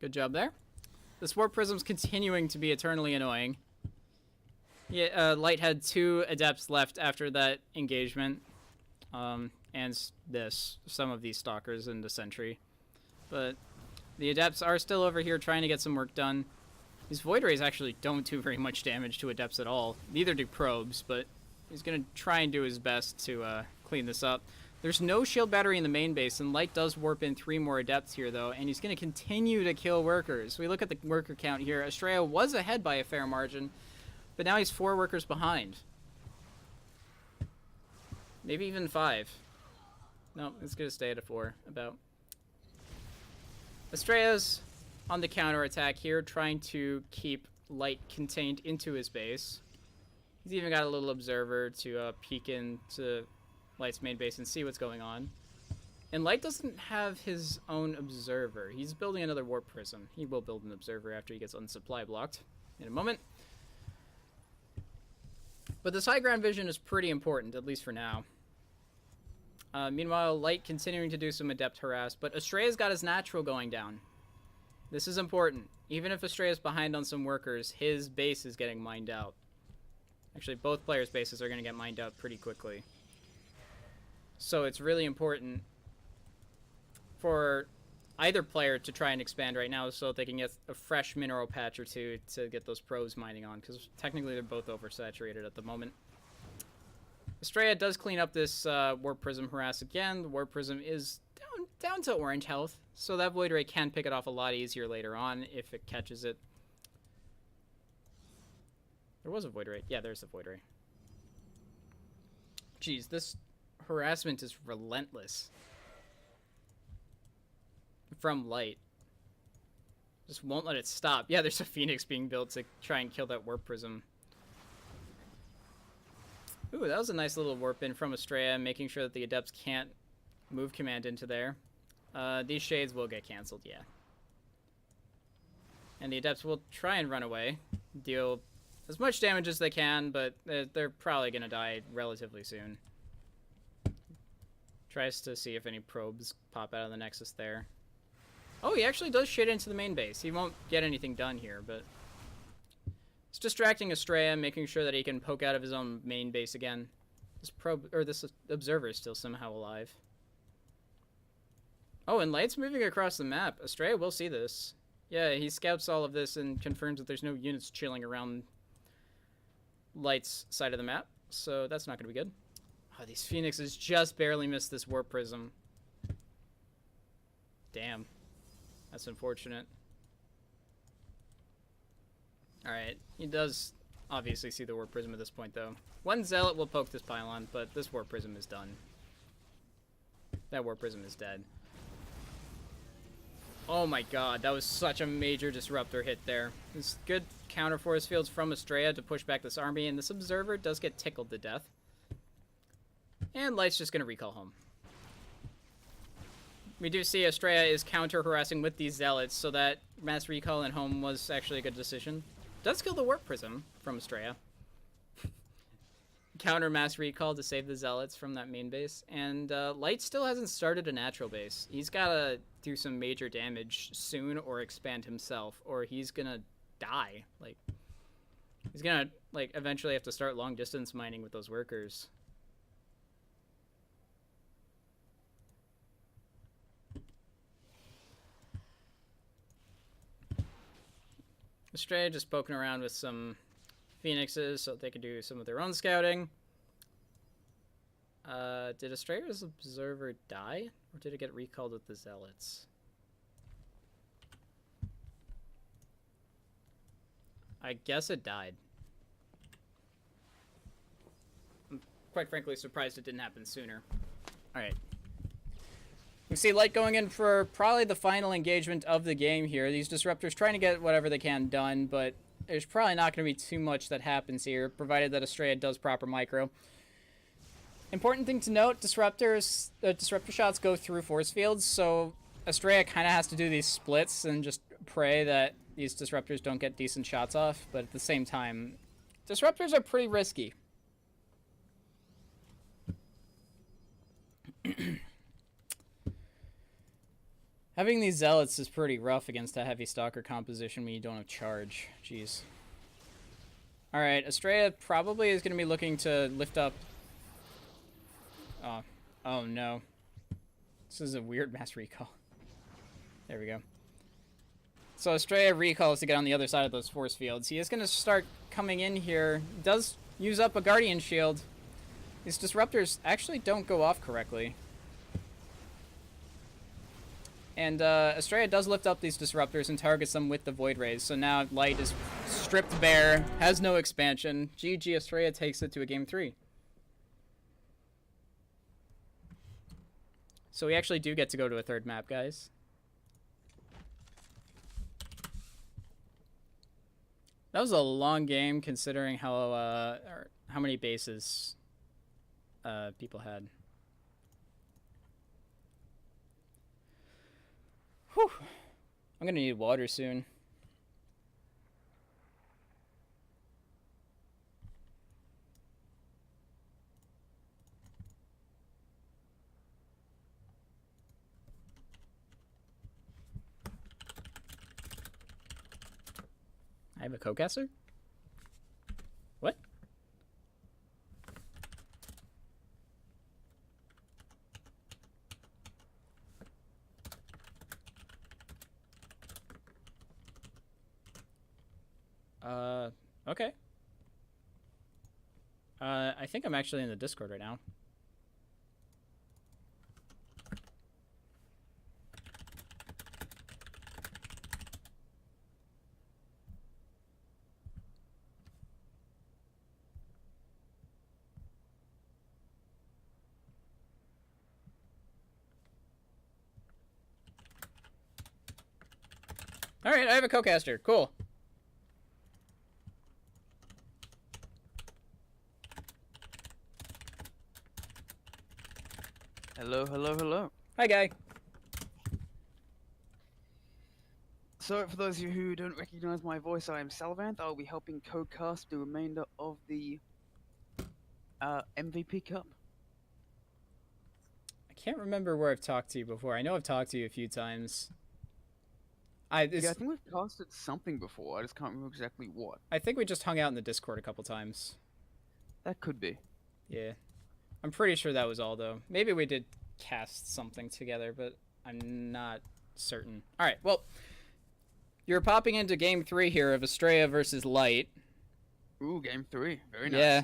good job there. This Warp Prism's continuing to be eternally annoying. Yeah, Light had 2 Adepts left after that engagement. And some of these Stalkers in the Sentry. But the Adepts are still over here trying to get some work done. These Void Rays actually don't do very much damage to Adepts at all. Neither do Probes, but he's going to try and do his best to clean this up. There's no shield battery in the main base, and Light does warp in 3 more Adepts here, though, and he's going to continue to kill workers. We look at the worker count here. Astraea was ahead by a fair margin, but now he's 4 workers behind. Maybe even 5. No, it's going to stay at a 4, about. Astraea's on the counterattack here, trying to keep Light contained into his base. He's even got a little observer to peek into Light's main base and see what's going on. And Light doesn't have his own observer. He's building another Warp Prism. He will build an observer after he gets unsupply blocked in a moment. But this high ground vision is pretty important, at least for now. Meanwhile, Light continuing to do some Adept harass, but Astraea's got his natural going down. This is important. Even if Astraea's behind on some workers, his base is getting mined out. Actually, both players' bases are going to get mined out pretty quickly. So it's really important for either player to try and expand right now so that they can get a fresh mineral patch or 2 to get those probes mining on, because technically they're both oversaturated at the moment. Astraea does clean up this Warp Prism harass again. The Warp Prism is down to orange health, so that Void Ray can pick it off a lot easier later on if it catches it. There was a Void Ray. Yeah, there's the Void Ray. Jeez, this harassment is relentless. From Light. Just won't let it stop. Yeah, there's a Phoenix being built to try and kill that Warp Prism. Ooh, that was a nice little warp in from Astraea, making sure that the Adepts can't move command into there. These Shades will get cancelled, yeah. And the Adepts will try and run away. Deal as much damage as they can, but they're probably going to die relatively soon. Tries to see if any probes pop out of the Nexus there. Oh, he actually does shit into the main base. He won't get anything done here, but it's distracting Astraea, making sure that he can poke out of his own main base again. This observer is still somehow alive. Oh, and Light's moving across the map. Astraea will see this. Yeah, he scouts all of this and confirms that there's no units chilling around Light's side of the map, so that's not going to be good. Oh, these Phoenixes just barely missed this Warp Prism. Damn. That's unfortunate. Alright, he does obviously see the Warp Prism at this point, though. One Zealot will poke this pylon, but this Warp Prism is done. That Warp Prism is dead. Oh my god, that was such a major disruptor hit there. There's good counter force fields from Astraea to push back this army, and this Observer does get tickled to death. And Light's just going to recall home. We do see Astraea is counter-harassing with these Zealots, so that mass recall and home was actually a good decision. Does kill the Warp Prism from Astraea. counter mass recall to save the Zealots from that main base. And Light still hasn't started a natural base. He's got to do some major damage soon or expand himself, or he's going to die. Like, he's going to, like, eventually have to start long distance mining with those workers. Astray just poking around with some Phoenixes so they could do some of their own scouting. Did Astraya's Observer die? Or did it get recalled with the Zealots? I guess it died. I'm quite frankly surprised it didn't happen sooner. Alright. We see Light going in for probably the final engagement of the game here. These Disruptors trying to get whatever they can done, but there's probably not going to be too much that happens here, provided that Astraya does proper micro. Important thing to note, Disruptor shots go through force fields, so Astraya kind of has to do these splits and just pray that these Disruptors don't get decent shots off, but at the same time, Disruptors are pretty risky. Having these Zealots is pretty rough against a heavy Stalker composition when you don't have charge. Jeez. Alright, Astraya probably is going to be looking to lift up... Oh no. This is a weird mass recall. There we go. So Astraya recalls to get on the other side of those force fields. He is going to start coming in here. Does use up a Guardian Shield. These Disruptors actually don't go off correctly. And Astraya does lift up these Disruptors and targets them with the Void Rays. So now Light is stripped bare, has no expansion. GG, Astraya takes it to a game 3. So we actually do get to go to a third map, guys. That was a long game considering how many bases people had. Whew. I'm gonna need water soon. I have a co-caster? What? Okay. I think I'm actually in the Discord right now. Alright, I have a co-caster. Cool. Hello, hello, hello. Hi, guy. So, for those of you who don't recognize my voice, I am Salvanth. I'll be helping co-cast the remainder of the MVP Cup. I can't remember where I've talked to you before. I know I've talked to you a few times. Yeah, I think we've casted something before. I just can't remember exactly what. I think we just hung out in the Discord a couple times. That could be. Yeah. I'm pretty sure that was all, though. Maybe we did cast something together, but I'm not certain. Alright, well, you're popping into Game 3 here of Astraya versus Light. Ooh, Game 3. Very nice. Yeah.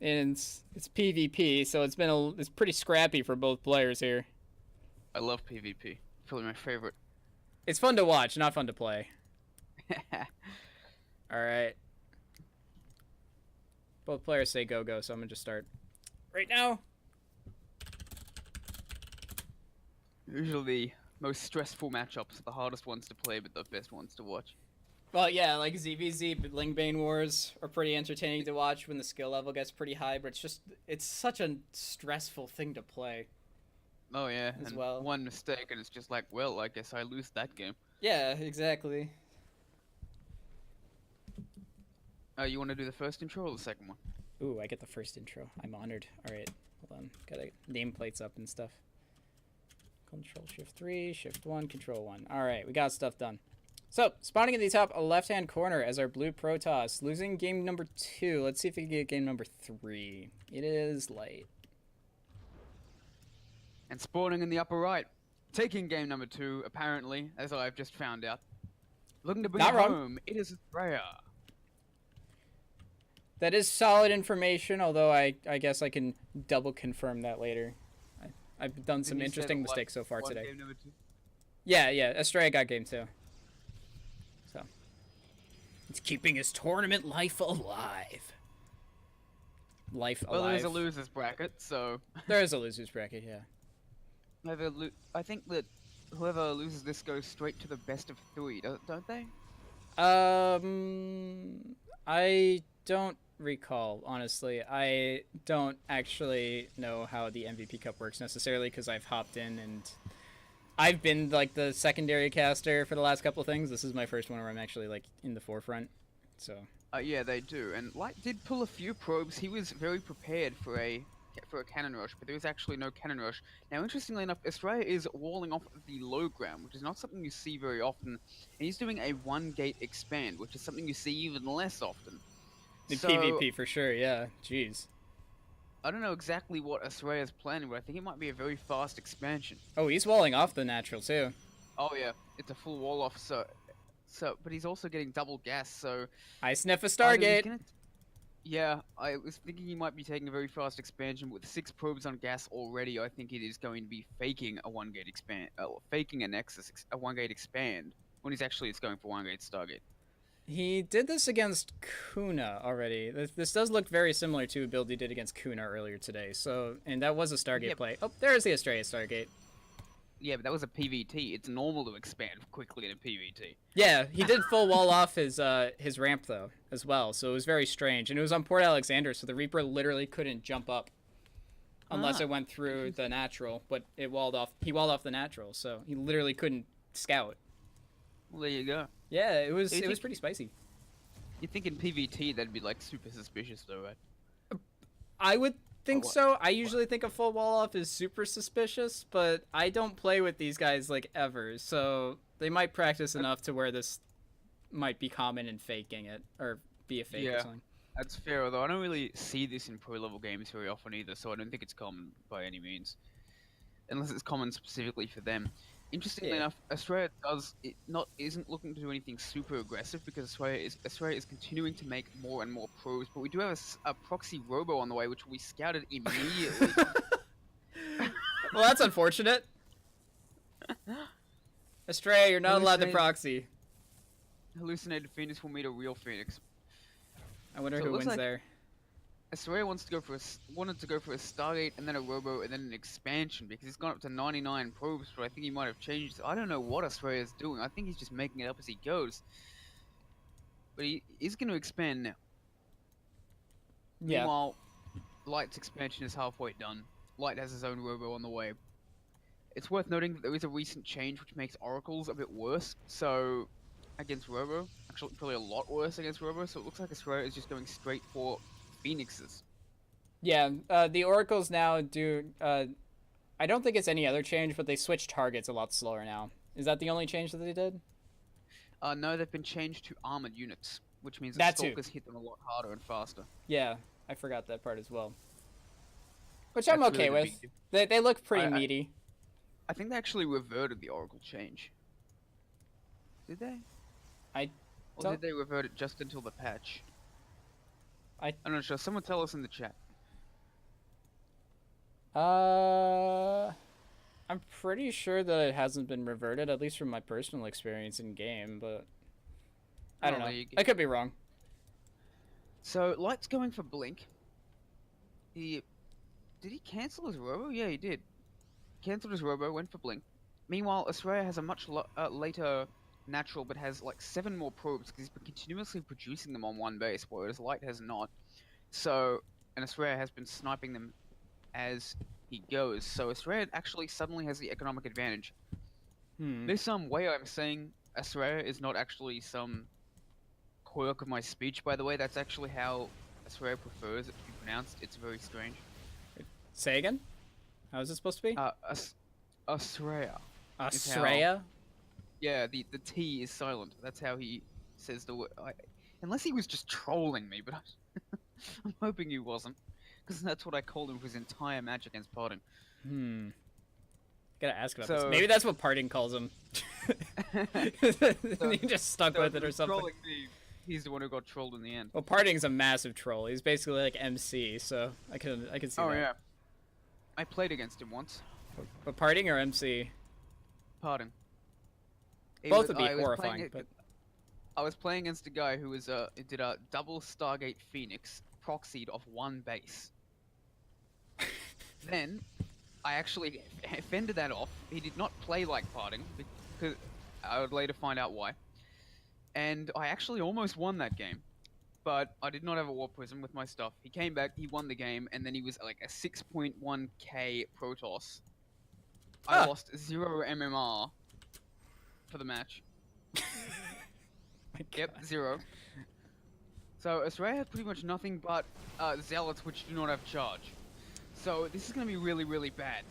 And it's PvP, so it's pretty scrappy for both players here. I love PvP. Probably my favorite. It's fun to watch, not fun to play. Alright. Both players say go, so I'm gonna just start right now. Usually the most stressful matchups are the hardest ones to play, but the best ones to watch. Well, yeah, like ZVZ, Lingbane Wars are pretty entertaining to watch when the skill level gets pretty high, but it's such a stressful thing to play. Oh yeah, as and well. one mistake and it's just like, well, I guess I lose that game. Yeah, exactly. You want to do the first intro or the second one? Ooh, I get the first intro. I'm honored. All right, hold on. Got nameplates up and stuff. Control Shift 3, Shift 1, Control 1. All right, we got stuff done. So, spawning in the top left-hand corner as our blue Protoss, losing game number 2. Let's see if we can get game number 3. It is light. And spawning in the upper right, taking game number 2, apparently, as I've just found out. Looking to bring Not it wrong. home, it is Freya. That is solid information, although I guess I can double confirm that later. I've done some And you said interesting what, mistakes so far won today. Game number 2? Yeah, Estrella got game 2. So. It's keeping his tournament life alive. Life Well, alive. there's a losers bracket, so There is a loser's bracket, yeah. I think that whoever loses this goes straight to the best of 3, don't they? I don't recall, honestly. I don't actually know how the MVP Cup works necessarily because I've hopped in and I've been like the secondary caster for the last couple of things. This is my first one where I'm actually like in the forefront. So Yeah, they do. And Light did pull a few probes. He was very prepared for a cannon rush, but there was actually no cannon rush. Now, interestingly enough, Estrella is walling off the low ground, which is not something you see very often. And he's doing a one-gate expand, which is something you see even less often. in So, PvP for sure, yeah. Jeez. I don't know exactly what Estrella's planning, but I think it might be a very fast expansion. Oh, he's walling off the natural too. Oh yeah, it's a full wall off. But he's also getting double gas. So I sniff a either he's Stargate. gonna yeah, I was thinking he might be taking a very fast expansion with 6 probes on gas already. I think it is going to be faking a one-gate expand, faking a Nexus, a one-gate expand when he's actually it's going for one-gate Stargate. He did this against Kuna already. This does look very similar to a build he did against Kuna earlier today. So, and that was a Stargate Yep. play. Oh, there's the Estrella Stargate. Yeah, but that was a PVT. It's normal to expand quickly in a PVT. Yeah, he did full wall off his ramp though as well. So it was very strange, and it was on Port Alexander, so the Reaper literally couldn't jump up unless it went through the natural. But it walled off. He walled off the natural, so he literally couldn't scout. Well, there you go. Yeah, it was Do you think- pretty spicy. You think in PVT that'd be like super suspicious though, right? I would think what- so. I usually think a full wall off is super suspicious, but I don't play with these guys like ever, so they might practice enough to where this might be common in faking it or be a fake or Yeah. something. That's fair, although I don't really see this in pro-level games very often either, so I don't think it's common by any means. Unless it's common specifically for them. Interestingly Yeah. enough, Australia isn't looking to do anything super aggressive because Australia is continuing to make more and more probes, but we do have a proxy robo on the way, which we scouted immediately. Well, that's unfortunate. Astray, you're not allowed to Hallucinate- proxy. Hallucinated Phoenix will meet a real Phoenix. I wonder So it who looks wins like- there. Australia wanted to go for a Stargate and then a Robo and then an expansion because he's gone up to 99 probes, but I think he might have changed. I don't know what Australia's doing. I think he's just making it up as he goes. But he is going to expand now. Yeah. Meanwhile, Light's expansion is halfway done. Light has his own Robo on the way. It's worth noting that there is a recent change which makes Oracles a bit worse. So, against Robo, actually probably a lot worse against Robo. So it looks like Australia is just going straight for Phoenixes. Yeah, the Oracles now do. I don't think it's any other change, but they switch targets a lot slower now. Is that the only change that they did? No, they've been changed to armored units, which means That that too. Stalkers hit them a lot harder and faster. Yeah, I forgot that part as well. Which I'm That's okay really the with. big They look pretty I- meaty. I think they actually reverted the Oracle change. Did they? I Or don't- did they revert it just until the patch? I- I'm not sure. Someone tell us in the chat. I'm pretty sure that it hasn't been reverted, at least from my personal experience in game, but I don't Oh, know. there you go. I could be wrong. So Light's going for Blink. Did he cancel his Robo? Yeah, he did. Cancelled his Robo, went for Blink. Meanwhile, Australia has a much later natural, but has like 7 more probes because he's been continuously producing them on one base, whereas Light has not. So, and Australia has been sniping them as he goes. So Australia actually suddenly has the economic advantage. There's some way I'm saying Australia is not actually some quirk of my speech, by the way. That's actually how Australia prefers it to be pronounced. It's very strange. Say again? How is it supposed to be? Australia. Australia? Yeah, the T is silent. That's how he says the word. Unless he was just trolling me, but I'm hoping he wasn't, because that's what I called him for his entire match against Parting. Gotta ask about So- this. Maybe that's what Parting calls him. He just stuck So with if it or he's something. trolling me, he's the one who got trolled in the end. Well, Parting's a massive troll. He's basically like MC, so I can see Oh that. yeah, I played against him once. But Parting or MC? Parting. Both would be horrifying, but I was playing against a guy who was did a double Stargate Phoenix proxied off one base. Then I actually fended that off. He did not play like Parting, because I would later find out why. And I actually almost won that game, but I did not have a Warp Prism with my stuff. He came back, he won the game, and then he was like a 6.1k Protoss. I Ah. lost 0 MMR for the match. My Yep, God. 0. So Australia has pretty much nothing but Zealots which do not have charge. So this is going to be really, really bad.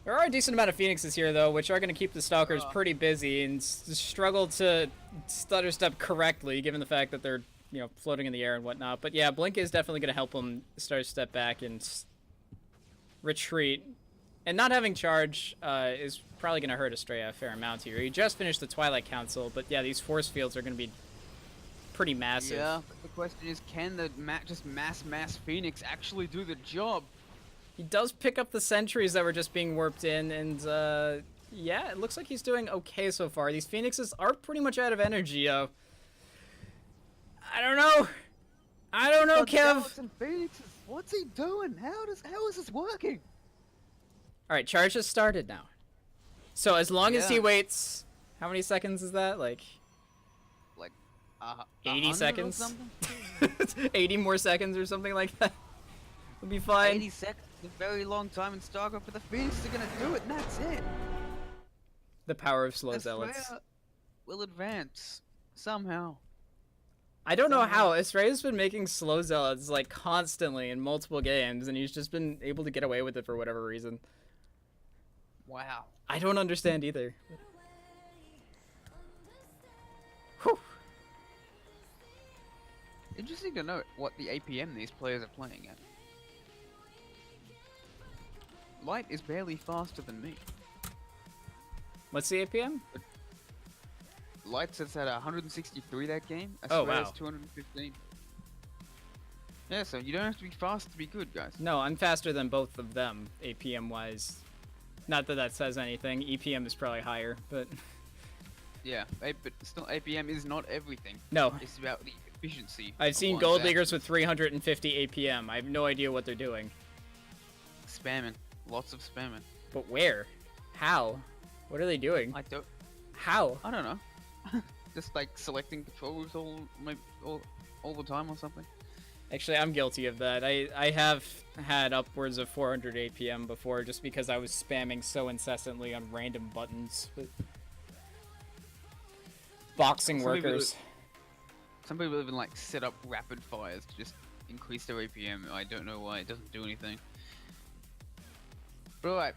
There are a decent amount of Phoenixes here, though, which are going to keep the Stalkers pretty busy and struggle to stutter step correctly, given the fact that they're, floating in the air and whatnot. But yeah, Blink is definitely going to help them stutter step back and retreat. And not having charge is probably going to hurt Estrella a fair amount here. He just finished the Twilight Council, but yeah, these force fields are going to be pretty massive. Yeah, but the question is, can the just mass Phoenix actually do the job? He does pick up the sentries that were just being warped in, and yeah, it looks like he's doing okay so far. These Phoenixes are pretty much out of energy. I don't know. But Kev. Zealots and Phoenixes, what's he doing? How is this working? All right, charge has started now. So as long as he Yeah. waits, how many seconds is that? Like 80 100 or seconds? something? 80 more seconds or something like that. We'll be fine. 80 seconds is a very long time in StarCraft, but the Phoenixes are gonna do it, and that's it. The power of slow Australia zealots. will advance somehow. I don't know somehow. how. Estrella's been making slow zealots like constantly in multiple games, and he's just been able to get away with it for whatever reason. Wow. I don't understand either. Whew. Interesting to note what the APM these players are playing at. Light is barely faster than me. What's the APM? Light sits at 163 that game. Oh, Australia's wow. 215. Yeah, so you don't have to be fast to be good, guys. No, I'm faster than both of them, APM wise. Not that that says anything. EPM is probably higher, but Yeah, but still, APM is not everything. no. It's about the efficiency. I've of seen one's gold actions. leaguers with 350 APM. I have no idea what they're doing. Spamming. Lots of spamming. But where? How? What are they doing? I don't How? know. Just like selecting controllers all the time or something. Actually, I'm guilty of that. I have had upwards of 400 APM before just because I was spamming so incessantly on random buttons. But... Boxing Some people workers. Some people even like set up rapid fires to just increase their APM. I don't know why. It doesn't do anything. But alright.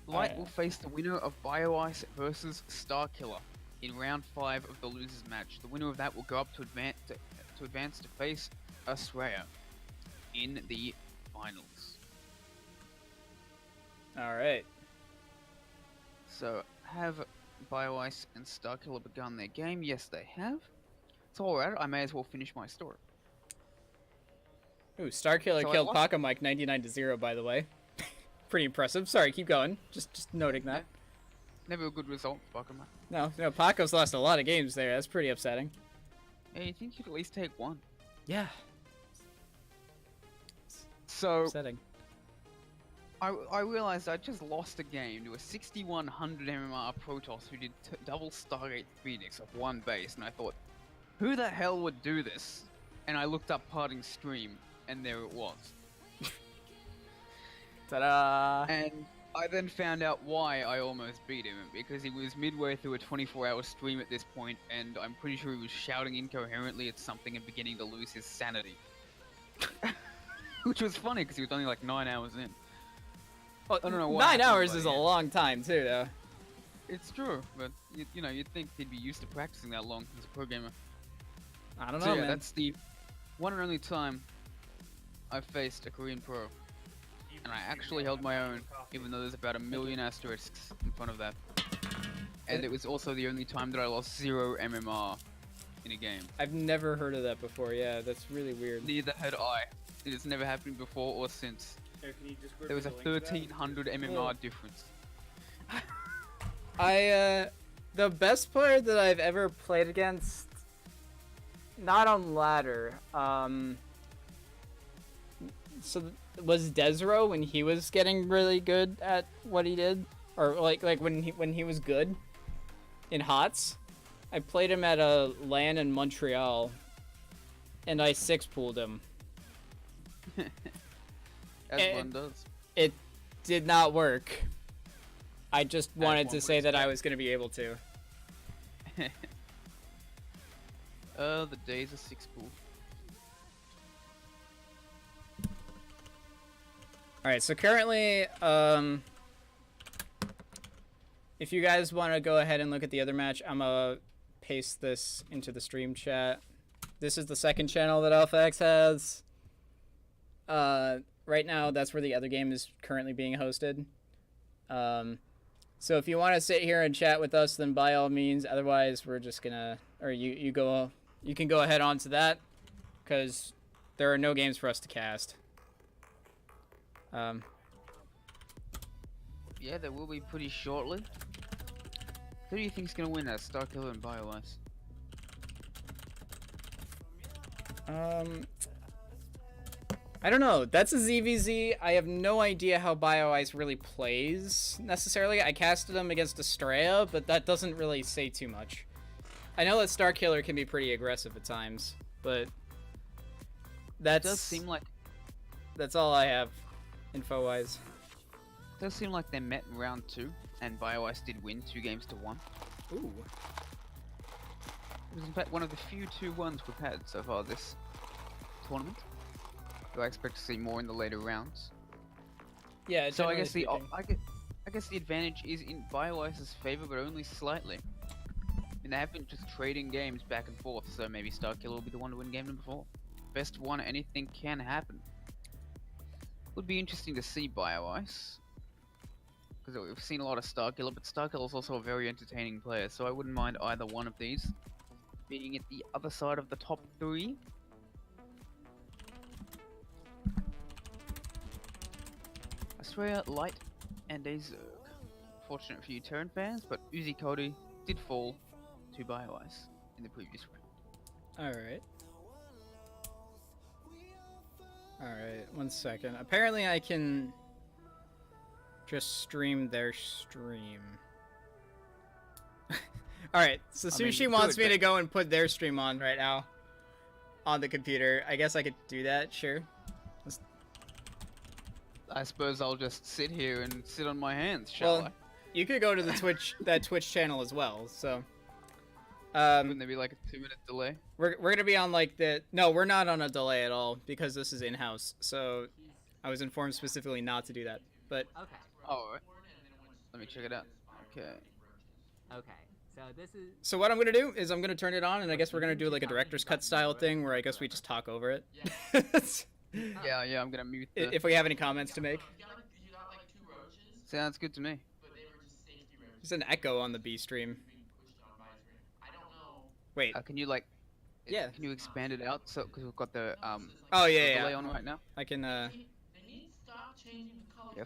Light will face the winner of BioIce versus Starkiller in round 5 of the losers match. The winner of that will go up to advance to face Australia in the finals. Alright. So, have BioIce and Starkiller begun their game? Yes, they have. It's alright, I may as well finish my story. Ooh, Starkiller So I killed lost- Paco Mike 99-0, by the way. Pretty impressive. Sorry, keep going. Just noting that. Never a good result, Pokemon. No, Paco's lost a lot of games there. That's pretty upsetting. Yeah, you think you'd at least take one. Yeah, So, upsetting. I realized I just lost a game to a 6100 MMR Protoss who did double Stargate Phoenix of one base, and I thought, who the hell would do this? And I looked up Parting's stream, and there it was. Ta-da! And I then found out why I almost beat him, because he was midway through a 24-hour stream at this point, and I'm pretty sure he was shouting incoherently at something and beginning to lose his sanity. Which was funny, because he was only like 9 hours in. Well, I don't know what 9 happened, hours but is a yeah. long time too, though. It's true, but you know, you'd think he'd be used to practicing that long as a pro gamer. I don't know, So yeah, man. that's the one and only time I've faced a Korean pro. And I actually held my own, even though there's about a million asterisks in front of that. And it was also the only time that I lost 0 MMR in a game. I've never heard of that before. Yeah, that's really weird. Neither had I. It has never happened before or since. Here, can you Discord There me was a the link to that? 1300 MMR difference. The best player that I've ever played against, not on ladder, was Desro when he was getting really good at what he did, or like when he was good in HOTS. I played him at a LAN in Montreal, and I 6-pooled him. As And- one does. It did not work. I just wanted one to would say that I expect. was going to be able to. The days of 6-pool. Alright, so currently, if you guys want to go ahead and look at the other match, I'm gonna paste this into the stream chat. This is the second channel that AlphaX has. Right now, that's where the other game is currently being hosted. So if you want to sit here and chat with us, then by all means. Otherwise, we're just gonna, or you can go ahead onto that, because there are no games for us to cast. Yeah, there will be pretty shortly. Who do you think's gonna win that? Starkiller and BioIce? I don't know. That's a ZVZ. I have no idea how BioIce really plays, necessarily. I casted him against Estrella, but that doesn't really say too much. I know that Starkiller can be pretty aggressive at times, but It that's does seem like all I have, info-wise. they met in round 2, and BioIce did win 2-1. Ooh. It was in fact one of the few 2-1s we've had so far this tournament. Do I expect to see more in the later rounds? Yeah, So I generally guess speaking. I guess the advantage is in BioIce's favor, but only slightly. I mean, they have been just trading games back and forth, so maybe Starkiller will be the one to win game number 4. Best one, anything can happen. Would be interesting to see BioIce, because we've seen a lot of Starkiller, but Starkiller's also a very entertaining player, so I wouldn't mind either one of these being at the other side of the top 3. Australia, Light, and a Zerg. Fortunate for you Terran fans, but Uzi Cody did fall to BioIce in the previous round. Alright. Alright, 1 second. Apparently I can just stream their stream. Alright, so I mean, Sushi you wants could, me but- to go and put their stream on right now. On the computer. I guess I could do that, sure. I suppose I'll just sit here and sit on my hands, shall Well, I? you could go to the that Twitch channel as well, so. Wouldn't there be like a 2-minute delay? We're gonna be on like the, no, we're not on a delay at all, because this is in-house, so I was informed specifically not to do that, but Okay. Oh, alright. Let me check it out. Okay. Okay. So this is. so what I'm gonna do is I'm gonna turn it on, and I guess we're gonna do like a director's cut style thing where I guess we just talk over it. Yeah, I'm gonna mute the... If we have any comments to make. Sounds good to me. There's an echo on the B stream. Wait. Can you like... Yeah. Can you expand it out? So, because we've got the Oh yeah, overlay yeah. on right now. I can Yeah,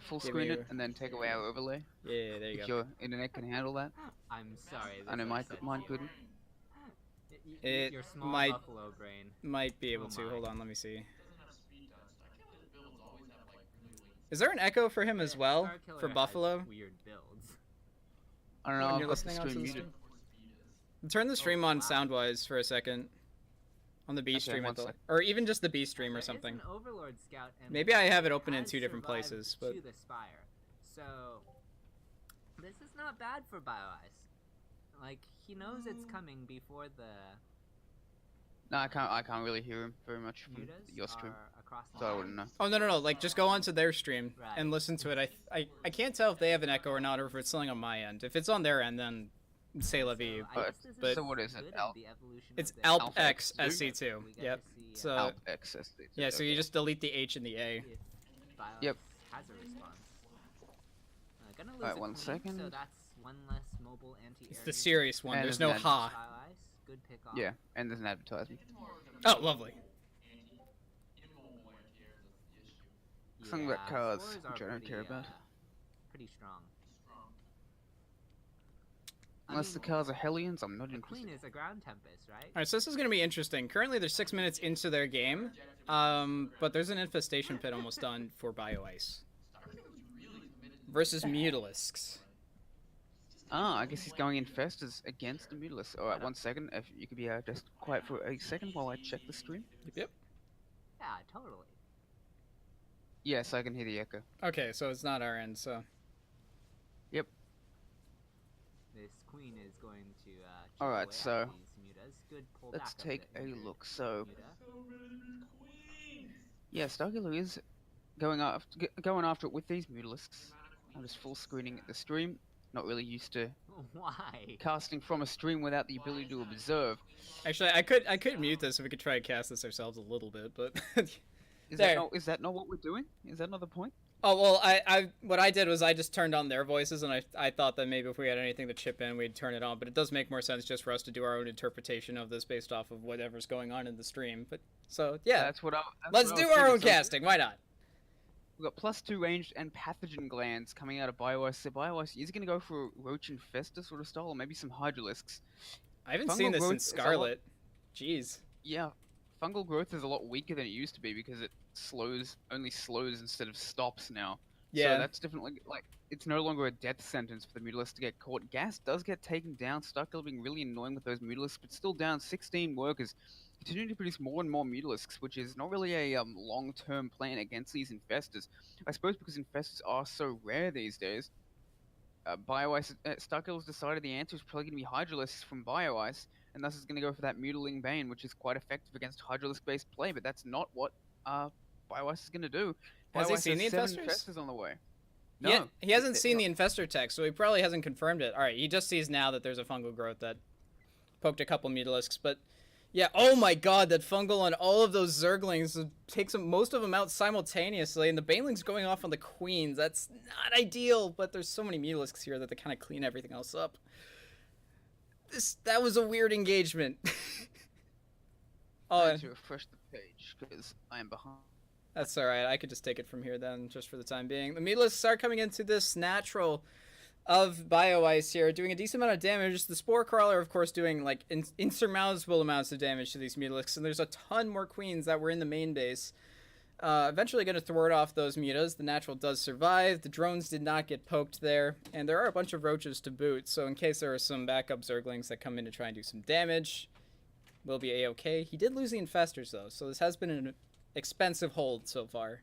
full Give screen me it your- and then take away our overlay. yeah, there you If go. your internet can handle that. I'm sorry. I know mine couldn't. It Your small might- buffalo brain. Might be able Oh to. my. Hold on, let me see. Is there an echo for him as well? Starkiller For has Buffalo? Weird builds. I don't know, When I've you're got the listening onto stream the muted. stream? Turn the stream on wow. sound-wise for a second. On the B Okay, stream, one at the, sec. or even just the B stream or There is something. an Overlord Scout and Maybe I have it open in has 2 different survived places, but to the Spire. So, this is not bad for BioIce. Like, he knows it's coming before the No, I can't really hear him very much from mutas your stream, are across the so I line. wouldn't know. Oh no, like just go onto their stream Right. and listen to it. I can't tell if they have an echo or not, or if it's something on my end. If it's on their end, then say la vie. I But- guess this but- is So what is it, good of Alp? the evolution It's of the Alp Alpha X X2? SC2. We get Yep. to see, So Alp XS. yeah, so you just delete the H and the A. if BioIce Yep. has a response. Gonna lose Alright, a one queen, second. So that's one less mobile anti-air. It's the serious one. And There's there's no an ha. BioIce, good pick off. Yeah, and there's an advertisement. Oh, lovely. Something about Yeah, cards, scores are which I don't care pretty, about. Pretty strong. Unless the cards are Hellions, I'm not the interested. queen is a ground tempest, right? All right, so this is gonna be interesting. Currently, they're 6 minutes into their game, but there's an infestation pit almost done for BioIce versus Mutalisks. Ah, I guess he's going Infestors against the Mutalisk. Alright, 1 second. If you could be just quiet for a second while I check the stream. Yep. Yeah, totally. Yes, I can hear the echo. Okay, so it's not our end. So This queen is going to chip Alright, away so at these mutas. Good pull let's back of take the a injured look. So, muta. yeah, Starkiller is going after it with these Mutalisks. I'm just full screening the stream. Not really used to Why? casting from a stream without the ability to observe. actually, I could mute this if we could try to cast this ourselves a little bit, but Is There. is that not what we're doing? Is that not the point? oh well. I what I did was I just turned on their voices, and I thought that maybe if we had anything to chip in, we'd turn it on. But it does make more sense just for us to do our own interpretation of this based off of whatever's going on in the stream. But so yeah, That's what let's what I do was our own thinking. So casting. Why not? We've got +2 ranged and pathogen glands coming out of BioIce. So BioIce is going to go for a Roach Infestor sort of style, or maybe some Hydralisks. I haven't Fungal seen this growth in is a lot- Scarlet. Jeez. Yeah, fungal growth is a lot weaker than it used to be because it only slows instead of stops now. Yeah. So that's definitely, like, it's no longer a death sentence for the Mutalisk to get caught. Gas does get taken down. Starkiller being really annoying with those Mutalisks, but still down 16 workers. Continuing to produce more and more Mutalisks, which is not really a long-term plan against these Infestors. I suppose because Infestors are so rare these days, Starkiller's decided the answer is probably going to be Hydralisks from BioIce, and thus is going to go for that Mutiling Bane, which is quite effective against Hydralisk-based play, but that's not what BioIce is going to do. Has he BioIce seen the 7 Infestors? Infestors on the way. He hasn't seen the infestor text, so he probably hasn't confirmed it. All right, he just sees now that there's a fungal growth that poked a couple Mutalisks, but yeah, oh my god, that fungal on all of those Zerglings takes most of them out simultaneously, and the Baneling's going off on the queens. That's not ideal, but there's so many Mutalisks here that they kind of clean everything else up. That was a weird engagement. I Oh, need to refresh the page because I am behind. that's alright. I could just take it from here then, just for the time being. The Mutalisks are coming into this natural of BioIce here, doing a decent amount of damage. The Spore Crawler, of course, doing like insurmountable amounts of damage to these Mutalisks, and there's a ton more queens that were in the main base. Eventually going to thwart off those mutas. The natural does survive. The drones did not get poked there, and there are a bunch of roaches to boot, so in case there are some backup Zerglings that come in to try and do some damage, we'll be a-okay. He did lose the Infestors, though, so this has been an expensive hold so far.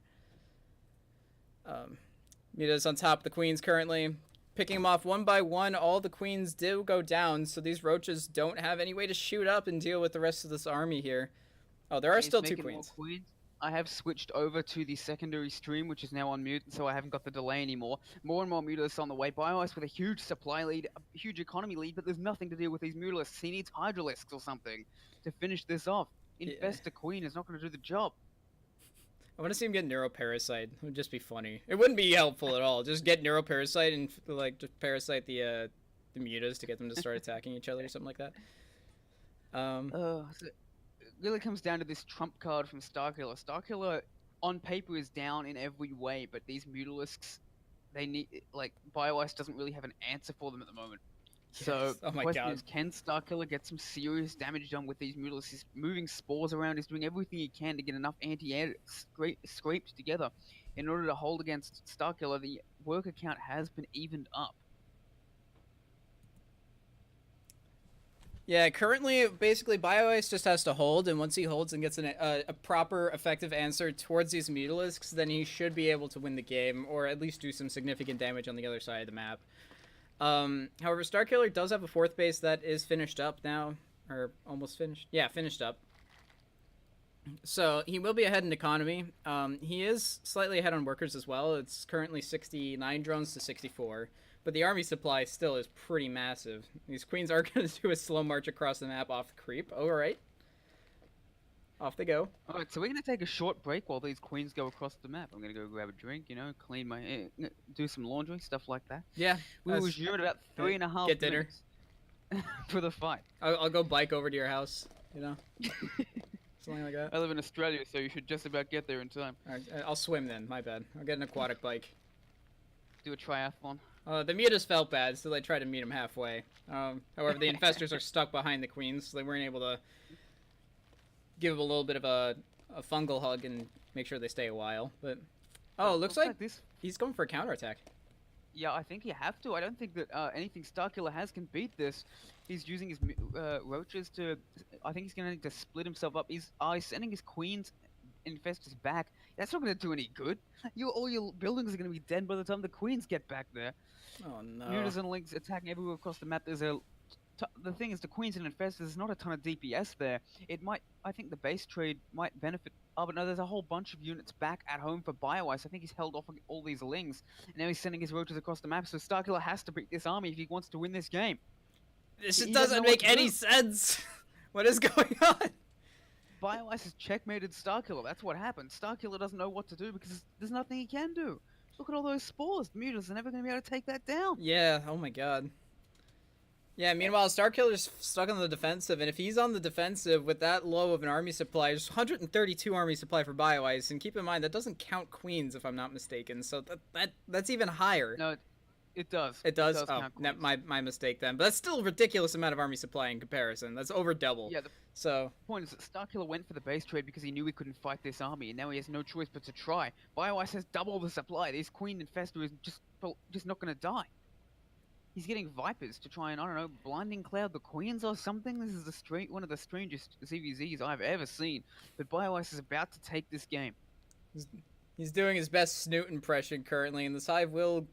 Muta's on top of the queens currently. Picking them off one by one, all the queens do go down, so these roaches don't have any way to shoot up and deal with the rest of this army here. Oh, there are He's still two making more queens. queens. I have switched over to the secondary stream, which is now on mute, so I haven't got the delay anymore. More and more Mutalisks on the way. BioIce with a huge supply lead, a huge economy lead, but there's nothing to deal with these Mutalisks. He needs Hydralisks or something to finish this off. Yeah. Infestor Queen is not going to do the job. I want to see him get Neuroparasite. It would just be funny. It wouldn't be helpful at all. Just get Neuroparasite and like just parasite the mutas to get them to start attacking each other or something like that. So it really comes down to this trump card from Starkiller. Starkiller, on paper, is down in every way, but these Mutalisks, they need, like, BioIce doesn't really have an answer for them at the moment. So, Yes. Oh the my question God. is, can Starkiller get some serious damage done with these Mutalisks? He's moving spores around, he's doing everything he can to get enough anti-air scraped together in order to hold against Starkiller. The worker count has been evened up. Yeah, currently, basically, BioIce just has to hold, and once he holds and gets a proper, effective answer towards these Mutalisks, then he should be able to win the game, or at least do some significant damage on the other side of the map. However, Starkiller does have a 4th base that is finished up now, or almost finished. Yeah, finished up. So, he will be ahead in economy. He is slightly ahead on workers as well. It's currently 69 drones to 64. But the army supply still is pretty massive. These queens are going to do a slow march across the map off the creep. Alright. Off they go. Alright, so we're gonna take a short break while these queens go across the map. I'm gonna go grab a drink, you know, clean my... do some laundry, stuff like that. Yeah. We'll resume in about 3.5 Get dinner. minutes for the fight. I'll go bike over to your house, you know? Something like that. I live in Australia, so you should just about get there in time. Alright, I'll swim then, my bad. I'll get an aquatic bike. Do a triathlon. The mutas felt bad, so they tried to meet him halfway. However, the infestors are stuck behind the queens, so they weren't able to give a little bit of a fungal hug and make sure they stay a while. But oh, it looks like this. he's going for a counterattack. Yeah, I think you have to. I don't think that anything Starkiller has can beat this. He's using his roaches to... I think he's going to need to split himself up. He's sending his queens infestors back. That's not going to do any good. All your buildings are going to be dead by the time the queens get back there. Oh no. Mutas and Lynx attacking everywhere across the map. There's the thing is, the queens and infestors, there's not a ton of DPS there. It might... I think the base trade might benefit... Oh, but no, there's a whole bunch of units back at home for BioIce. I think he's held off all these Lings, and now he's sending his roaches across the map, so Starkiller has to beat this army if he wants to win this game. This He just doesn't doesn't know what make to any do. sense. What is going on? BioIce has checkmated Starkiller. That's what happened. Starkiller doesn't know what to do because there's nothing he can do. Look at all those spores. The Mutas are never going to be able to take that down. Yeah, oh my god. Yeah, meanwhile, Starkiller's stuck on the defensive, and if he's on the defensive with that low of an army supply, there's 132 army supply for BioIce, and keep in mind, that doesn't count queens, if I'm not mistaken, so that's even higher. No, it does. It does? Oh, count queens. my mistake then. But that's still a ridiculous amount of army supply in comparison. That's over double. Yeah, the So, point is that Starkiller went for the base trade because he knew he couldn't fight this army, and now he has no choice but to try. BioIce has double the supply. This Queen Infestor is just not going to die. He's getting Vipers to try and, I don't know, Blinding Cloud the Queens or something. This is one of the strangest CVZs I've ever seen. But BioIce is about to take this game. he's doing his best Snoot impression currently, and the Hive will,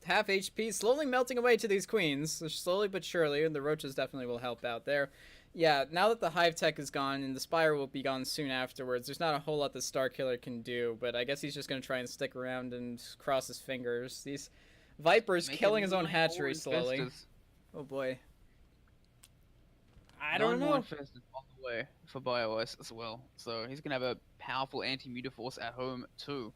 half HP, slowly melting away to these queens, slowly but surely, and the roaches definitely will help out there. Yeah, now that the Hive Tech is gone, and the Spire will be gone soon afterwards, there's not a whole lot that Starkiller can do, but I guess he's just going to try and stick around and cross his fingers. These Viper's Making killing his own 9 hatchery more slowly. infestors. Oh boy. I don't 9 more know. infestors on the way for BioIce as well. So he's going to have a powerful anti-muta force at home too.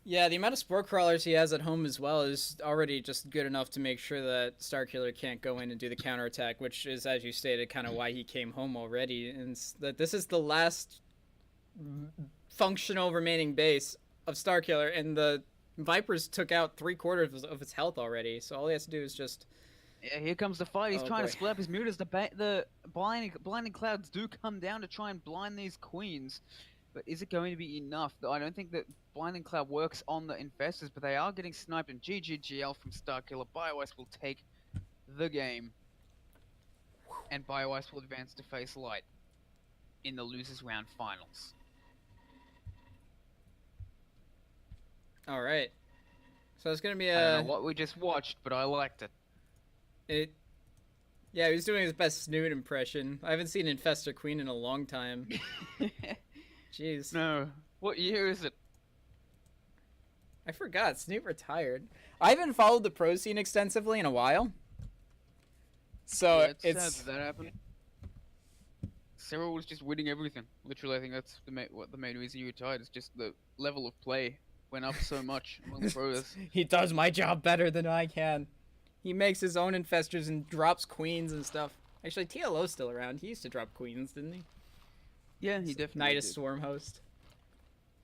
Yeah, the amount of spore crawlers he has at home as well is already just good enough to make sure that Starkiller can't go in and do the counterattack, which is, as you stated, kind of why he came home already. And that this is the last functional remaining base of Starkiller, and the Vipers took out 3/4 of his health already, so all he has to do is just... Yeah, here comes the fight. He's Oh, trying boy. to split up his mutas. The blinding clouds do come down to try and blind these queens. But is it going to be enough? I don't think that blinding cloud works on the infestors, but they are getting sniped, and GGGL from Starkiller. BioIce will take the game. And BioIce will advance to face Light in the losers round finals. Alright. So it's going to be I don't a... know what we just watched, but I liked it. Yeah, he was doing his best Snoot impression. I haven't seen Infestor Queen in a long time. Jeez. No. What year is it? I forgot. Snoot retired. I haven't followed the pro scene extensively in a while. So Yeah, it's... sad that happened. Cyril was just winning everything. Literally, I think that's the main reason he retired. Is just the level of play went up so much among the pros. He does my job better than I can. He makes his own infestors and drops queens and stuff. Actually, TLO's still around. He used to drop queens, didn't he? Yeah, he definitely Nidus did. Swarm Host.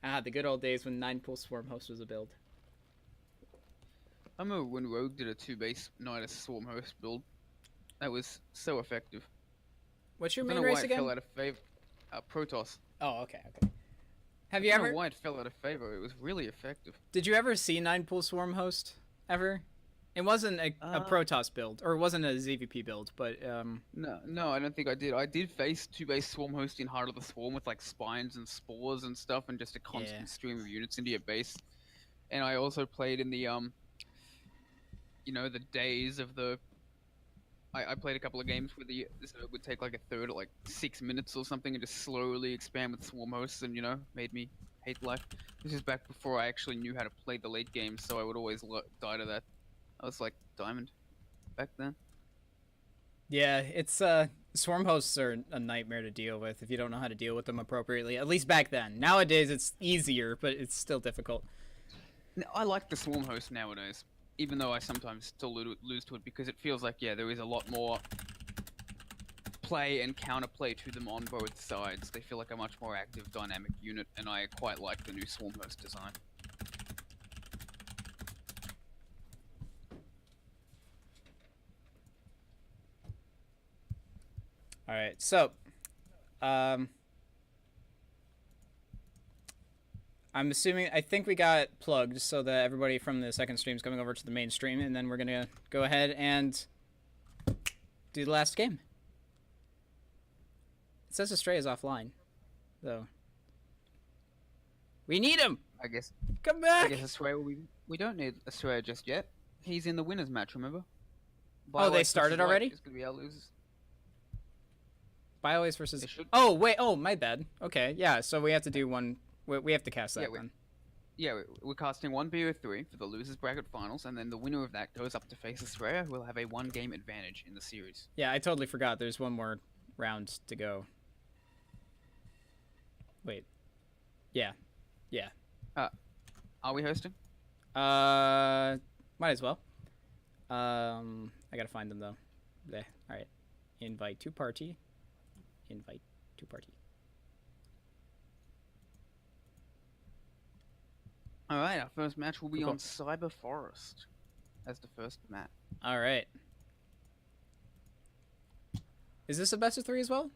Ah, the good old days when 9-pool Swarm Host was a build. I remember when Rogue did a 2-base Nidus Swarm Host build. That was so effective. What's your I main don't know race why it again? fell out of favor. Protoss. Oh, okay. Have you I don't ever... know why it fell out of favor. It was really effective. Did you ever see 9-pool Swarm Host? Ever? It wasn't a Uh, Protoss build, or it wasn't a ZVP build, but No, I don't think I did. I did face 2-base Swarm Host in Heart of the Swarm with like spines and spores and stuff, and just a constant Yeah. stream of units into your base. And I also played in the the days of the. I played a couple of games where the Zerg would take like a third at like 6 minutes or something, and just slowly expand with Swarm Hosts, and made me hate life. This is back before I actually knew how to play the late game, so I would always die to that. I was like Diamond back then. yeah, it's swarm hosts are a nightmare to deal with if you don't know how to deal with them appropriately. At least back then. Nowadays it's easier, but it's still difficult. I like the Swarm Host nowadays, even though I sometimes still lose to it because it feels like, yeah, there is a lot more play and counterplay to them on both sides. They feel like a much more active, dynamic unit, and I quite like the new Swarm Host design. All right, so, I'm assuming, I think we got plugged so that everybody from the second stream is coming over to the main stream, and then we're gonna go ahead and do the last game. It says Astray is offline, though. We need him. I guess. Come I back. guess Australia. We don't need Australia just yet. He's in the winners match. Remember? Oh, they Biowaste started versus White already? is gonna be our losers. Biowaste versus. They should. Oh wait. Oh my bad. Okay. Yeah. So we have to do one. We have to cast that Yeah, one. Yeah, we're casting one BO3 for the losers bracket finals, and then the winner of that goes up to face Australia, who will have a one-game advantage in the series. Yeah, I totally forgot. There's one more round to go. Wait. Yeah. Yeah. Are we hosting? Might as well. I gotta find them though. There. All right. Invite to party. Invite to party. All right, our first match will be Cool. on Cyber Forest as the first map. All right. Is this a best of 3 as well?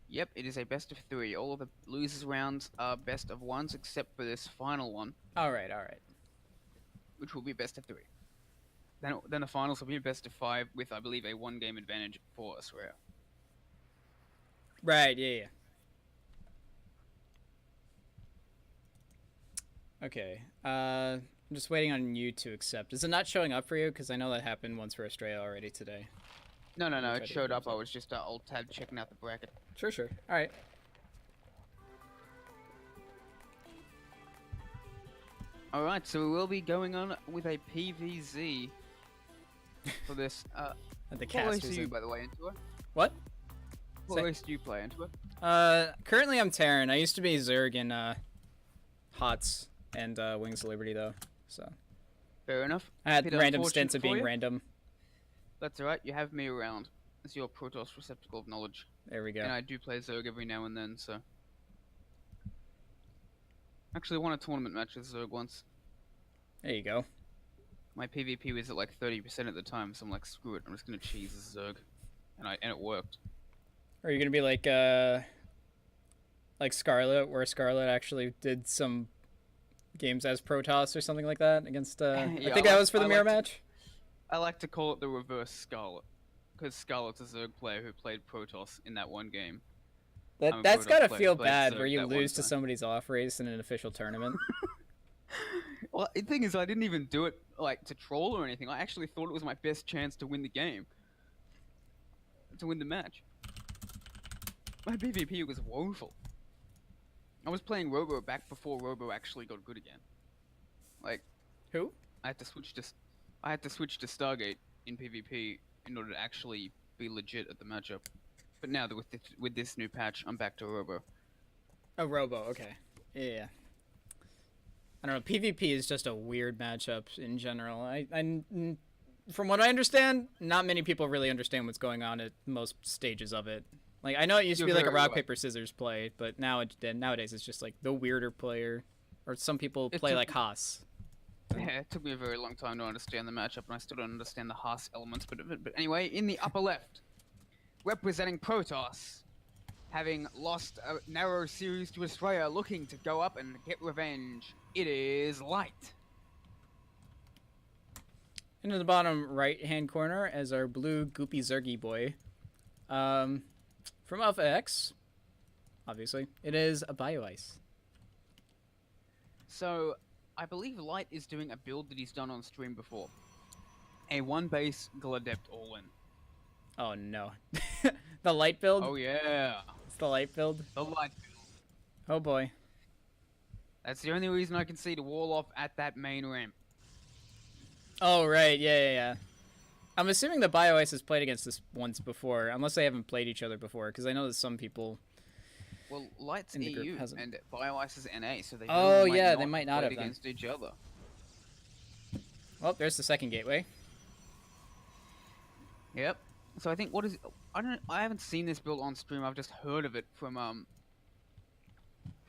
Yep, it is a best of 3. All of the losers rounds are best of 1s except for this final one, All right. All right. which will be best of 3. Then the finals will be a best of 5 with, I believe, a one-game advantage for Australia. Right. Yeah. Yeah. Okay. I'm just waiting on you to accept. Is it not showing up for you? Because I know that happened once for Australia already today. No, try it to showed up. advance I it. was just alt tab checking out the bracket. Sure. Sure. All right. All right, so we will be going on with a PVZ for this. At the What cast. race do you, by the way, into it? What? What Say- race do you play into it? Currently I'm Terran. I used to be Zerg in HOTS and Wings of Liberty though. So Fair enough. I had Bit random unfortunate stints of for being you. random. That's alright, you have me around as your Protoss receptacle of knowledge. There we go. And I do play Zerg every now and then, so. Actually, I won a tournament match with Zerg once. There you go. My PvP was at like 30% at the time, so I'm like, screw it, I'm just gonna cheese this Zerg. And it worked. Are you gonna be like Scarlet, where Scarlet actually did some games as Protoss or something like that against? I Yeah, think that was for the I mirror like to- match. I like to call it the reverse Scarlet. Because Scarlet's a Zerg player who played Protoss in that one game. I'm a That's Protoss gotta player, feel played bad Zerg where you that one lose to time. somebody's off race in an official tournament. Well, the thing is, I didn't even do it like to troll or anything. I actually thought it was my best chance to win the game, to win the match. My PvP was woeful. I was playing Robo back before Robo actually got good again. Like, Who? I had to switch to Stargate in PvP in order to actually be legit at the matchup. But now that with this new patch, I'm back to Robo. Oh, Robo. Okay. Yeah. I don't know. PvP is just a weird matchup in general. From what I understand, not many people really understand what's going on at most stages of it. Like, I know it used to You're be like a very rock right. paper scissors play, but nowadays it's just like the weirder player, or some people It play took- like Haas. Yeah, it took me a very long time to understand the matchup, and I still don't understand the Haas elements of it. But anyway, in the upper left, representing Protoss, having lost a narrow series to Australia, looking to go up and get revenge, it is Light. into the bottom right-hand corner as our blue goopy Zergy boy. From Alpha X, obviously, it is a Bio Ice. So, I believe Light is doing a build that he's done on stream before. A 1-base Gladept all-in. Oh no. The light build? Oh yeah. It's the light build? The Light build. Oh boy. That's the only reason I can see the wall off at that main ramp. Oh, right. Yeah. I'm assuming the Bio Ice has played against this once before, unless they haven't played each other before, because I know that some people... Well, Light's In the group EU hasn't. and BioIce is NA, so they Oh, really yeah, they might not played have then. against each other. Well, there's the second gateway. Yep. So I think I haven't seen this build on stream. I've just heard of it from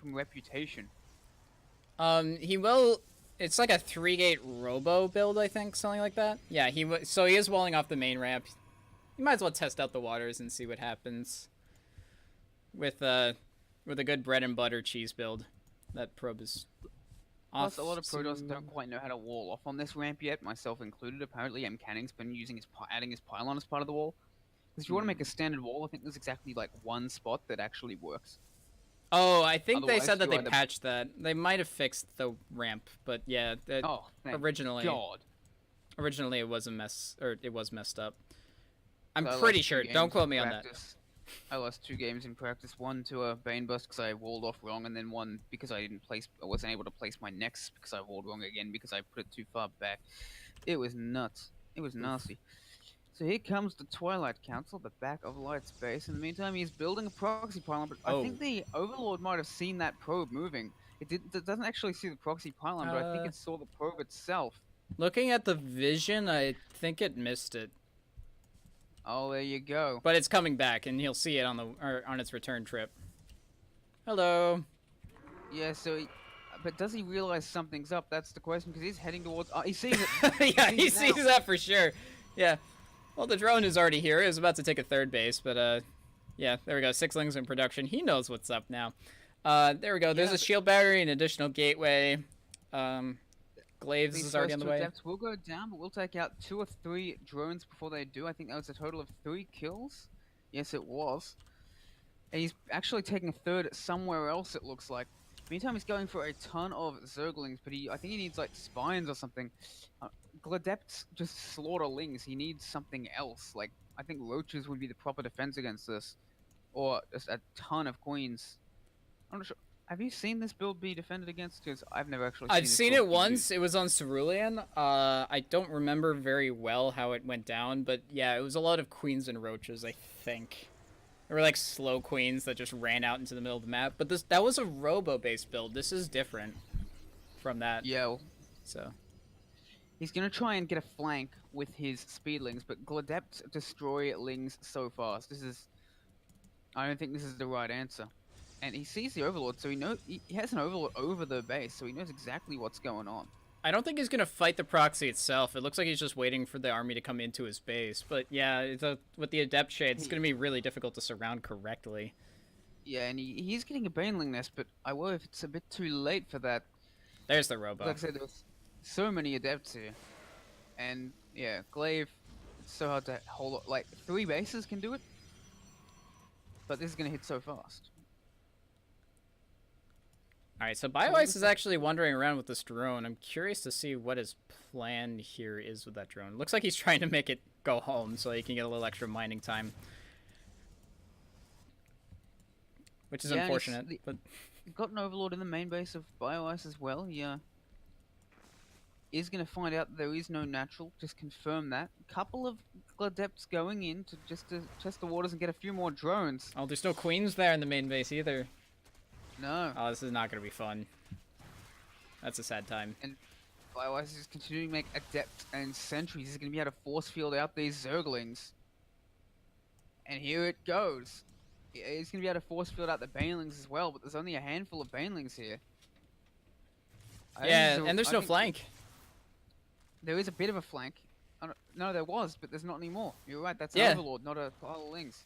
Reputation. He will... It's like a 3-gate robo build, I think, something like that. Yeah, so he is walling off the main ramp. You might as well test out the waters and see what happens. With a good bread and butter cheese build. That probe is off. Plus, a lot of Protoss soon. don't quite know how to wall off on this ramp yet, myself included. Apparently, M. Canning's been using adding his pylon as part of the wall. Because if you want to make a standard wall, I think there's exactly like one spot that actually works. Oh, I think they Otherwise, said that you they either- patched that. They might have fixed the ramp, but yeah, Oh, thank originally God. it was a mess, or it was messed up. I'm So I pretty lost 2 sure. games Don't in quote me on that. practice. I lost 2 games in practice. One to a Bane Bust because I walled off wrong, and then one because I wasn't able to place my Nexus because I walled wrong again because I put it too far back. It was nuts. It was nasty. So here comes the Twilight Council, the back of Light's base. In the meantime, he's building a proxy pylon, but I think the Overlord might have seen that probe moving. It doesn't actually see the proxy pylon, but I think it saw the probe itself. Looking at the vision, I think it missed it, Oh, there you go. but it's coming back, and he'll see it on its return trip. Hello. Yeah, so but does he realize something's up? That's the question, because he's heading towards... he sees it! Yeah, he it now. sees that for sure. Yeah. Well, the drone is already here. He was about to take a third base, but yeah, there we go. 6 Lings in production. He knows what's up now. There we go. There's Yeah, a shield battery, an additional gateway. Glaives These is already first on the 2 way. adepts will go down, but we'll take out 2 or 3 drones before they do. I think that was a total of 3 kills. Yes, it was. And he's actually taking a third somewhere else, it looks like. Meantime, he's going for a ton of Zerglings, but I think he needs like spines or something. Gladepts just slaughter Lings. He needs something else. Like, I think Roaches would be the proper defense against this. Or just a ton of Queens. I'm not sure. Have you seen this build be defended against? Because I've never actually seen I've this seen build it be once. used. It was on Cerulean. I don't remember very well how it went down, but yeah, it was a lot of Queens and Roaches, I think. There were like slow Queens that just ran out into the middle of the map. But that was a robo-based build. This is different from that. Yeah, well, So he's going to try and get a flank with his Speedlings, but Gladepts destroy Lings so fast. I don't think this is the right answer. And he sees the Overlord, so he has an Overlord over the base, so he knows exactly what's going on. I don't think he's gonna fight the proxy itself. It looks like he's just waiting for the army to come into his base. But yeah, with the Adept Shade, it's gonna be really difficult to surround correctly. Yeah, and he's getting a Baneling nest, but I worry if it's a bit too late for that. There's the Robo. Like I said, there's so many Adepts here. And yeah, Glaive, it's so hard to hold up. Like, 3 bases can do it. But this is gonna hit so fast. Alright, so BioIce is actually wandering around with this drone. I'm curious to see what his plan here is with that drone. Looks like he's trying to make it go home so he can get a little extra mining time. Which is Yeah, and unfortunate, but You've got an Overlord in the main base of BioIce as well. He is going to find out there is no natural. Just confirm that. Couple of Gladepts going in to test the waters and get a few more drones. oh, there's no queens there in the main base either. No. Oh, this is not gonna be fun. That's a sad time. BioIce is continuing to make Adept and Sentries. He's going to be able to force field out these Zerglings. And here it goes. He's going to be able to force field out the Banelings as well, but there's only a handful of Banelings here. Yeah, and there's no flank. There is a bit of a flank. No, there was, but there's not anymore. You're right, that's Yeah. an Overlord, not a pile of Lings.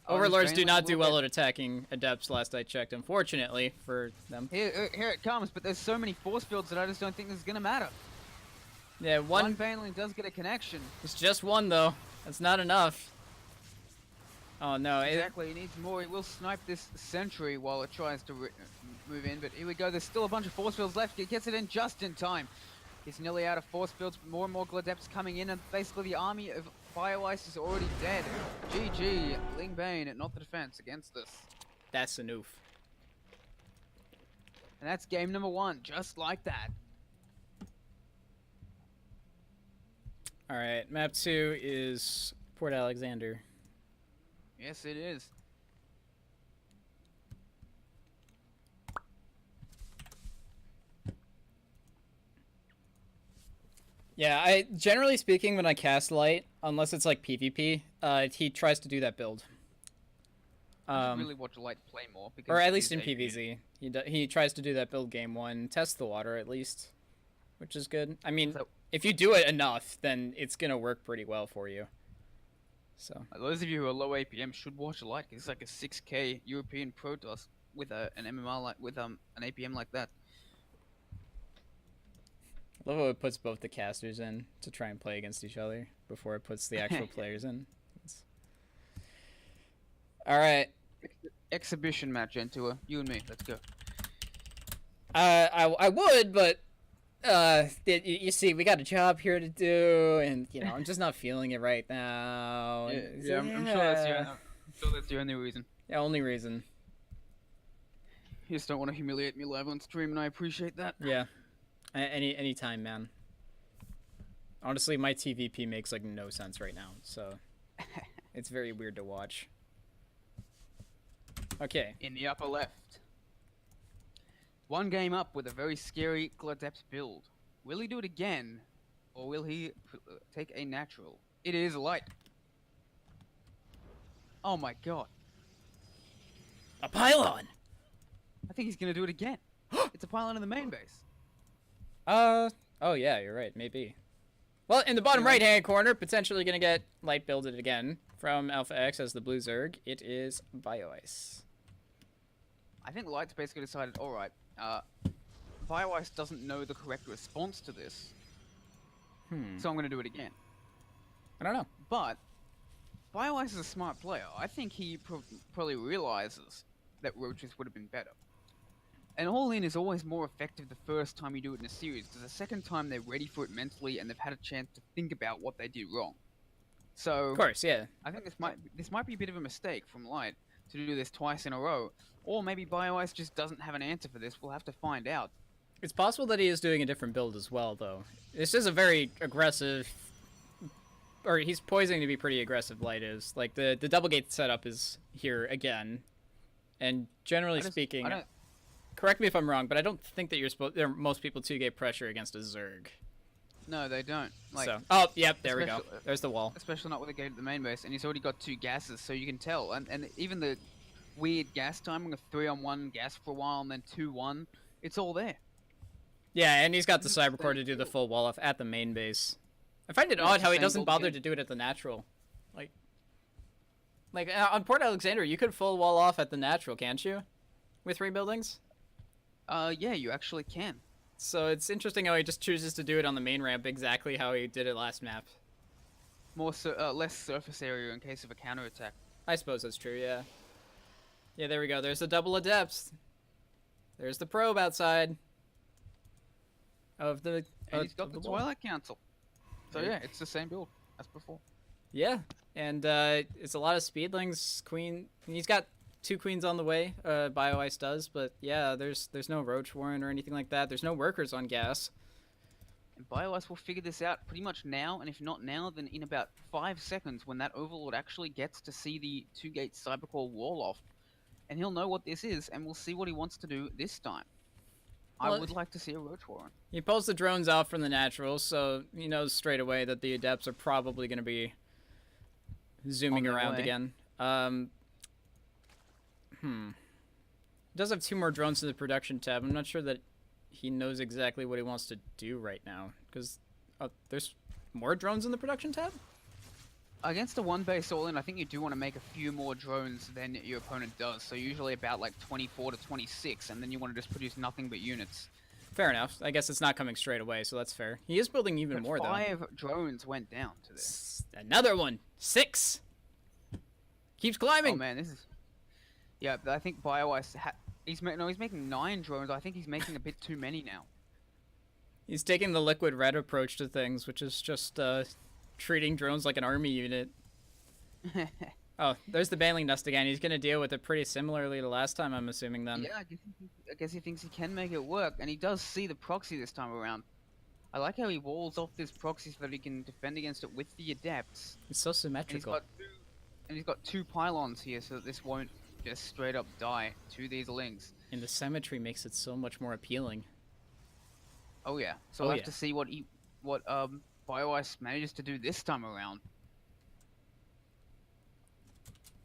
Oh, Overlords he's do Baneling not a do little well at attacking Adepts last I checked, unfortunately for them. Here it comes, but there's so many force fields that I just don't think this is going to matter. Yeah, One one. Baneling does get a connection. It's just one though. That's not enough. Oh no! Exactly, he needs more. He will snipe this sentry while it tries to move in, but here we go. There's still a bunch of force fields left. He gets it in just in time. He's nearly out of force fields. More and more Gladepts coming in, and basically the army of BioIce is already dead. GG, Ling Bane, not the defense against this. That's a noof. And that's game number 1, just like that. All right, map 2 is Port Alexander. Yes, it is. Yeah, I generally speaking, when I cast Light, unless it's like PvP, he tries to do that build. I should really watch Light play more. Because Or at least he's in a- PvZ, he tries to do that build game 1, test the water at least, which is good. I mean, So- if you do it enough, then it's gonna work pretty well for you. So Those of you who are low APM should watch Light. 'Cause it's like a 6K European Protoss with an MMR like with an APM like that. I love how it puts both the casters in to try and play against each other before it puts the actual players in. All right. Exhibition match, Entua. You and me. Let's go. I would, but you see, we got a job here to do, and you know, I'm just not feeling it right now. and- I'm sure that's the only reason. Yeah, only reason. You just don't want to humiliate me live on stream, and I appreciate that. Yeah. Any time, man. Honestly, my TVP makes like no sense right now, so it's very weird to watch. Okay. In the upper left. One game up with a very scary Gladept build. Will he do it again? Or will he take a natural? It is Light. Oh my god. A pylon. I think he's gonna do it again. It's a pylon in the main base. Oh yeah, you're right. Maybe. Well, in the bottom Yeah. right-hand corner, potentially gonna get light builded again from Alpha X as the Blue Zerg. It is BioIce. I think Light's basically decided, alright, BioIce doesn't know the correct response to this, so I'm gonna do it again. I don't know. But BioIce is a smart player. I think he probably realizes that Roaches would have been better. And All-In is always more effective the first time you do it in a series, because the second time they're ready for it mentally and they've had a chance to think about what they did wrong. So Of course, yeah. I think this might be a bit of a mistake from Light to do this twice in a row, or maybe BioIce just doesn't have an answer for this. We'll have to find out. It's possible that he is doing a different build as well, though. This is a very aggressive, or he's poising to be pretty aggressive. Light is like the double gate setup is here again, and generally speaking, correct me if I'm wrong, but I don't think that you're supposed. Most people 2-gate pressure against a Zerg. No, they don't. Like, So, oh, yep, there we go. especially- There's the wall. especially not with a gate at the main base, and he's already got 2 gases, so you can tell. And even the weird gas timing of 3-on-1 gas for a while and then 2-1, it's all there. Yeah, and he's got the This is Cybercore the- to do the full wall off at the main base. I find it Yeah, odd it's how the he same doesn't build bother again. to do it at the natural. Like on Port Alexander, you could full wall off at the natural, can't you? With 3 buildings? Yeah, you actually can. So it's interesting how he just chooses to do it on the main ramp exactly how he did it last map. Less surface area in case of a counterattack. I suppose that's true, yeah. Yeah, there we go. There's the double adepts. There's the probe outside of the. And he's got of the wall. Twilight Council. So Yeah. yeah, it's the same build as before. Yeah, and it's a lot of speedlings. Queen. He's got 2 queens on the way. BioIce does, but yeah, there's no Roach Warren or anything like that. There's no workers on gas. And BioIce will figure this out pretty much now, and if not now, then in about 5 seconds when that Overlord actually gets to see the 2-gate Cybercore wall off. And he'll know what this is, and we'll see what he wants to do this time. Well, I would like to see a Roach Warren. He pulls the drones out from the naturals, so he knows straight away that the adepts are probably going to be zooming On their around way. again. He does have 2 more drones in the production tab. I'm not sure that he knows exactly what he wants to do right now, because there's more drones in the production tab? Against a 1-base all-in, I think you do want to make a few more drones than your opponent does. So usually about like 24 to 26, and then you want to just produce nothing but units. fair enough. I guess it's not coming straight away, so that's fair. He is building even But more, though. 5 drones went down to this. Another one! 6! Keeps climbing! Oh man, this is. Yeah, but I think BioIce he's making 9 drones. I think he's making a bit too many now. He's taking the Liquid Red approach to things, which is just treating drones like an army unit. Oh, there's the Baneling Nest again. He's gonna deal with it pretty similarly to last time, I'm assuming, then. Yeah, I guess he thinks he can make it work, and he does see the proxy this time around. I like how he walls off this proxy so that he can defend against it with the Adepts. It's so symmetrical. And he's got 2 pylons here, so that this won't just straight up die to these Lings. And the symmetry makes it so much more appealing. Oh yeah, so Oh, we'll yeah. have to see what BioIce manages to do this time around.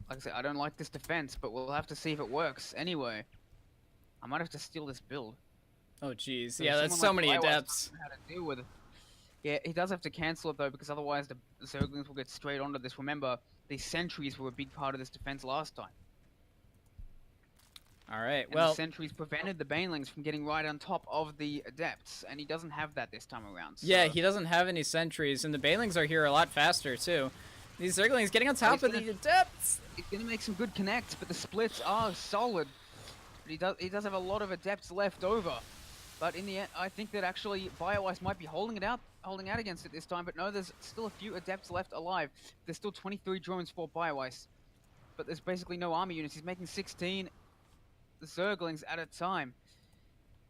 Like I said, I don't like this defense, but we'll have to see if it works. Anyway, I might have to steal this build. Oh, jeez. So Yeah, that's so someone many like BioIce Adepts. doesn't know how to deal with it. Yeah, he does have to cancel it though, because otherwise the Zerglings will get straight onto this. Remember, these sentries were a big part of this defense last time. Alright, And well, the sentries prevented the Banelings from getting right on top of the Adepts, and he doesn't have that this time around. So. yeah, he doesn't have any sentries, and the Banelings are here a lot faster, too. These Zerglings getting on top of the Adepts! He's gonna make some good connects, but the splits are solid. But he does have a lot of Adepts left over. But in the end, I think that actually BioIce might be holding out against it this time. But no, there's still a few Adepts left alive. There's still 23 drones for BioIce. But there's basically no army units. He's making 16 Zerglings at a time.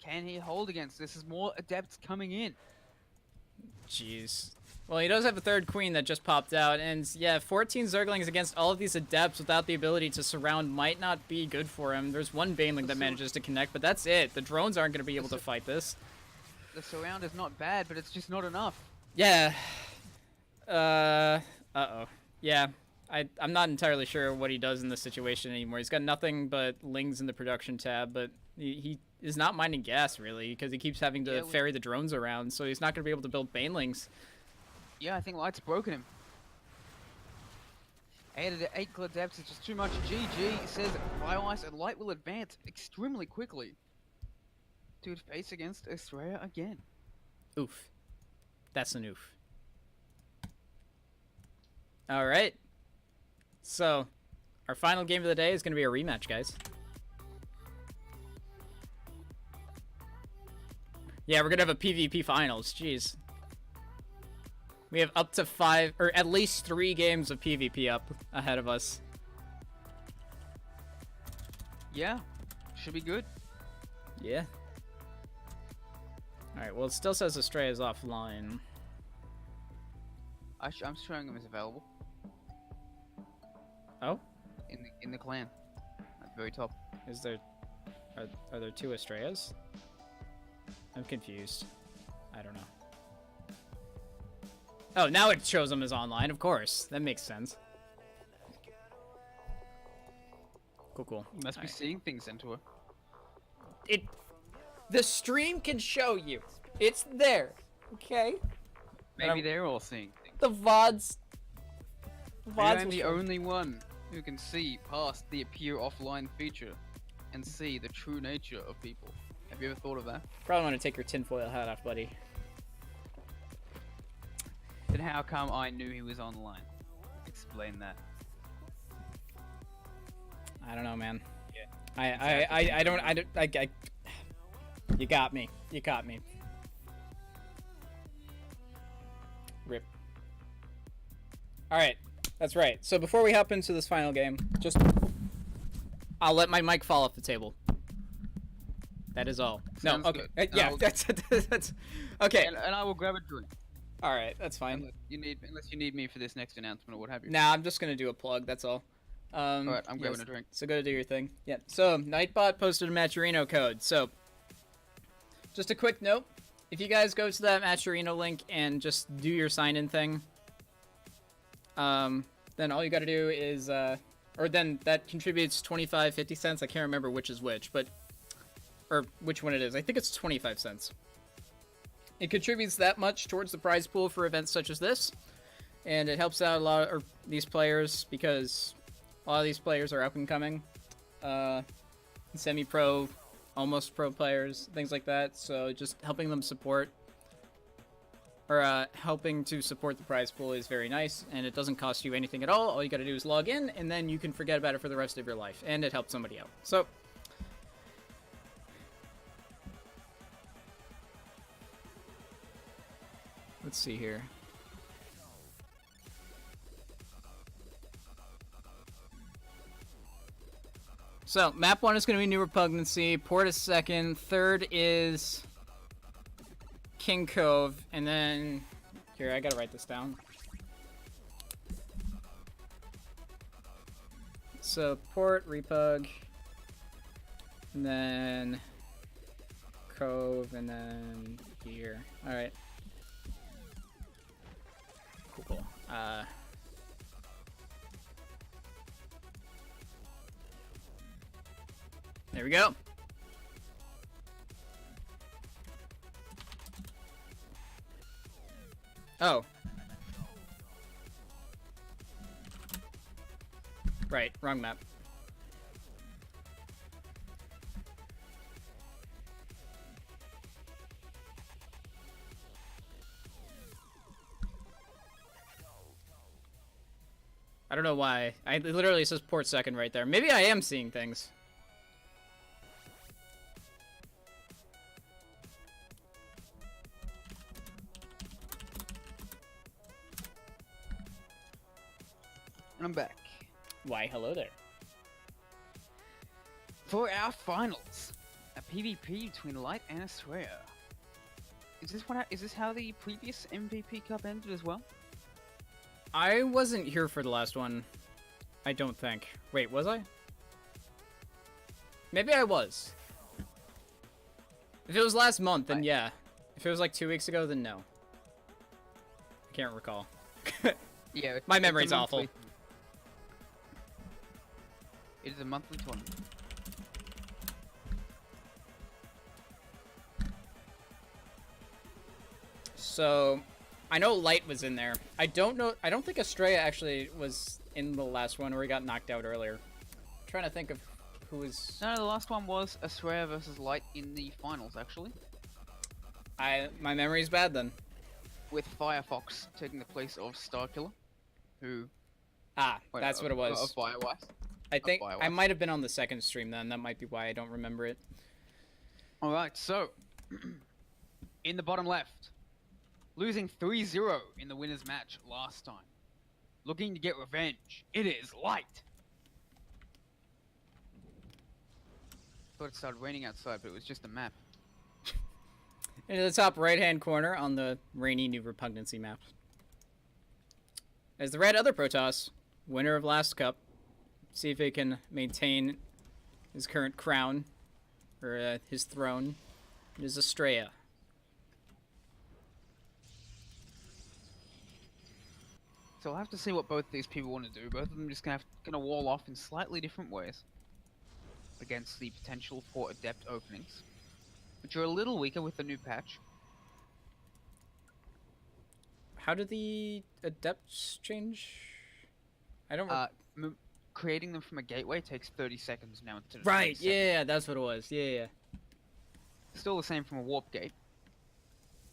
Can he hold against this? There's more Adepts coming in. Jeez. Well, he does have a 3rd Queen that just popped out, and yeah, 14 Zerglings against all of these Adepts without the ability to surround might not be good for him. There's one Baneling that manages to connect, but that's it. The drones aren't going to be able to fight this. The surround is not bad, but it's just not enough. Yeah. Uh-oh. Yeah. I'm not entirely sure what he does in this situation anymore. He's got nothing but Lings in the production tab, but he is not mining gas, really, because he keeps having to ferry the drones around, so he's not going to be able to build Banelings. Yeah, I think Light's broken him. 8 Adepts is just too much. GG says BioIce, and Light will advance extremely quickly to face against Australia again. Oof. That's an oof. Alright. So, our final game of the day is going to be a rematch, guys. Yeah, we're going to have a PvP finals. Jeez. We have up to 5, or at least 3 games of PvP up ahead of us. Yeah, should be good. Yeah. Alright, well, it still says Astray is offline. I'm showing him as available Oh? in the clan at the very top. Is there... Are there 2 Astrayas? I'm confused. I don't know. Oh, now it shows them as online, of course. That makes sense. Cool. You must be seeing things, Centaur. The stream can show you. It's there. Okay? Maybe they're all seeing things. The VODs... Maybe I'm the only one who can see past the appear offline feature and see the true nature of people. Have you ever thought of that? Probably want to take your tinfoil hat off, buddy. Then how come I knew he was online? Explain that. I don't know, man. Yeah. I don't... You got me. You caught me. Rip. Alright. That's right. So before we hop into this final game, just... I'll let my mic fall off the table. That is all. Sounds no, okay. good. Yeah, I'll- that's... Okay. And I will grab a drink. Alright, that's fine. Unless you need me for this next announcement or what have you. Nah, I'm just gonna do a plug, that's all. Alright, I'm grabbing a drink. So go do your thing. Yeah. So Nightbot posted a Matcherino code. So just a quick note: if you guys go to that Matcherino link and just do your sign-in thing, then all you got to do is, or then that contributes 25, 50 cents. I can't remember which is which, but or which one it is. I think it's 25 cents. It contributes that much towards the prize pool for events such as this, and it helps out a lot of these players because a lot of these players are up and coming, semi-pro, almost pro players, things like that. So just helping them support, or helping to support the prize pool is very nice, and it doesn't cost you anything at all. All you gotta do is log in, and then you can forget about it for the rest of your life, and it helps somebody out. So, let's see here. So, map 1 is going to be New Repugnancy, Port is 2nd, 3rd is King Cove, and then... Here, I gotta write this down. So, Port, Repug, and then Cove, and then here. Alright. Cool. There we go. Oh. Right, wrong map. I don't know why. It literally says Port 2nd right there. Maybe I am seeing things. And I'm back. Why, hello there. For our finals, a PvP between Light and Astrea. Is this how the previous MVP Cup ended as well? I wasn't here for the last one. I don't think. Wait, was I? Maybe I was. If it was last month, then yeah. If it was like 2 weeks ago, then no. I can't recall. Yeah. My memory's awful. It is a monthly tournament. So, I know Light was in there. I don't think Astrea actually was in the last one, or he got knocked out earlier. I'm trying to think of who was... No, the last one was Astrea versus Light in the finals, actually. My memory's bad then. With Firefox taking the place of Starkiller, who... That's what it was. Of Firewise. I think I might have been on the second stream then. That might be why I don't remember it. Alright, so... in the bottom left, losing 3-0 in the winner's match last time. Looking to get revenge, it is Light! Thought it started raining outside, but it was just a map. Into the top right-hand corner on the rainy New Repugnancy map is the red other Protoss, winner of last cup. See if he can maintain his current crown, or his throne. It is Astrea. So I'll have to see what both these people want to do. Both of them just gonna wall off in slightly different ways against the potential for adept openings, which are a little weaker with the new patch. How do the adepts change? I don't. Creating them from a gateway takes 30 seconds now instead of Right. 20 seconds. Yeah, that's what it was. Yeah. Still the same from a warp gate.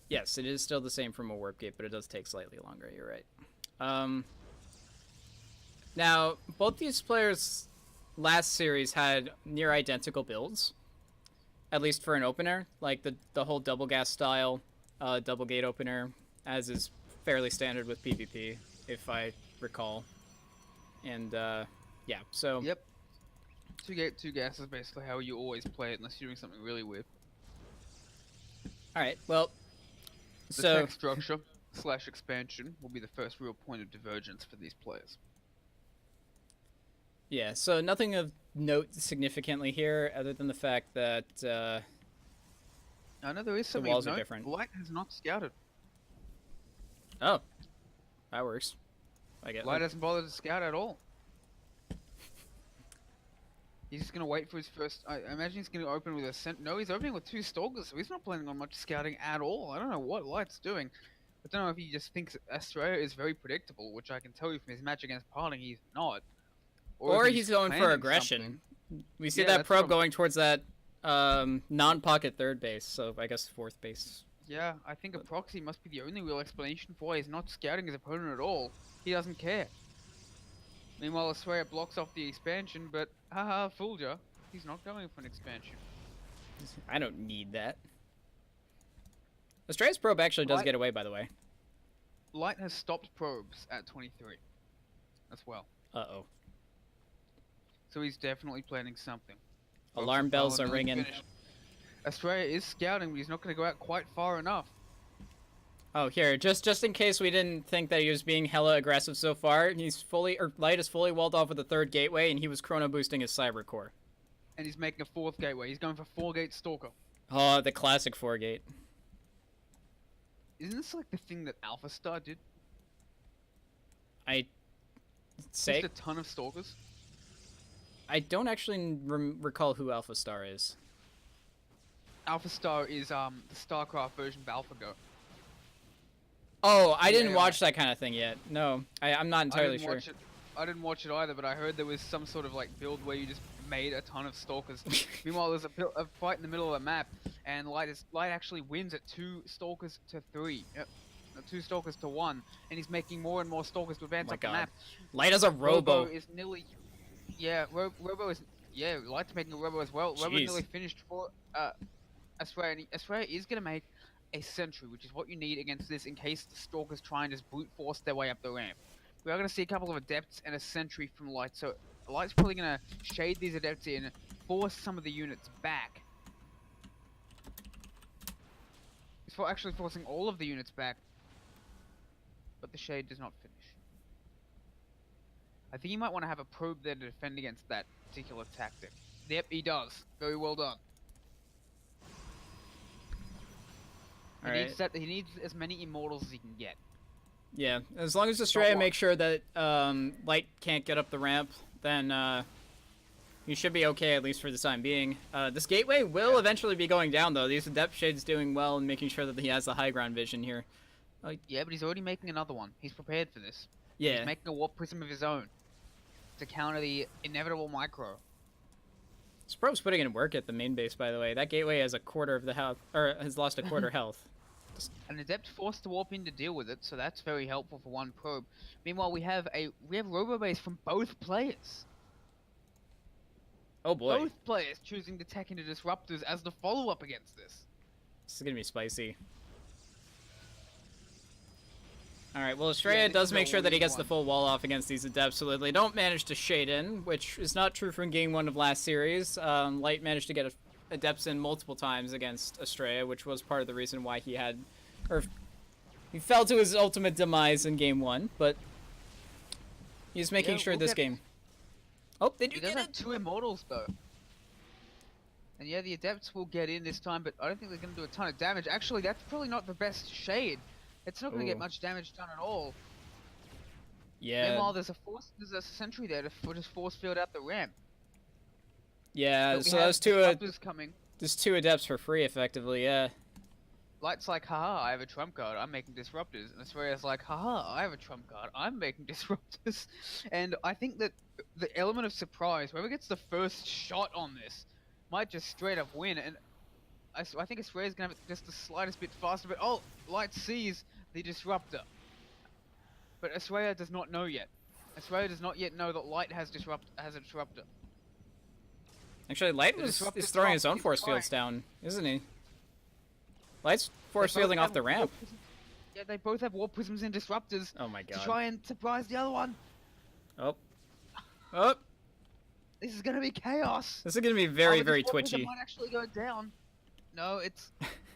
Yes, it is still the same from a warp gate, but it does take slightly longer. You're right. Now, both these players last series had near identical builds, at least for an opener, like the whole double gas style, double gate opener, as is fairly standard with PvP, if I recall. And yeah, so Yep. Two gas is basically how you always play it, unless you're doing something really weird. all right, well, The so tech structure / expansion will be the first real point of divergence for these players. yeah, so nothing of note significantly here, other than the fact that I know there is something walls of are note. different. Light has not scouted. oh, that works. I guess. Light hasn't bothered to scout at all. He's just gonna wait for his first. I imagine he's gonna open with a No, he's opening with 2 stalkers, so he's not planning on much scouting at all. I don't know what Light's doing. I don't know if he just thinks Astrea is very predictable, which I can tell you from his match against Parting, he's not. Or if he's going for planning aggression. something. We see Yeah, that that's probe what I'm- going towards that non-pocket third base, so I guess fourth base. Yeah, I think a proxy must be the only real explanation for why he's not scouting his opponent at all. He doesn't care. Meanwhile, Australia blocks off the expansion, but haha, fooled ya. He's not going for an expansion. I don't need that. Australia's probe actually does Light- get away, by the way. Light has stopped probes at 23 as well. Uh-oh. So he's definitely planning something. Alarm bells are ringing. Australia is scouting, but he's not going to go out quite far enough. Oh, here, just in case we didn't think that he was being hella aggressive so far, Light is fully walled off with the third gateway, and he was chrono boosting his cyber core. And he's making a fourth gateway. He's going for 4-gate Stalker. Oh, the classic 4-gate. Isn't this like the thing that Alpha Star did? I say Just a ton of Stalkers. I don't actually recall who Alpha Star is. Alpha Star is the StarCraft version of AlphaGo. Oh, I Yeah, didn't watch that kind of thing yet. No, I'm not entirely sure. I didn't watch it either, but I heard there was some sort of like build where you just made a ton of Stalkers. Meanwhile, there's a fight in the middle of the map, and Light actually wins at 2 Stalkers to 3. Yep. 2 Stalkers to 1, and he's making more and more Stalkers to advance My up the God. map. Light has a Robo. is nearly... Yeah, Robo is... Yeah, Light's making a Robo as well. Robo Jeez. nearly finished for Australia. And Australia is going to make a Sentry, which is what you need against this in case the Stalkers try and just brute force their way up the ramp. We are going to see a couple of Adepts and a Sentry from Light, so Light's probably going to shade these Adepts in, force some of the units back. He's actually forcing all of the units back, but the shade does not finish. I think you might want to have a probe there to defend against that particular tactic. Yep, he does. Very well done. Alright. He needs as many immortals as he can get. Yeah, as long as Australia one. makes sure that Light can't get up the ramp, then you should be okay, at least for the time being. This gateway will eventually be going down, though. These Adept Shade's doing well and making sure that he has the high ground vision here. Yeah, but he's already making another one. He's prepared for this. Yeah. He's making a warp prism of his own to counter the inevitable micro. This probe's putting in work at the main base, by the way. That gateway has a quarter of the health, or has lost a quarter health. An Adept forced to warp in to deal with it, so that's very helpful for one probe. Meanwhile, we have Robo Base from both players. Oh boy, Both players choosing to tech into Disruptors as the follow-up against this. this is gonna be spicy. Alright, well, Australia this does is make a sure that he gets the 1v1. full wall off against these Adepts so that they don't manage to shade in, which is not true from Game 1 of last series. Light managed to get Adepts in multiple times against Australia, which was part of the reason why he fell to his ultimate demise in Game 1, but he's making Yeah, sure we'll this get- game... Oh, they do He does get have it! 2 Immortals, though. And yeah, the Adepts will get in this time, but I don't think they're going to do a ton of damage. Actually, that's probably not the best shade. It's not going to get Ooh. much damage done at all. Yeah, Meanwhile, there's a Sentry there to just force field out the ramp. yeah, But we so have those two, Disruptors coming. there's 2 Adepts for free, effectively, yeah. Light's like, haha, I have a trump card, I'm making Disruptors. And Australia's like, haha, I have a trump card, I'm making Disruptors. And I think that the element of surprise, whoever gets the first shot on this, might just straight up win. And I think Australia's gonna have it just the slightest bit faster, but oh, Light sees the Disruptor. But Australia does not know yet. Australia does not yet know that Light has a Disruptor. Actually, Light The is Disruptor's throwing his off, own he's force trying. fields down, isn't he? Light's force They both fielding off have the warp ramp. prisms- Yeah, they both have Warp Prisms and Disruptors Oh my to god. try and surprise the other one. Oh. Oh! This is gonna be chaos. This is gonna be very, Oh, very this Warp Prism twitchy. might actually go down. No, it's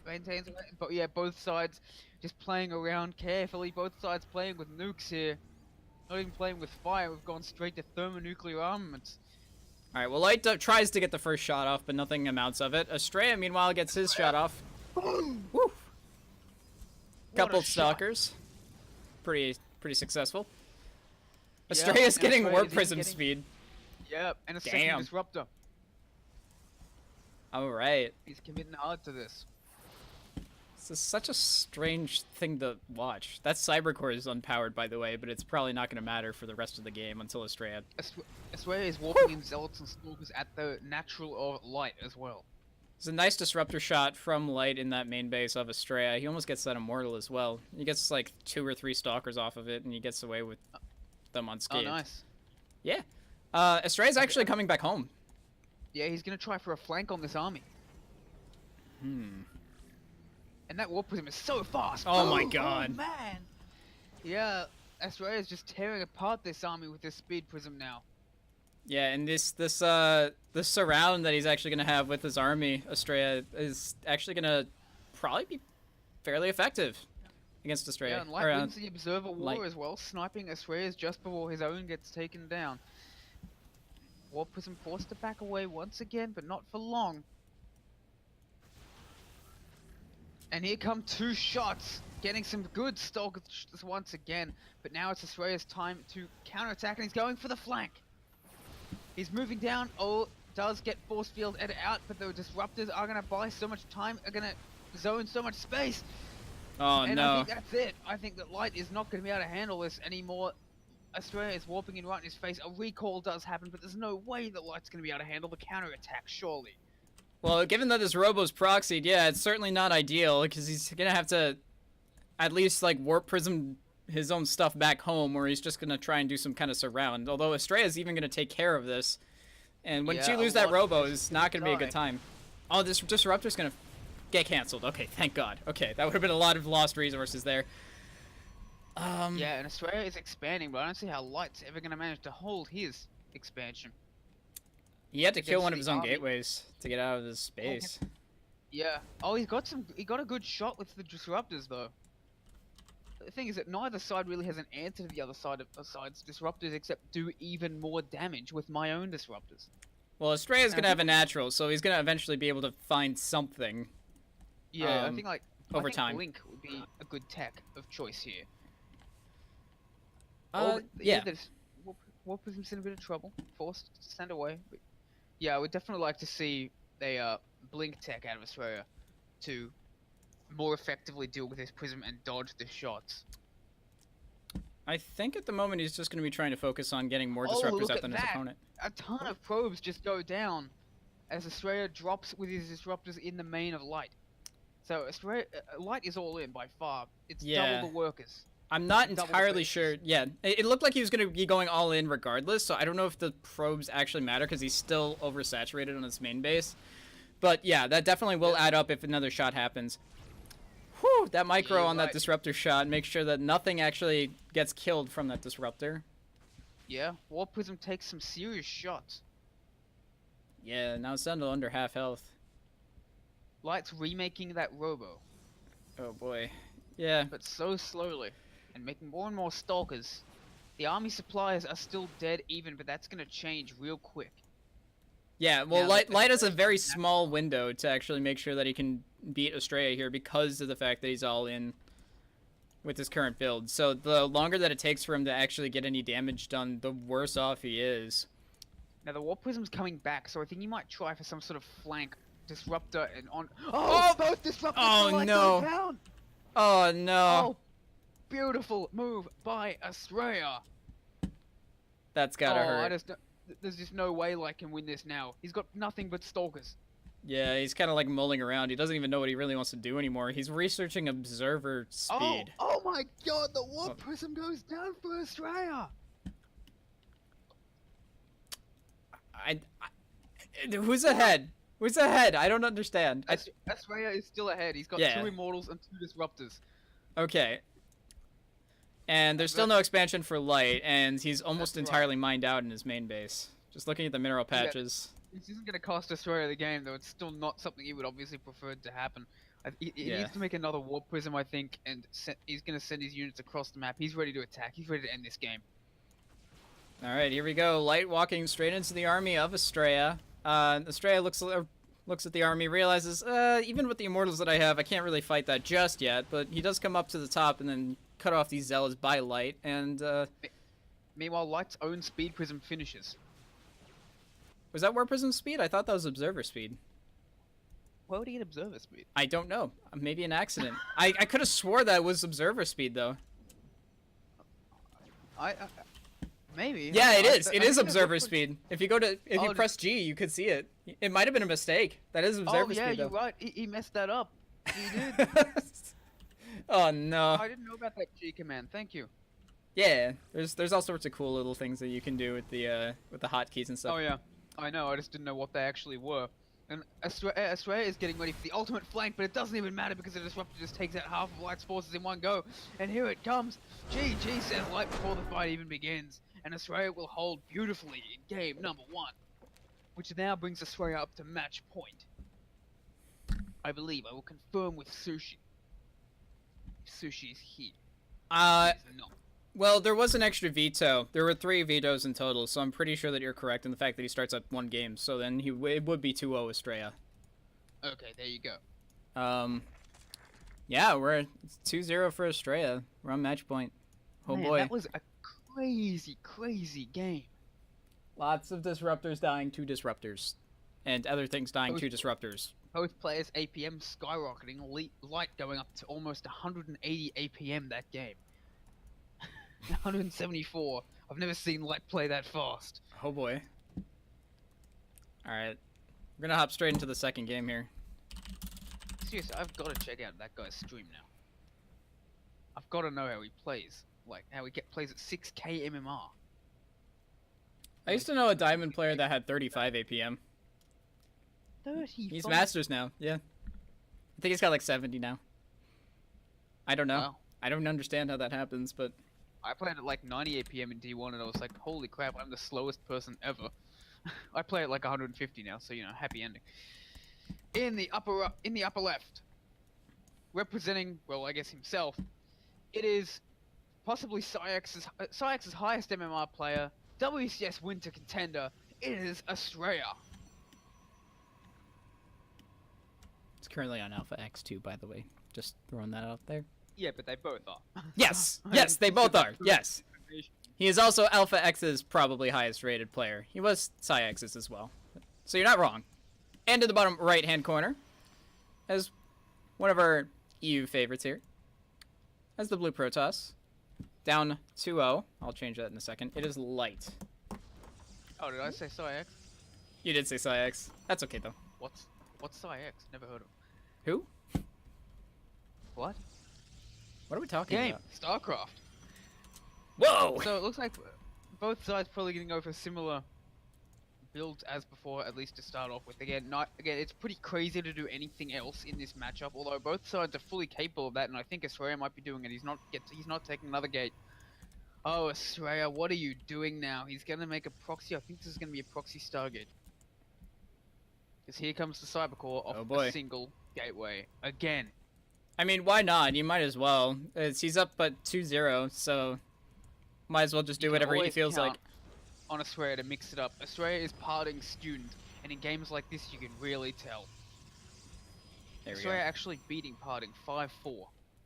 maintains. But yeah, both sides just playing around carefully. Both sides playing with nukes here. Not even playing with fire. We've gone straight to thermonuclear armaments. Alright, well, Light tries to get the first shot off, but nothing amounts of it. Estrella, meanwhile, gets his shot off. Boom! Woo! Couple shot. stalkers. Pretty successful. Yeah, Estrella's and getting Estrella warp is even prism getting- speed. Yep, and a Damn. second Disruptor. Alright. He's committing hard to this. This is such a strange thing to watch. That Cybercore is unpowered, by the way, but it's probably not going to matter for the rest of the game until Estrella. Australia is warping in Zealots and Stalkers at the natural of Light as well. It's a nice disruptor shot from Light in that main base of Estrella. He almost gets that immortal as well. He gets like 2 or 3 stalkers off of it, and he gets away with them Oh, unscathed. nice. Yeah. Estrella's actually coming back home. Yeah, he's gonna try for a flank on this army. Hmm. And that Warp Prism is so fast. Oh my Boom! god. Oh, man. Yeah, Estrella's just tearing apart this army with this Speed Prism now. Yeah, and this surround that he's actually gonna have with his army, Estrella, is actually gonna probably be fairly effective against Estrella. Yeah, and Light Or, wins the Observer War Light. as well, sniping Estrella's just before his own gets taken down. Warp Prism forced to back away once again, but not for long. And here come 2 shots, getting some good stalkers once again. But now it's Estrella's time to counterattack, and he's going for the flank. He's moving down. Oh, does get force field Ed out, but the disruptors are gonna buy so much time, are gonna zone so much space. oh And I no. think that's it. I think that Light is not going to be able to handle this anymore. Estrella is warping in right in his face. A recall does happen, but there's no way that Light's going to be able to handle the counterattack, surely. Well, given that his Robo's proxied, yeah, it's certainly not ideal, because he's gonna have to at least, like, Warp Prism his own stuff back home, or he's just gonna try and do some kind of surround. Although Estrella's even gonna take care of this. And once Yeah, you a lose that lot Robo, of it's not gonna be a good die. time. Oh, this Disruptor's gonna get cancelled. Okay, thank God. Okay, that would have been a lot of lost resources there. Yeah, and Estrella is expanding, but I don't see how Light's ever going to manage to hold his expansion. He had to kill against one of the his own army. gateways to get out of his space. Yeah. Oh, he got a good shot with the disruptors, though. The thing is that neither side really has an answer to the other side's disruptors, except do even more damage with my own disruptors. Well, Estrella's gonna have a natural, so he's gonna eventually be able to find something. Yeah, I Um, think like over I think time. Blink would be a good tech of choice here. Yeah. Warp Prism's in a bit of trouble, forced to stand away. But yeah, I would definitely like to see a Blink tech out of Estrella to more effectively deal with this Prism and dodge the shots. I think at the moment he's just gonna be trying to focus on getting more Oh, disruptors look out at than his that. opponent. A ton of probes just go down as Estrella drops with his disruptors in the main of Light. So Estrella, Light is all in by far. It's Yeah. double the workers. I'm not Double the entirely faces. sure. Yeah, it looked like he was going to be going all in regardless, so I don't know if the probes actually matter because he's still oversaturated on his main base. But yeah, that definitely will add up if another shot happens. Whew, that micro Yeah, on that right. disruptor shot makes sure that nothing actually gets killed from that disruptor. Yeah, Warp Prism takes some serious shots. Yeah, now it's down to under half health. Light's remaking that Robo, Oh boy. Yeah, but so slowly, and making more and more stalkers. The army supplies are still dead even, but that's gonna change real quick. yeah. Well, Now, Light has a very small window to actually make sure that he can beat Estrella here because of the fact that he's all in with his current build. So the longer that it takes for him to actually get any damage done, the worse off he is. Now the Warp Prism's coming back, so I think he might try for some sort of flank disruptor and on. Oh, both disruptors! Oh, for Light no. go down! Oh no, Oh, beautiful move by Estrella. that's gotta hurt. There's just no way Light can win this now. He's got nothing but stalkers. Yeah, he's kind of like mulling around. He doesn't even know what he really wants to do anymore. He's researching observer speed. Oh my god, the Warp Oh. Prism goes down for Estrella! Who's ahead? Who's ahead? I don't understand. Estrella is still ahead. He's got Yeah. 2 Immortals and 2 Disruptors. Okay. And there's still no expansion for Light, and he's almost That's right. entirely mined out in his main base. Just looking at the mineral Yeah. patches. This isn't going to cost Estrella the game, though. It's still not something he would obviously prefer to happen. He Yeah. needs to make another Warp Prism, I think, and he's going to send his units across the map. He's ready to attack. He's ready to end this game. All right, here we go. Light walking straight into the army of Estrella. Estrella looks at the army, realizes, even with the immortals that I have, I can't really fight that just yet. But he does come up to the top and then cut off these zealots by Light. And Meanwhile, Light's own Speed Prism finishes. was that War Prism speed? I thought that was observer speed. Why would he get Observer Speed? I don't know. Maybe an accident. I could have swore that was observer speed though. I Maybe. Yeah, it I- is. I It think is it observer looks like- speed. If you go to, if you Oh, press G, you could see it. It might have been a mistake. That is Oh observer yeah, speed you're though. right. He messed that up. He did. Oh no. I didn't know about that G command. Thank you. Yeah, there's all sorts of cool little things that you can do with the hotkeys and stuff. Oh yeah, I know. I just didn't know what they actually were. And Australia is getting ready for the ultimate flank, but it doesn't even matter because the disruptor just takes out half of Light's forces in one go. And here it comes. GG says Light before the fight even begins, and Australia will hold beautifully in game number 1, which now brings Australia up to match point. I believe I will confirm with Sushi. If Sushi is here. Uh, He is not. well, there was an extra veto. There were 3 vetoes in total, so I'm pretty sure that you're correct in the fact that he starts at 1 game. So then it would be 2-0 Estrella. Okay, there you go. Yeah, we're 2-0 for Estrella. We're on match point. Oh Man, boy. that was a crazy, crazy game. Lots of disruptors dying to disruptors. And other things dying to disruptors. Both players' APM skyrocketing, Light going up to almost 180 APM that game. 174. I've never seen Light play that fast. Oh boy. Alright. We're gonna hop straight into the second game here. Seriously, I've got to check out that guy's stream now. I've got to know how he plays. Like, how he plays at 6k MMR. I used to know a diamond player that had 35 APM. 35. He's Masters now, yeah. I think he's got like 70 now. I don't know. Wow. I don't understand how that happens, but I played at like 90 APM in D1 and I was like, holy crap, I'm the slowest person ever. I play at like 150 now, so you know, happy ending. In the upper left, representing, well, I guess himself, it is possibly Cyx's highest MMR player, WCS winter contender. It is Australia. it's currently on Alpha X2, by the way. Just throwing that out there. Yeah, but they both are. Yes! Yes, they both are! Yes! He is also Alpha X's probably highest rated player. He was Cyx's as well. So you're not wrong. And in the bottom right-hand corner, as one of our EU favorites here, as the Blue Protoss. Down 2-0. I'll change that in a second. It is Light. Oh, did I say Cyx? You did say Cyx. That's okay, though. What's Cyx? Never heard of him. Who? What? What are we talking Game. about? StarCraft. Whoa! So it looks like both sides probably going to go for similar builds as before, at least to start off with. Again, it's pretty crazy to do anything else in this matchup. Although both sides are fully capable of that, and I think Australia might be doing it. He's not taking another gate. Oh, Australia, what are you doing now? He's going to make a proxy. I think this is going to be a proxy Stargate. Because here comes the Cybercore off a single gateway again. I mean, why not? You might as well. He's up at 2-0, so might as well just do whatever he feels like. On Australia to mix it up. Australia is parting student, and in games like this, you can really tell. There we Australia go. actually beating parting 5-4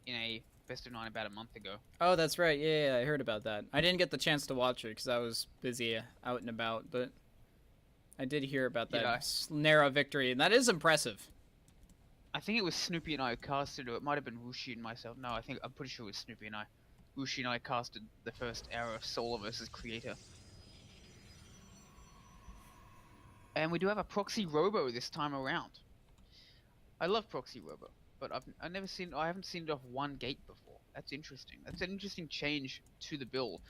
in a best of 9 about a month ago. Oh, that's right. Yeah, I heard about that. I didn't get the chance to watch it because I was busy out and about, but I did hear about that narrow victory, and that is impressive. I think it was Snoopy and I who casted it. It might have been Wushi and myself. No, I'm pretty sure it was Snoopy and I. Wushi and I casted the first hour of Solar versus Creator. And we do have a Proxy Robo this time around. I love Proxy Robo, but I haven't seen it off one gate before. That's interesting. That's an interesting change to the build.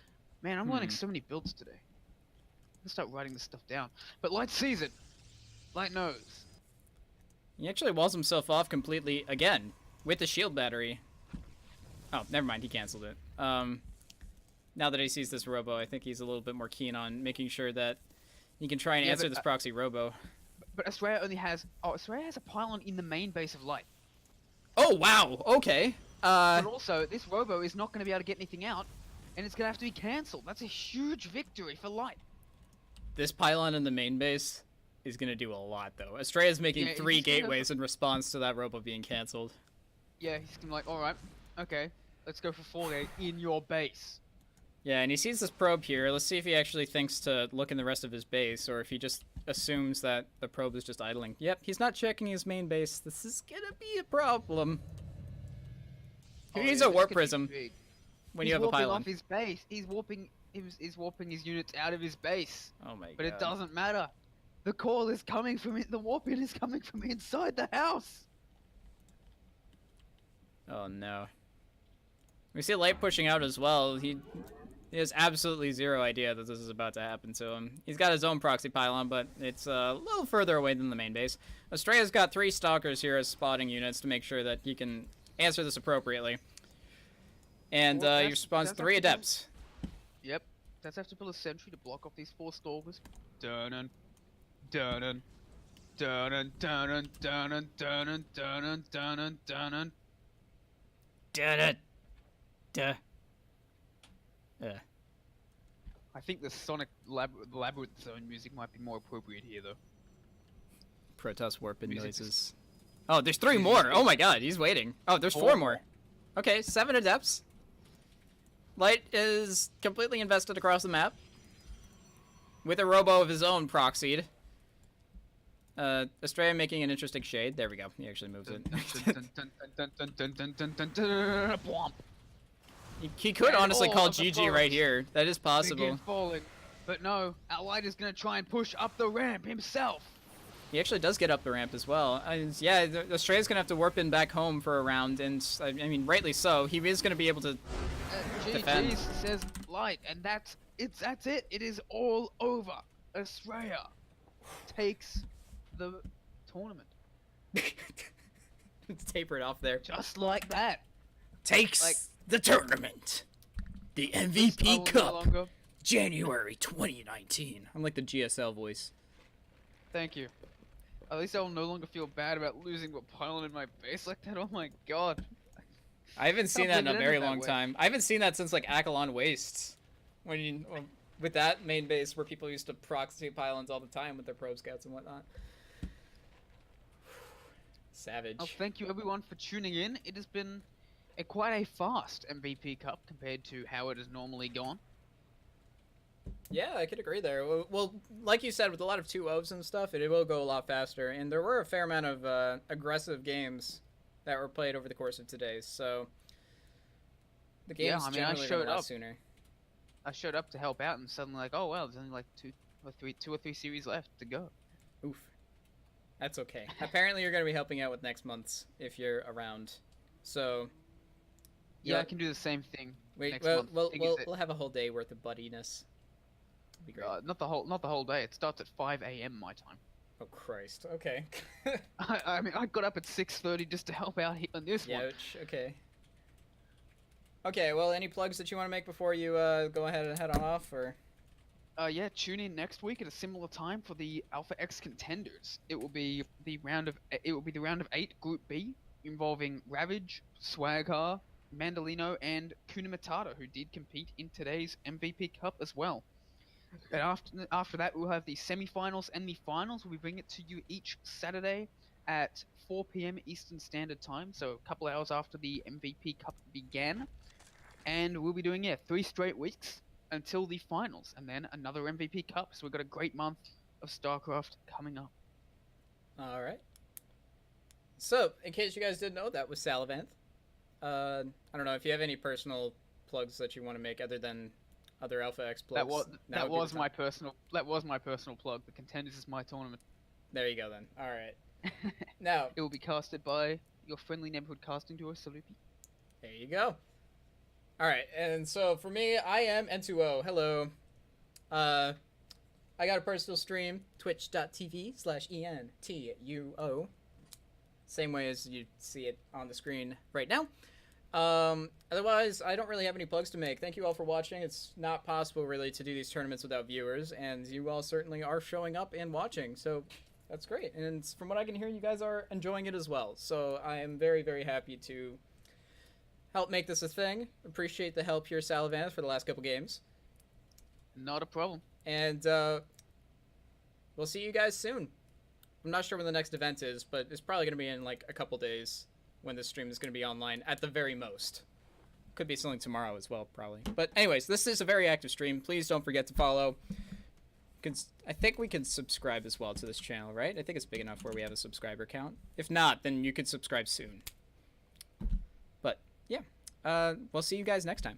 Man, I'm learning so many builds today. I'm gonna start writing this stuff down. But Light sees it. Light knows. He actually walls himself off completely again with the shield battery. Oh, never mind. He canceled it. Now that he sees this robo, I think he's a little bit more keen on making sure that he can try and answer this proxy robo. But Australia only has... Oh, Australia has a pylon in the main base of Light. Oh, wow. Okay. But also, this robo is not going to be able to get anything out, and it's going to have to be cancelled. That's a huge victory for Light. This pylon in the main base is going to do a lot, though. Australia's making 3 gateways in response to that robo being cancelled. Yeah, he's going to be like, alright, okay, let's go for 4 gate in your base. Yeah, and he sees this probe here. Let's see if he actually thinks to look in the rest of his base, or if he just assumes that the probe is just idling. Yep, he's not checking his main base. This is gonna be a problem. He needs a warp prism when you have a pylon. He's warping off his base. He's warping is warping his units out of his base. Oh my But god. it doesn't matter. The call is coming from it. The warping is coming from inside the house. Oh no. We see Light pushing out as well. He has absolutely zero idea that this is about to happen to him. He's got his own proxy pylon, but it's a little further away than the main base. Estrella's got 3 stalkers here as spotting units to make sure that he can answer this appropriately. And Well, he spawns 3 adepts. Yep. Does have to build a sentry to block off these 4 stalkers. Dun dun dun dun dun dun dun dun dun dun dun. Duh. I think the Sonic Labyrinth Zone music might be more appropriate here, though. Protoss warping Music noises. Oh, there's 3 more. Oh my god, he's waiting. Oh, there's 4 more. Okay, 7 adepts. Light is completely invested across the map. With a robo of his own proxied. Estrella making an interesting shade. There we go. He actually moves it. He could And honestly all call of the GG right foes here. That is possible. Begin falling. But no, our Light is gonna try and push up the ramp himself. He actually does get up the ramp as well. Yeah, Estrella's gonna have to warp in back home for a round, and I mean, rightly so. He is gonna be able to defend. GG says Light, and that's it. It is all over. Estrella takes the tournament. It's tapered off there. Just like that. Takes Like- the tournament. The I MVP will no Cup, longer- January 2019. I'm like the GSL voice. Thank you. At least I will no longer feel bad about losing a pylon in my base like that. Oh my god. I haven't seen that in a believe it very ended that long way. time. I haven't seen that since like Akalon Wastes. When you, with that main base where people used to proxy pylons all the time with their probe scouts and whatnot. Savage. Oh, thank you everyone for tuning in. It has been quite a fast MVP Cup compared to how it has normally gone. Yeah, I could agree there. Well, like you said, with a lot of 2-0s and stuff, it will go a lot faster. And there were a fair amount of aggressive games that were played over the course of today. So the games Yeah, I mean, I generally showed went a lot up. sooner. I showed up to help out and suddenly like, oh well, there's only like two or three series left to go. Oof. That's okay. Apparently, you're going to be helping out with next month's if you're around. So Yeah, I can do the same thing next well, month. Well, Thing is that- we'll have a whole day worth of buddiness. It'll be great. not the whole day. It starts at 5 a.m. my time. Oh Christ. Okay. I mean, I got up at 6:30 just to help out here on this one. Ouch. Okay. Okay. Well, any plugs that you want to make before you go ahead and head on off, or? Yeah, tune in next week at a similar time for the Alpha X contenders. It will be the round of 8, Group B, involving Ravage, Swagger, Mandolino, and Kuna Matata, who did compete in today's MVP Cup as well. And after that, we'll have the semi-finals and the finals. We'll bring it to you each Saturday at 4 p.m. Eastern Standard Time, so a couple hours after the MVP Cup began. And we'll be doing 3 straight weeks until the finals, and then another MVP Cup. So we've got a great month of StarCraft coming up. All right. So, in case you guys didn't know, that was Salavanth. I don't know if you have any personal plugs that you want to make other than other Alpha X plugs. That would be was the my time. personal plug. The contenders is my tournament. There you go then. All right. Now, It will be casted by your friendly neighborhood casting duo, Salupi. there you go. All right, and so for me, I am N2O. Hello. I got a personal stream, twitch.tv/ENTUO. Same way as you see it on the screen right now. Otherwise, I don't really have any plugs to make. Thank you all for watching. It's not possible really to do these tournaments without viewers, and you all certainly are showing up and watching, so that's great. And from what I can hear, you guys are enjoying it as well. So I am very, very happy to help make this a thing. Appreciate the help here, Salavanth, for the last couple games. Not a problem. And we'll see you guys soon. I'm not sure when the next event is, but it's probably going to be in like a couple days when this stream is going to be online at the very most. Could be something tomorrow as well, probably. But anyways, this is a very active stream. Please don't forget to follow. I think we can subscribe as well to this channel, right? I think it's big enough where we have a subscriber count. If not, then you could subscribe soon. But yeah, we'll see you guys next time.